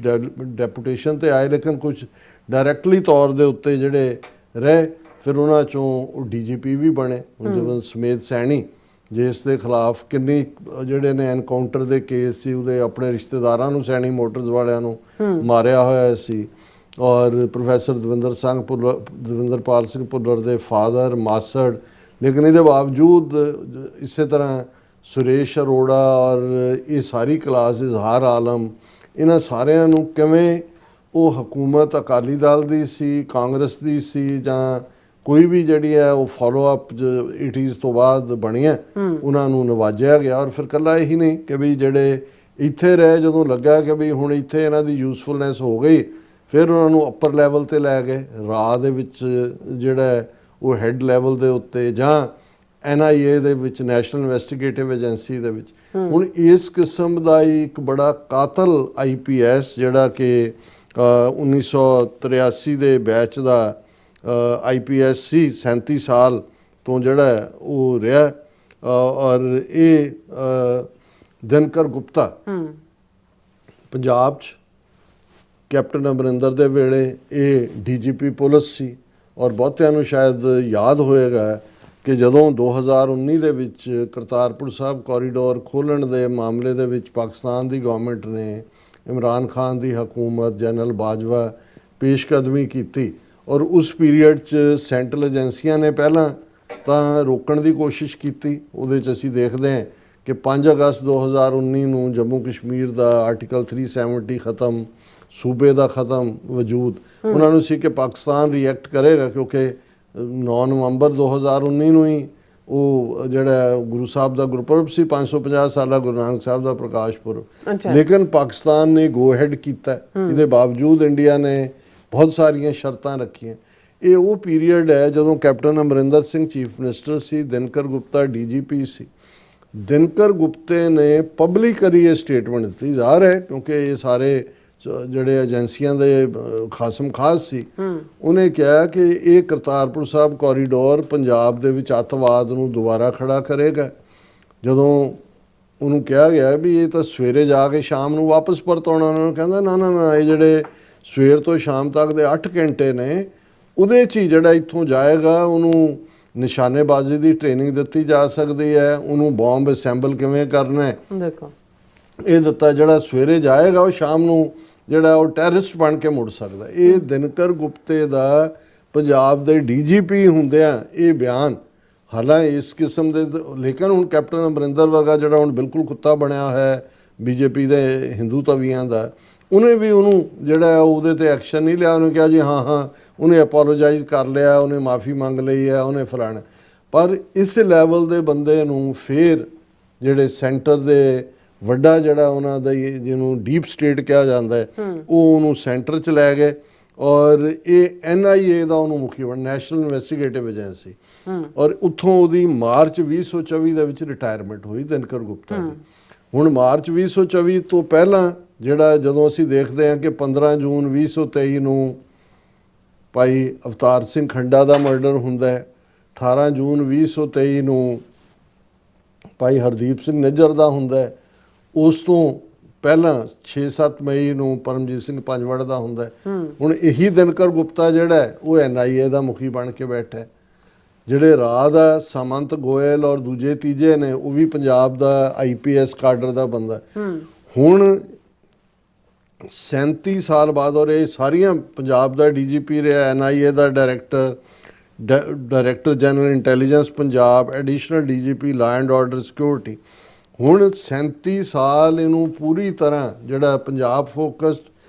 ਡੈਪੂਟੇਸ਼ਨ 'ਤੇ ਆਏ, ਲੇਕਿਨ ਕੁਝ ਡਾਇਰੈਕਟਲੀ ਤੌਰ ਦੇ ਉੱਤੇ ਜਿਹੜੇ ਰਹੇ, ਫਿਰ ਉਹਨਾਂ 'ਚੋਂ ਉਹ DGP ਵੀ ਬਣੇ। ਹੁਣ ਜਿਵੇਂ ਸੁਮੇਧ ਸੈਣੀ ਜਿਸ ਦੇ ਖਿਲਾਫ ਕਿੰਨੀ ਜਿਹੜੇ ਨੇ ਐਨਕਾਊਂਟਰ ਦੇ ਕੇਸ ਸੀ, ਉਹਦੇ ਆਪਣੇ ਰਿਸ਼ਤੇਦਾਰਾਂ ਨੂੰ ਸੈਣੀ ਮੋਟਰਸ ਵਾਲਿਆਂ ਨੂੰ ਮਾਰਿਆ ਹੋਇਆ ਸੀ, ਔਰ ਪ੍ਰੋਫੈਸਰ ਦਵਿੰਦਰਪਾਲ ਸਿੰਘ ਭੁੱਲਰ ਦੇ ਫਾਦਰ ਮਾਸੜ, ਲੇਕਿਨ ਇਹਦੇ ਬਾਵਜੂਦ ਇਸੇ ਤਰ੍ਹਾਂ ਸੁਰੇਸ਼ ਅਰੋੜਾ ਔਰ ਇਹ ਸਾਰੀ ਕਲਾਸ, ਇਜ਼ਹਾਰ ਆਲਮ, ਇਹਨਾਂ ਸਾਰਿਆਂ ਨੂੰ ਕਿਵੇਂ ਉਹ ਹਕੂਮਤ ਅਕਾਲੀ ਦਲ ਦੀ ਸੀ, ਕਾਂਗਰਸ ਦੀ ਸੀ, ਜਾਂ ਕੋਈ ਵੀ ਜਿਹੜੀ ਹੈ ਉਹ ਫੋਲੋ ਅਪ 80s ਤੋਂ ਬਾਅਦ ਬਣੀਆਂ ਉਹਨਾਂ ਨੂੰ ਨਵਾਜਿਆ ਗਿਆ। ਔਰ ਫਿਰ ਇਕੱਲਾ ਇਹੀ ਨਹੀਂ ਕਿ ਵੀ ਜਿਹੜੇ ਇੱਥੇ ਰਹੇ, ਜਦੋਂ ਲੱਗਾ ਕਿ ਵੀ ਹੁਣ ਇੱਥੇ ਇਹਨਾਂ ਦੀ ਯੂਸਫੁਲਨੈਸ ਹੋ ਗਈ, ਫਿਰ ਉਹਨਾਂ ਨੂੰ ਅੱਪਰ ਲੈਵਲ ਤੇ ਲੈ ਗਏ, ਰਾਹ ਦੇ ਵਿੱਚ ਜਿਹੜਾ ਉਹ ਹੈੱਡ ਲੈਵਲ ਦੇ ਉੱਤੇ, ਜਾਂ NIA ਦੇ ਵਿੱਚ, ਨੈਸ਼ਨਲ ਇਨਵੈਸਟੀਗੇਟਿਵ ਏਜੰਸੀ ਦੇ ਵਿੱਚ। ਹੁਣ ਇਸ ਕਿਸਮ ਦਾ ਹੀ ਇੱਕ ਬੜਾ ਕਾਤਲ IPS ਜਿਹੜਾ ਕਿ 1983 ਦੇ ਬੈਚ ਦਾ IPS ਸੀ, 37 ਸਾਲ ਤੋਂ ਜਿਹੜਾ ਉਹ ਰਿਹਾ। ਔਰ ਇਹ ਦਿਨਕਰ ਗੁਪਤਾ ਪੰਜਾਬ 'ਚ ਕੈਪਟਨ ਅਮਰਿੰਦਰ ਦੇ ਵੇਲੇ ਇਹ DGP ਪੁਲਿਸ ਸੀ। ਔਰ ਬਹੁਤਿਆਂ ਨੂੰ ਸ਼ਾਇਦ ਯਾਦ ਹੋਏਗਾ ਕਿ ਜਦੋਂ 2019 ਦੇ ਵਿੱਚ ਕਰਤਾਰਪੁਰ ਸਾਹਿਬ ਕੋਰੀਡੋਰ ਖੋਲ੍ਹਣ ਦੇ ਮਾਮਲੇ ਦੇ ਵਿੱਚ ਪਾਕਿਸਤਾਨ ਦੀ ਗਵਰਨਮੈਂਟ ਨੇ ਇਮਰਾਨ ਖਾਨ ਦੀ ਹਕੂਮਤ, ਜਨਰਲ ਬਾਜਵਾ ਪੇਸ਼ਕਦਮੀ ਕੀਤੀ, ਔਰ ਉਸ ਪੀਰੀਅਡ 'ਚ ਸੈਂਟਰਲ ਏਜੰਸੀਆਂ ਨੇ ਪਹਿਲਾਂ ਤਾਂ ਰੋਕਣ ਦੀ ਕੋਸ਼ਿਸ਼ ਕੀਤੀ। ਉਹਦੇ 'ਚ ਅਸੀਂ ਦੇਖਦੇ ਹਾਂ ਕਿ 5 ਅਗਸਤ 2019 ਨੂੰ ਜੰਮੂ ਕਸ਼ਮੀਰ ਦਾ ਆਰਟੀਕਲ 370 ਖਤਮ, ਸੂਬੇ ਦਾ ਖਤਮ ਵਜੂਦ। ਉਹਨਾਂ ਨੂੰ ਸੀ ਕਿ ਪਾਕਿਸਤਾਨ ਰਿਐਕਟ ਕਰੇਗਾ, ਕਿਉਂਕਿ 9 ਨਵੰਬਰ 2019 ਨੂੰ ਹੀ ਉਹ ਜਿਹੜਾ ਗੁਰੂ ਸਾਹਿਬ ਦਾ ਗੁਰਪੁਰਬ ਸੀ, 550 ਸਾਲਾ ਗੁਰੂ ਨਾਨਕ ਸਾਹਿਬ ਦਾ ਪ੍ਰਕਾਸ਼ ਪੁਰਬ। ਲੇਕਿਨ ਪਾਕਿਸਤਾਨ ਨੇ ਗੋ ਹੈਡ ਕੀਤਾ। ਇਹਦੇ ਬਾਵਜੂਦ ਇੰਡੀਆ ਨੇ ਬਹੁਤ ਸਾਰੀਆਂ ਸ਼ਰਤਾਂ ਰੱਖੀਆਂ। ਇਹ ਉਹ ਪੀਰੀਅਡ ਹੈ ਜਦੋਂ captain Amarinder Singh chief minister ਸੀ, ਦਿਨਕਰ ਗੁਪਤਾ DGP ਸੀ। ਦਿਨਕਰ ਗੁਪਤੇ ਨੇ ਪਬਲਿਕਲੀ ਇਹ ਸਟੇਟਮੈਂਟ ਦਿੱਤੀ, ਜ਼ਾਹਰ ਹੈ ਕਿਉਂਕਿ ਇਹ ਸਾਰੇ ਜਿਹੜੇ ਏਜੰਸੀਆਂ ਦੇ ਖਾਸਮ ਖਾਸ ਸੀ। ਉਹਨੇ ਕਿਹਾ ਕਿ ਇਹ ਕਰਤਾਰਪੁਰ ਸਾਹਿਬ ਕੋਰੀਡੋਰ ਪੰਜਾਬ ਦੇ ਵਿੱਚ ਅੱਤਵਾਦ ਨੂੰ ਦੁਬਾਰਾ ਖੜਾ ਕਰੇਗਾ। ਜਦੋਂ ਉਹਨੂੰ ਕਿਹਾ ਗਿਆ ਵੀ ਇਹ ਤਾਂ ਸਵੇਰੇ ਜਾ ਕੇ ਸ਼ਾਮ ਨੂੰ ਵਾਪਸ ਪਰਤਾਉਣਾ, ਉਹਨਾਂ ਨੂੰ ਕਹਿੰਦਾ ਨਾ ਨਾ ਨਾ, ਇਹ ਜਿਹੜੇ ਸਵੇਰ ਤੋਂ ਸ਼ਾਮ ਤੱਕ ਦੇ 8 ਘੰਟੇ ਨੇ, ਉਹਦੇ 'ਚ ਹੀ ਜਿਹੜਾ ਇੱਥੋਂ ਜਾਏਗਾ ਉਹਨੂੰ ਨਿਸ਼ਾਨੇਬਾਜ਼ੀ ਦੀ ਟ੍ਰੇਨਿੰਗ ਦਿੱਤੀ ਜਾ ਸਕਦੀ ਹੈ, ਉਹਨੂੰ ਬੰਬ ਅਸੈਂਬਲ ਕਿਵੇਂ ਕਰਨਾ ਹੈ ਦੇਖੋ ਇਹ ਦਿੱਤਾ। ਜਿਹੜਾ ਸਵੇਰੇ ਜਾਏਗਾ ਉਹ ਸ਼ਾਮ ਨੂੰ ਜਿਹੜਾ ਉਹ ਟੈਰਰਿਸਟ ਬਣ ਕੇ ਮੁੜ ਸਕਦਾ। ਇਹ ਦਿਨਕਰ ਗੁਪਤੇ ਦਾ ਪੰਜਾਬ ਦੇ DGP ਹੁੰਦਿਆਂ ਇਹ ਬਿਆਨ, ਹਾਲਾਂਕਿ ਇਸ ਕਿਸਮ ਦੇ, ਲੇਕਿਨ ਹੁਣ ਕੈਪਟਨ ਅਮਰਿੰਦਰ ਵਰਗਾ ਜਿਹੜਾ ਹੁਣ ਬਿਲਕੁਲ ਕੁੱਤਾ ਬਣਿਆ ਹੈ BJP ਦੇ ਹਿੰਦੂ ਤਵੀਆਂ ਦਾ, ਉਹਨੇ ਵੀ ਉਹਨੂੰ ਜਿਹੜਾ ਉਹਦੇ ਤੇ ਐਕਸ਼ਨ ਨਹੀਂ ਲਿਆ। ਉਹਨੇ ਕਿਹਾ ਜੀ ਹਾਂ ਉਹਨੇ ਅਪੋਲੋਜਾਈਜ਼ ਕਰ ਲਿਆ, ਉਹਨੇ ਮਾਫੀ ਮੰਗ ਲਈ ਹੈ, ਉਹਨੇ ਫਲਾਣਾ। ਪਰ ਇਸ ਲੈਵਲ ਦੇ ਬੰਦੇ ਨੂੰ ਫਿਰ ਜਿਹੜੇ ਸੈਂਟਰ ਦੇ ਵੱਡਾ ਜਿਹੜਾ ਉਹਨਾਂ ਦਾ ਜਿਹਨੂੰ ਡੀਪ ਸਟੇਟ ਕਿਹਾ ਜਾਂਦਾ ਹੈ, ਉਹ ਉਹਨੂੰ ਸੈਂਟਰ 'ਚ ਲੈ ਗਏ। ਔਰ ਇਹ NIA ਦਾ ਉਹਨੂੰ ਮੁਖੀ ਬਣ, ਨੈਸ਼ਨਲ ਇਨਵੈਸਟੀਗੇਟਿਵ ਏਜੰਸੀ। ਔਰ ਉੱਥੋਂ ਉਹਦੀ ਮਾਰਚ 2024 ਦੇ ਵਿੱਚ ਰਿਟਾਇਰਮੈਂਟ ਹੋਈ ਦਿਨਕਰ ਗੁਪਤਾ ਦੀ। ਹੁਣ ਮਾਰਚ 2024 ਤੋਂ ਪਹਿਲਾਂ ਜਿਹੜਾ ਜਦੋਂ ਅਸੀਂ ਦੇਖਦੇ ਹਾਂ ਕਿ 15 ਜੂਨ 2023 ਨੂੰ ਭਾਈ ਅਵਤਾਰ ਸਿੰਘ ਖੰਡਾ ਦਾ ਮਰਡਰ ਹੁੰਦਾ ਹੈ, 18 ਜੂਨ 2023 ਨੂੰ ਭਾਈ ਹਰਦੀਪ ਸਿੰਘ ਨਿੱਜਰ ਦਾ ਹੁੰਦਾ ਹੈ, ਉਸ ਤੋਂ ਪਹਿਲਾਂ 6-7 ਮਈ ਨੂੰ ਪਰਮਜੀਤ ਸਿੰਘ ਪੰਜਵੜ ਦਾ ਹੁੰਦਾ ਹੈ। ਹੁਣ ਇਹੀ ਦਿਨਕਰ ਗੁਪਤਾ ਜਿਹੜਾ ਹੈ ਉਹ NIA ਦਾ ਮੁਖੀ ਬਣ ਕੇ ਬੈਠਾ ਹੈ। ਜਿਹੜੇ ਰਾਹ ਦਾ ਸਾਮੰਤ ਗੋਇਲ ਔਰ ਦੂਜੇ ਤੀਜੇ ਨੇ ਉਹ ਵੀ ਪੰਜਾਬ ਦਾ IPS ਕਾਡਰ ਦਾ ਬੰਦਾ। ਹੁਣ 37 ਸਾਲ ਬਾਅਦ, ਔਰ ਇਹ ਸਾਰੀਆਂ ਪੰਜਾਬ ਦਾ DGP ਰਿਹਾ, NIA the director general intelligence Punjab, additional DGP law and order security. ਹੁਣ 37 ਸਾਲ ਇਹਨੂੰ ਪੂਰੀ ਤਰ੍ਹਾਂ ਜਿਹੜਾ ਪੰਜਾਬ ਫੋਕਸਡ,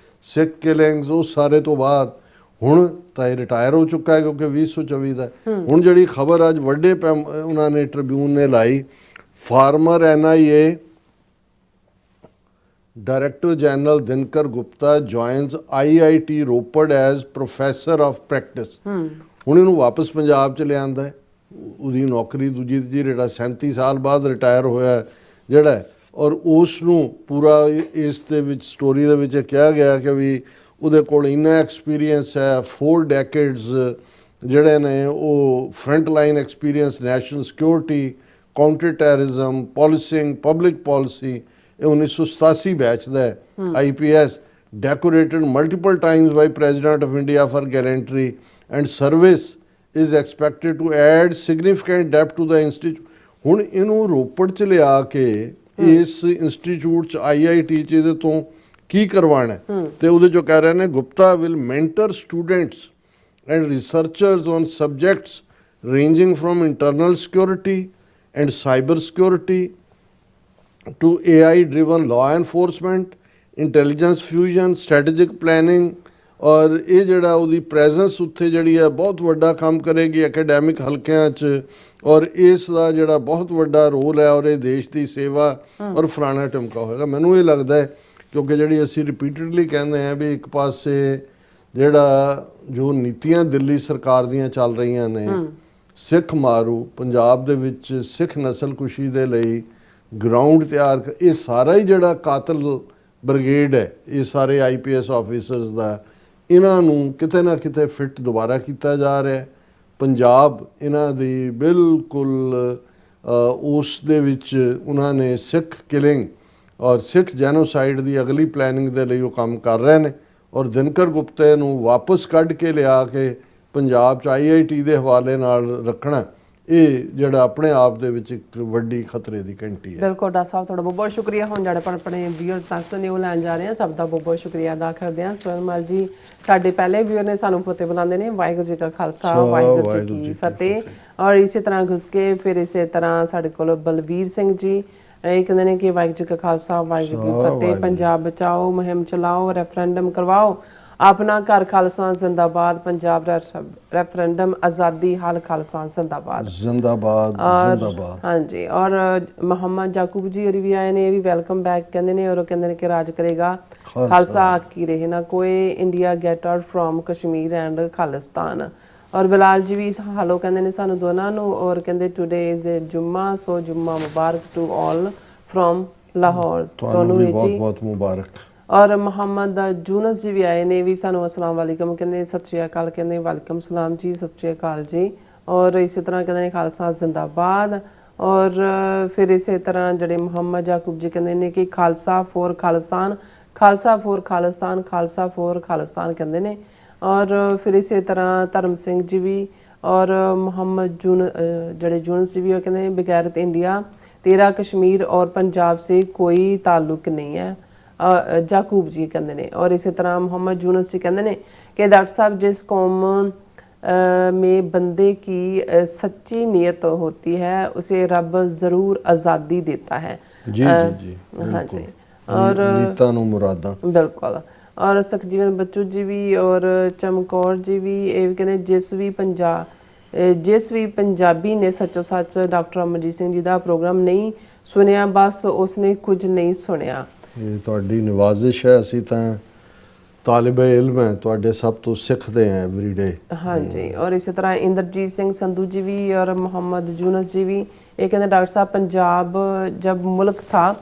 ਸਿੱਖ ਕਿਲਿੰਗਸ, ਉਹ ਸਾਰੇ ਤੋਂ ਬਾਅਦ ਹੁਣ ਤਾਂ ਇਹ ਰਿਟਾਇਰ ਹੋ ਚੁੱਕਾ ਹੈ ਕਿਉਂਕਿ 2024 ਦਾ। ਹੁਣ ਜਿਹੜੀ ਖਬਰ ਅੱਜ ਵੱਡੇ ਉਹਨਾਂ ਨੇ ਟ੍ਰਿਬਿਊਨ ਨੇ ਲਾਈ, former NIA director general Dinkar Gupta joins IIT Ropar as professor of practice. ਹੁਣ ਇਹਨੂੰ ਵਾਪਸ ਪੰਜਾਬ 'ਚ ਲਿਆਂਦਾ ਹੈ। ਉਹਦੀ ਨੌਕਰੀ ਦੂਜੀ ਤੀਜੀ ਜਿਹੜਾ 37 ਸਾਲ ਬਾਅਦ ਰਿਟਾਇਰ ਹੋਇਆ ਜਿਹੜਾ, ਔਰ ਉਸ ਨੂੰ ਪੂਰਾ ਇਸ ਦੇ ਵਿੱਚ ਸਟੋਰੀ ਦੇ ਵਿੱਚ ਕਿਹਾ ਗਿਆ ਕਿ ਵੀ ਉਹਦੇ ਕੋਲ ਇੰਨਾ ਐਕਸਪੀਰੀਅੰਸ ਹੈ, 4 ਡੈਕੇਡਸ ਜਿਹੜੇ ਨੇ ਉਹ front line experience, national security, counter terrorism, policing, public policy. ਇਹ 1987 ਬੈਚ ਦਾ ਹੈ IPS, decorated multiple times by president of India for gallantry and service is expected to add significant depth to the institute. ਹੁਣ ਇਹਨੂੰ ਰੋਪੜ 'ਚ ਲਿਆ ਕੇ ਇਸ ਇੰਸਟੀਚਿਊਟ 'ਚ IIT 'ਚ ਇਹਦੇ ਤੋਂ ਕੀ ਕਰਵਾਉਣਾ, ਤੇ ਉਹਦੇ 'ਚੋਂ ਕਹਿ ਰਹੇ ਨੇ Gupta will mentor students and researchers on subjects ranging from internal security and cyber security to AI driven law enforcement, intelligence fusion, strategic planning, ਔਰ ਇਹ ਜਿਹੜਾ ਉਹਦੀ ਪ੍ਰੈਜ਼ੈਂਸ ਉੱਥੇ ਜਿਹੜੀ ਹੈ ਬਹੁਤ ਵੱਡਾ ਕੰਮ ਕਰੇਗੀ ਐਕੈਡੈਮਿਕ ਹਲਕਿਆਂ 'ਚ, ਔਰ ਇਸ ਦਾ ਜਿਹੜਾ ਬਹੁਤ ਵੱਡਾ ਰੋਲ ਹੈ ਔਰ ਇਹ ਦੇਸ਼ ਦੀ ਸੇਵਾ ਔਰ ਫਲਾਣਾ ਟਮਕਾ ਹੋਏਗਾ। ਮੈਨੂੰ ਇਹ ਲੱਗਦਾ ਹੈ ਕਿਉਂਕਿ ਜਿਹੜੀ ਅਸੀਂ ਰਿਪੀਟਡਲੀ ਕਹਿੰਦੇ ਹਾਂ ਵੀ ਇੱਕ ਪਾਸੇ ਜਿਹੜਾ ਜੋ ਨੀਤੀਆਂ ਦਿੱਲੀ ਸਰਕਾਰ ਦੀਆਂ ਚੱਲ ਰਹੀਆਂ ਨੇ, ਸਿੱਖ ਮਾਰੂ, ਪੰਜਾਬ ਦੇ ਵਿੱਚ ਸਿੱਖ ਨਸਲਕੁਸ਼ੀ ਦੇ ਲਈ ਗਰਾਊਂਡ ਤਿਆਰ, ਇਹ ਸਾਰਾ ਹੀ ਜਿਹੜਾ ਕਾਤਲ ਬ੍ਰਿਗੇਡ ਹੈ, ਇਹ ਸਾਰੇ IPS ਆਫੀਸਰਸ ਦਾ, ਇਹਨਾਂ ਨੂੰ ਕਿਤੇ ਨਾ ਕਿਤੇ ਫਿੱਟ ਦੁਬਾਰਾ ਕੀਤਾ ਜਾ ਰਿਹਾ। ਪੰਜਾਬ ਇਹਨਾਂ ਦੀ ਬਿਲਕੁਲ ਉਸ ਦੇ ਵਿੱਚ ਉਹਨਾਂ ਨੇ ਸਿੱਖ ਕਿਲਿੰਗ ਔਰ ਸਿੱਖ ਜੈਨੋਸਾਈਡ ਦੀ ਅਗਲੀ ਪਲੈਨਿੰਗ ਦੇ ਲਈ ਉਹ ਕੰਮ ਕਰ ਰਹੇ ਨੇ, ਔਰ ਦਿਨਕਰ ਗੁਪਤੇ ਨੂੰ ਵਾਪਸ ਕੱਢ ਕੇ ਲਿਆ ਕੇ ਪੰਜਾਬ 'ਚ IIT ਦੇ ਹਵਾਲੇ ਨਾਲ ਰੱਖਣਾ, ਇਹ ਜਿਹੜਾ ਆਪਣੇ ਆਪ ਦੇ ਵਿੱਚ ਇੱਕ ਵੱਡੀ ਖਤਰੇ ਦੀ ਘੰਟੀ ਹੈ। ਬਿਲਕੁਲ ਡਾਕਟਰ ਸਾਹਿਬ, ਤੁਹਾਡਾ ਬਹੁਤ ਬਹੁਤ ਸ਼ੁਕਰੀਆ। ਹੁਣ ਜਿਹੜੇ ਆਪਣੇ ਵੀਅਰਸ ਦੱਸ ਨੇ ਉਹ ਲੈਣ ਜਾ ਰਹੇ ਹਾਂ, ਸਭ ਦਾ ਬਹੁਤ ਬਹੁਤ ਸ਼ੁਕਰੀਆ ਅਦਾ ਕਰਦੇ ਹਾਂ। ਸਵਰਨਮਲ ਜੀ ਸਾਡੇ ਪਹਿਲੇ ਵੀਅਰ ਨੇ, ਸਾਨੂੰ ਫਤਿਹ ਬੁਲਾਉਂਦੇ ਨੇ। ਵਾਹਿਗੁਰੂ ਜੀ ਕਾ ਖਾਲਸਾ, ਵਾਹਿਗੁਰੂ ਜੀ ਕੀ ਫਤਿਹ। ਔਰ ਇਸੇ ਤਰ੍ਹਾਂ ਘੁਸ ਕੇ ਫਿਰ ਇਸੇ ਤਰ੍ਹਾਂ ਸਾਡੇ ਕੋਲ ਬਲਵੀਰ ਸਿੰਘ ਜੀ, ਇਹ ਕਹਿੰਦੇ ਨੇ ਕਿ ਵਾਹਿਗੁਰੂ ਜੀ ਕਾ ਖਾਲਸਾ, ਵਾਹਿਗੁਰੂ ਜੀ ਕੀ ਫਤਿਹ। ਪੰਜਾਬ ਬਚਾਓ ਮੁਹਿੰਮ ਚਲਾਓ, ਰੈਫਰੈਂਡਮ ਕਰਵਾਓ, ਆਪਣਾ ਘਰ ਖਾਲਸਾ ਜ਼ਿੰਦਾਬਾਦ, ਪੰਜਾਬ ਰੈਫਰੈਂਡਮ ਆਜ਼ਾਦੀ ਹਾਲ ਖਾਲਸਾ ਜ਼ਿੰਦਾਬਾਦ ਜ਼ਿੰਦਾਬਾਦ ਜ਼ਿੰਦਾਬਾਦ। ਹਾਂਜੀ, ਔਰ ਮੁਹੰਮਦ ਜਾਕੂਬ ਜੀ ਹੋਰੀ ਵੀ ਆਏ ਨੇ, ਇਹ ਵੀ ਵੈਲਕਮ ਬੈਕ ਕਹਿੰਦੇ ਨੇ, ਔਰ ਉਹ ਕਹਿੰਦੇ ਨੇ ਕਿ ਰਾਜ ਕਰੇਗਾ ਖਾਲਸਾ ਆਕੀ ਰਹੇ ਨਾ ਕੋਈ, India get out from Kashmir and Khalistan. ਔਰ ਬਿਲਾਲ ਜੀ ਵੀ ਹਾਲੋ ਕਹਿੰਦੇ ਨੇ ਸਾਨੂੰ ਦੋਨਾਂ ਨੂੰ, ਔਰ ਕਹਿੰਦੇ today is a Juma, so Juma Mubarak to all from Lahore. ਤੁਹਾਨੂੰ ਵੀ ਬਹੁਤ ਬਹੁਤ ਮੁਬਾਰਕ। ਔਰ ਮੁਹੰਮਦ ਜੂਨਸ ਜੀ ਵੀ ਆਏ ਨੇ, ਵੀ ਸਾਨੂੰ ਅਸਲਾਮ ਵਾਲੇਕਮ ਕਹਿੰਦੇ, ਸਤਿ ਸ਼੍ਰੀ ਅਕਾਲ ਕਹਿੰਦੇ, ਵਾਲੇਕਮ ਸਲਾਮ ਜੀ, ਸਤਿ ਸ਼੍ਰੀ ਅਕਾਲ ਜੀ। ਔਰ ਇਸੇ ਤਰ੍ਹਾਂ ਕਹਿੰਦੇ ਨੇ ਖਾਲਸਾ ਜ਼ਿੰਦਾਬਾਦ। ਔਰ ਫਿਰ ਇਸੇ ਤਰ੍ਹਾਂ ਜਿਹੜੇ ਮੁਹੰਮਦ ਜਾਕੂਬ ਜੀ ਕਹਿੰਦੇ ਨੇ ਕਿ Khalsa for Khalistan, Khalsa for Khalistan, Khalsa for Khalistan ਕਹਿੰਦੇ ਨੇ। ਔਰ ਫਿਰ ਇਸੇ ਤਰ੍ਹਾਂ ਧਰਮ ਸਿੰਘ ਜੀ ਵੀ, ਔਰ ਮੁਹੰਮਦ ਜਿਹੜੇ ਜੂਨਸ ਜੀ ਵੀ, ਉਹ ਕਹਿੰਦੇ ਬਗੈਰਤ ਇੰਡੀਆ तेरा कश्मीर और पंजाब से कोई ताल्लुक नहीं है, जाकूब जी कहते हैं। और इसी तरह मोहम्मद यूनुस जी कहते हैं कि डॉक्टर साहब जिस कौम में बंदे की सच्ची नीयत होती है उसे रब ज़रूर आज़ादी देता है। जी जी हाँ जी। और मुरादा बिल्कुल। और सखजीवन बच्चू जी भी और चमकौर जी भी ये कहते जिस भी पंजाबी ने सच्चो सच डॉक्टर अमरजीत सिंह जी का प्रोग्राम नहीं सुनिया बस उसने कुछ नहीं सुनिया। ये तुहाडी नवाजिश है, असीं तां तालिबे इल्म है, तुहाडे सब तो सीखते हैं एवरीडे। हाँ जी। और इसी तरह इंद्रजीत सिंह संधू जी भी और मोहम्मद यूनुस जी भी ये कहते डॉक्टर साहब पंजाब जब मुल्क था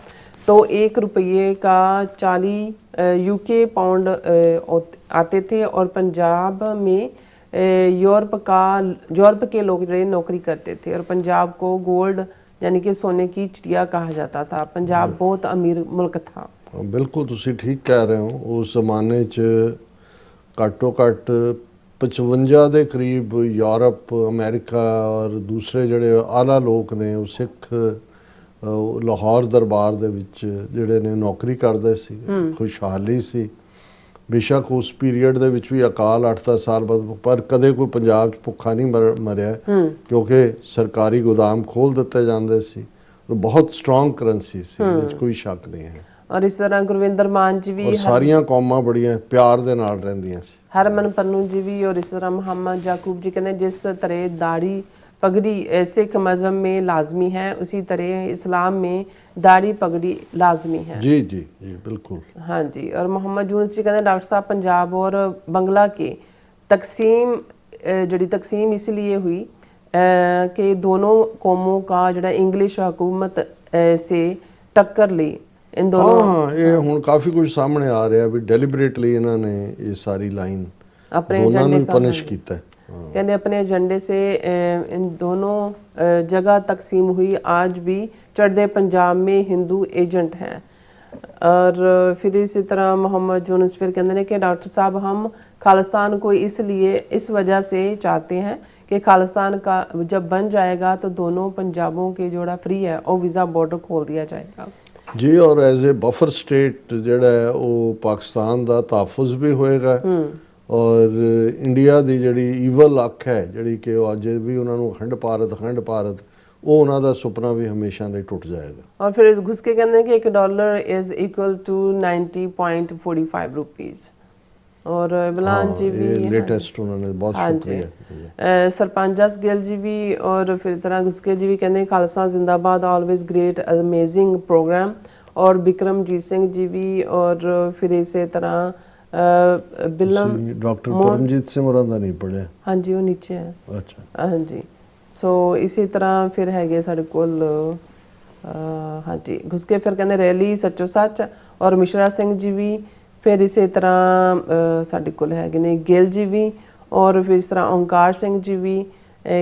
तो 1 रुपये का 40 यूके पाउंड आते थे और पंजाब में यूरोप के लोग जो नौकरी करते थे और पंजाब को गोल्ड यानी कि सोने की चिड़िया कहा जाता था। पंजाब बहुत अमीर मुल्क था। बिल्कुल तुसी ठीक कह रहे हो। उस जमाने च घट्टो घट्ट 55 के करीब यूरोप अमेरिका और दूसरे जड़े आला लोग ने वो सिख लाहौर दरबार दे विच जिहड़े ने नौकरी करते सी, खुशहाली सी। बेशक उस पीरीयड दे विच भी अकाल 8-10 साल बाद पर कदे कोई पंजाब च भुखा नहीं मरिया क्योंकि सरकारी गोदाम खोल दिते जांदे सी और बहुत स्ट्रॉन्ग करंसी सी, विच कोई शक नहीं है। और इस तरह गुरविंदर मान जी भी और सारियां कौमां बड़ियां प्यार दे नाल रहिंदियां सी। हरमन पन्नू जी भी और इस तरह मोहम्मद जाकूब जी कहते जिस तरह दाढ़ी पगड़ी सिख मजहब में लाजमी है उसी तरह इस्लाम में दाढ़ी पगड़ी लाजमी है। जी जी जी बिल्कुल। हाँ जी। और मोहम्मद यूनुस जी कहते हैं डॉक्टर साहब पंजाब और बंगला के तकसीम इसलिए हुई कि दोनों कौमों का जो इंग्लिश हुकूमत से टक्कर ली। इन दोनों हाँ ये हुण काफ़ी कुछ सामने आ रहा भी डेलिबरेटली इन्होंने ये सारी लाइन अपने दोनों पनिश किया है। कहते अपने एजेंडे से इन दोनों जगह तकसीम हुई। आज भी चढ़दे पंजाब में हिंदू एजेंट हैं। और फिर इसी तरह मोहम्मद यूनुस फिर कहते हैं कि डॉक्टर साहब हम खालिस्तान को इसलिए इस वजह से चाहते हैं कि खालिस्तान का जब बन जाएगा तो दोनों पंजाबों के जोड़ा फ्री है और वीज़ा बॉर्डर खोल दिया जाएगा जी। और एज ए बफर स्टेट जोड़ा है वो पाकिस्तान का तहफ़ुज़ भी होएगा और इंडिया की जी ईवल अख है जी कि अज भी उन्होंने अखंड भारत वो उन्होंने सुपना भी हमेशा लिए टुट जाएगा। और फिर घुस के कहते हैं कि $1 इज़ इक्वल टू 90.45 रुपीज़। और बलान जी भी लेटेस्ट उन्होंने बहुत हाँ जी शुक्रिया। सरपंच गिल जी भी और फिर तरह गुस्के जी भी कहते खालसा जिंदाबाद ऑलवेज ग्रेट अमेजिंग प्रोग्राम। और बिक्रमजीत सिंह जी भी और फिर इसी तरह बिलम डॉक्टर परमजीत सिंह होਰਾਂ ਦਾ ਨਹੀਂ ਪੜਿਆ। हाँ जी वो नीचे है। अच्छा हाँ जी सो इसी तरह फिर है साढ़े कोल हाँ जी घुसके फिर कहते रैली सच्चो सच और मिश्रा सिंह जी भी। फिर इसी तरह साढ़े कोल है ने गिल जी भी और फिर इस तरह ओंकार सिंह जी भी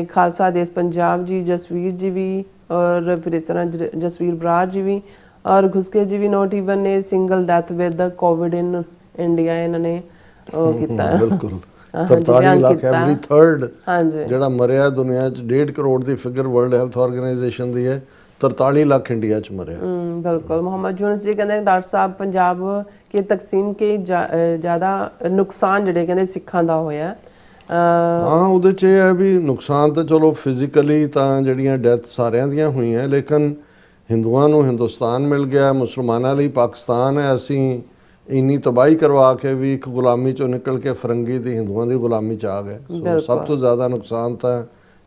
खालसा देश पंजाब जी जसवीर जी भी और फिर इस तरह जसवीर बराड़ जी भी और घुसके जी भी नॉट इवन ने single death with the Covid in India इन्होंने किया बिल्कुल 43 ਲੱਖ ਐਵਰੀ ਥਰਡ हाँ जी ਜਿਹੜਾ ਮਰਿਆ ਦੁਨੀਆ 'ਚ 1.5 ਕਰੋੜ ਦੀ ਫਿਗਰ ਵਰਲਡ ਹੈਲਥ ਆਰਗੇਨਾਈਜੇਸ਼ਨ ਦੀ ਹੈ 43 ਲੱਖ ਇੰਡੀਆ 'ਚ ਮਰਿਆ। बिल्कुल मोहम्मद यूनुस जी कहते डॉक्टर साहब पंजाब के तकसीम के ज़्यादा नुकसान ਜਿਹੜੇ ਕਹਿੰਦੇ ਸਿੱਖਾਂ ਦਾ ਹੋਇਆ। ਹਾਂ ਉਹਦੇ 'ਚ ਇਹ ਹੈ ਵੀ ਨੁਕਸਾਨ ਤਾਂ ਚਲੋ ਫਿਜ਼ੀਕਲੀ ਤਾਂ ਜਿਹੜੀਆਂ ਡੈਥ ਸਾਰਿਆਂ ਦੀਆਂ ਹੋਈਆਂ ਲੇਕਿਨ ਹਿੰਦੂਆਂ ਨੂੰ ਹਿੰਦੁਸਤਾਨ ਮਿਲ ਗਿਆ ਮੁਸਲਮਾਨਾਂ ਲਈ ਪਾਕਿਸਤਾਨ ਹੈ। ਅਸੀਂ ਇੰਨੀ ਤਬਾਹੀ ਕਰਵਾ ਕੇ ਵੀ ਇੱਕ ਗੁਲਾਮੀ 'ਚੋਂ ਨਿਕਲ ਕੇ ਫਰੰਗੀ ਦੀ ਹਿੰਦੂਆਂ ਦੀ ਗੁਲਾਮੀ 'ਚ ਆ ਗਏ। ਸੋ ਸਭ ਤੋਂ ਜ਼ਿਆਦਾ ਨੁਕਸਾਨ ਤਾਂ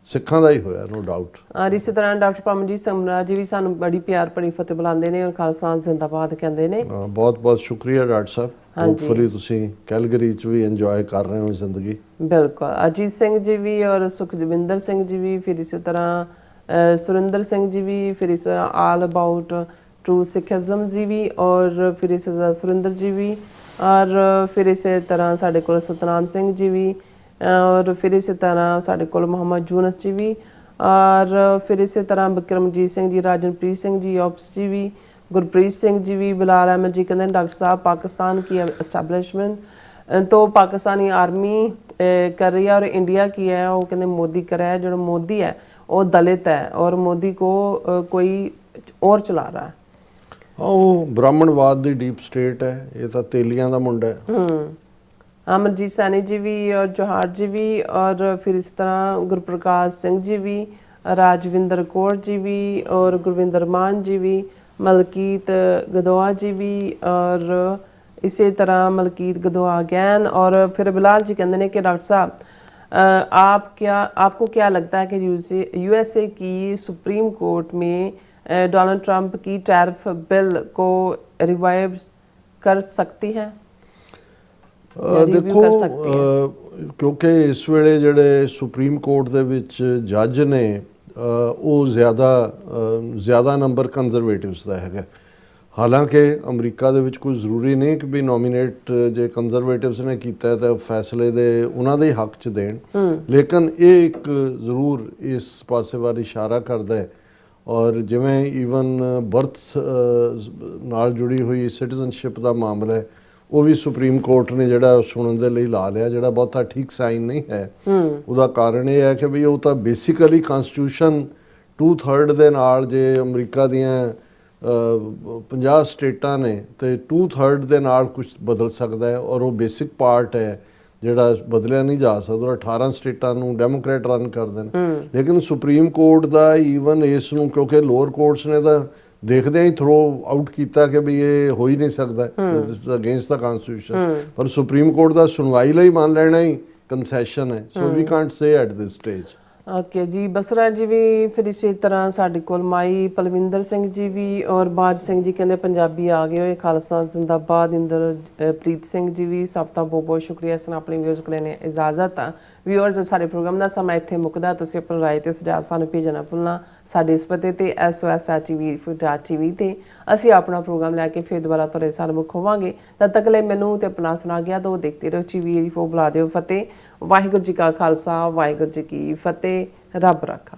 ਸਿੱਖਾਂ ਦਾ ਹੀ ਹੋਇਆ ਨੋ ਡਾਊਟ। ਔਰ ਇਸੇ ਤਰ੍ਹਾਂ ਡਾਕਟਰ ਪਰਮਜੀਤ ਸਮਰਾ ਜੀ ਵੀ ਸਾਨੂੰ ਬੜੀ ਪਿਆਰ ਭਰੀ ਫਤਿਹ ਬੁਲਾਉਂਦੇ ਨੇ ਔਰ ਖਾਲਸਾ ਜ਼ਿੰਦਾਬਾਦ ਕਹਿੰਦੇ ਨੇ। ਬਹੁਤ ਬਹੁਤ ਸ਼ੁਕਰੀਆ ਡਾਕਟਰ ਸਾਹਿਬ। ਹੋਪਫੁਲੀ ਤੁਸੀਂ ਕੈਲਗਰੀ 'ਚ ਵੀ ਇੰਜੋਏ ਕਰ ਰਹੇ ਹੋ ਜ਼ਿੰਦਗੀ। ਬਿਲਕੁਲ ਅਜੀਤ ਸਿੰਘ ਜੀ ਵੀ ਔਰ ਸੁਖਜਿੰਦਰ ਸਿੰਘ ਜੀ ਵੀ ਫਿਰ ਇਸੇ ਤਰ੍ਹਾਂ ਸੁਰਿੰਦਰ ਸਿੰਘ ਜੀ ਵੀ ਫਿਰ ਇਸ ਤਰ੍ਹਾਂ ਆਲ ਅਬਾਊਟ ਟੂ ਸਿੱਖਿਜ਼ਮ ਜੀ ਵੀ ਔਰ ਫਿਰ ਇਸੇ ਤਰ੍ਹਾਂ ਸੁਰਿੰਦਰ ਜੀ ਵੀ ਔਰ ਫਿਰ ਇਸੇ ਤਰ੍ਹਾਂ ਸਾਡੇ ਕੋਲ ਸਤਨਾਮ ਸਿੰਘ ਜੀ ਵੀ और फिर इसी तरह साढ़े कोल मोहम्मद यूनुस जी भी और फिर इसी तरह बिक्रमजीत सिंह जी राजनप्रीत सिंह जी ओप्स जी भी गुरप्रीत सिंह जी भी बिलाल अहमद जी कहते हैं डॉक्टर साहब पाकिस्तान की इस्टेब्लिशमेंट तो पाकिस्तानी आर्मी कर रही है और इंडिया की है वो कहते मोदी कर रहा है। जो मोदी है वो दलित है और मोदी को कोई और चला रहा है। हाँ वो ब्राह्मणवाद की डीप स्टेट है ये तो तेलियां दा मुंडा है। अमरजीत सैनी जी भी और जौहार जी भी और फिर इस तरह गुरप्रकाश सिंह जी भी राजविंदर कौर जी भी और गुरविंदर मान जी भी मलकीत गदोआ जी भी और इसी तरह मलकीत गदोआ गैन और फिर बिलाल जी कहते हैं कि डॉक्टर साहब आपको क्या लगता है कि यूएसए की सुप्रीम कोर्ट में डोनाल्ड ट्रंप की टैरिफ बिल को रिवाइव कर सकती है? ਦੇਖੋ ਕਿਉਂਕਿ ਇਸ ਵੇਲੇ ਜਿਹੜੇ ਸੁਪਰੀਮ ਕੋਰਟ ਦੇ ਵਿੱਚ ਜੱਜ ਨੇ ਉਹ ਜ਼ਿਆਦਾ ਨੰਬਰ ਕੰਜ਼ਰਵੇਟਿਵਸ ਦਾ ਹੈਗਾ। ਹਾਲਾਂਕਿ ਅਮਰੀਕਾ ਦੇ ਵਿੱਚ ਕੋਈ ਜ਼ਰੂਰੀ ਨਹੀਂ ਕਿ ਵੀ ਨੋਮੀਨੇਟ ਜੇ ਕੰਜ਼ਰਵੇਟਿਵਸ ਨੇ ਕੀਤਾ ਤਾਂ ਫੈਸਲੇ ਦੇ ਉਹਨਾਂ ਦੇ ਹੱਕ 'ਚ ਦੇਣ ਲੇਕਿਨ ਇਹ ਇੱਕ ਜ਼ਰੂਰ ਇਸ ਪਾਸੇ ਵੱਲ ਇਸ਼ਾਰਾ ਕਰਦਾ ਹੈ। ਔਰ ਜਿਵੇਂ ਈਵਨ ਬਰਥ ਨਾਲ ਜੁੜੀ ਹੋਈ ਸਿਟੀਜ਼ਨਸ਼ਿਪ ਦਾ ਮਾਮਲਾ ਹੈ ਉਹ ਵੀ ਸੁਪਰੀਮ ਕੋਰਟ ਨੇ ਜਿਹੜਾ ਸੁਣਨ ਦੇ ਲਈ ਲਾ ਲਿਆ ਜਿਹੜਾ ਬਹੁਤਾ ਠੀਕ ਸਾਈਨ ਨਹੀਂ ਹੈ। ਉਹਦਾ ਕਾਰਨ ਇਹ ਹੈ ਕਿ ਵੀ ਉਹ ਤਾਂ ਬੇਸਿਕਲੀ ਕਨਸਟੀਟਿਊਸ਼ਨ 2/3 ਦੇ ਨਾਲ ਜੇ ਅਮਰੀਕਾ ਦੀਆਂ 50 ਸਟੇਟਾਂ ਨੇ ਤੇ 2/3 ਦੇ ਨਾਲ ਕੁਝ ਬਦਲ ਸਕਦਾ ਹੈ ਔਰ ਉਹ ਬੇਸਿਕ ਪਾਰਟ ਹੈ ਜਿਹੜਾ ਬਦਲਿਆ ਨਹੀਂ ਜਾ ਸਕਦਾ। 18 ਸਟੇਟਾਂ ਨੂੰ ਡੈਮੋਕ੍ਰੇਟ ਰਨ ਕਰਦੇ ਨੇ ਲੇਕਿਨ ਸੁਪਰੀਮ ਕੋਰਟ ਦਾ ਈਵਨ ਇਸ ਨੂੰ ਕਿਉਂਕਿ ਲੋਅਰ ਕੋਰਟਸ ਨੇ ਤਾਂ ਦੇਖਦੇ ਹੀ ਥਰੋ ਆਊਟ ਕੀਤਾ ਕਿ ਵੀ ਇਹ ਹੋ ਹੀ ਨਹੀਂ ਸਕਦਾ ਦਿਸ ਅਗੇਂਸਟ ਦਾ ਕਨਸਟੀਟਿਊਸ਼ਨ ਪਰ ਸੁਪਰੀਮ ਕੋਰਟ ਦਾ ਸੁਣਵਾਈ ਲਈ ਮੰਨ ਲੈਣਾ ਹੀ ਕੰਸੈਸ਼ਨ ਹੈ। So we can't say at this stage. Okay ji Basra ji भी फिर इसी तरह साढ़े कोल माई पलविंदर सिंह जी भी और बाज सिंह जी कहते पंजाबी आ गए हुए खालसा जिंदाबाद इंदर प्रीत सिंह जी भी सब का बहुत बहुत शुक्रिया इस तरह अपनी व्यूअर्स को लेने इजाजत आ व्यूअर्स सारे प्रोग्राम का समा इत्थे मुकदा तुसीं अपनी राय ते सुझाव सानूं भेजना भुलना साडे इस पते ते SOS@tv ते ਅਸੀਂ ਆਪਣਾ ਪ੍ਰੋਗਰਾਮ ਲੈ ਕੇ ਫਿਰ ਦੁਬਾਰਾ ਤੁਹਾਡੇ ਸਾਹਮਣੇ ਮੁਖ ਹੋਵਾਂਗੇ। ਤਦ ਤੱਕ ਲਈ ਮੈਨੂੰ ਤੇ ਆਪਣਾ ਸੁਣਾ ਗਿਆ ਤਾਂ ਦੇਖਦੇ ਰਹੋ TV 4 ਬੁਲਾ ਦਿਓ ਫਤਿਹ। ਵਾਹਿਗੁਰੂ ਜੀ ਕਾ ਖਾਲਸਾ ਵਾਹਿਗੁਰੂ ਜੀ ਕੀ ਫਤਿਹ। ਰੱਬ ਰਾਖਾ।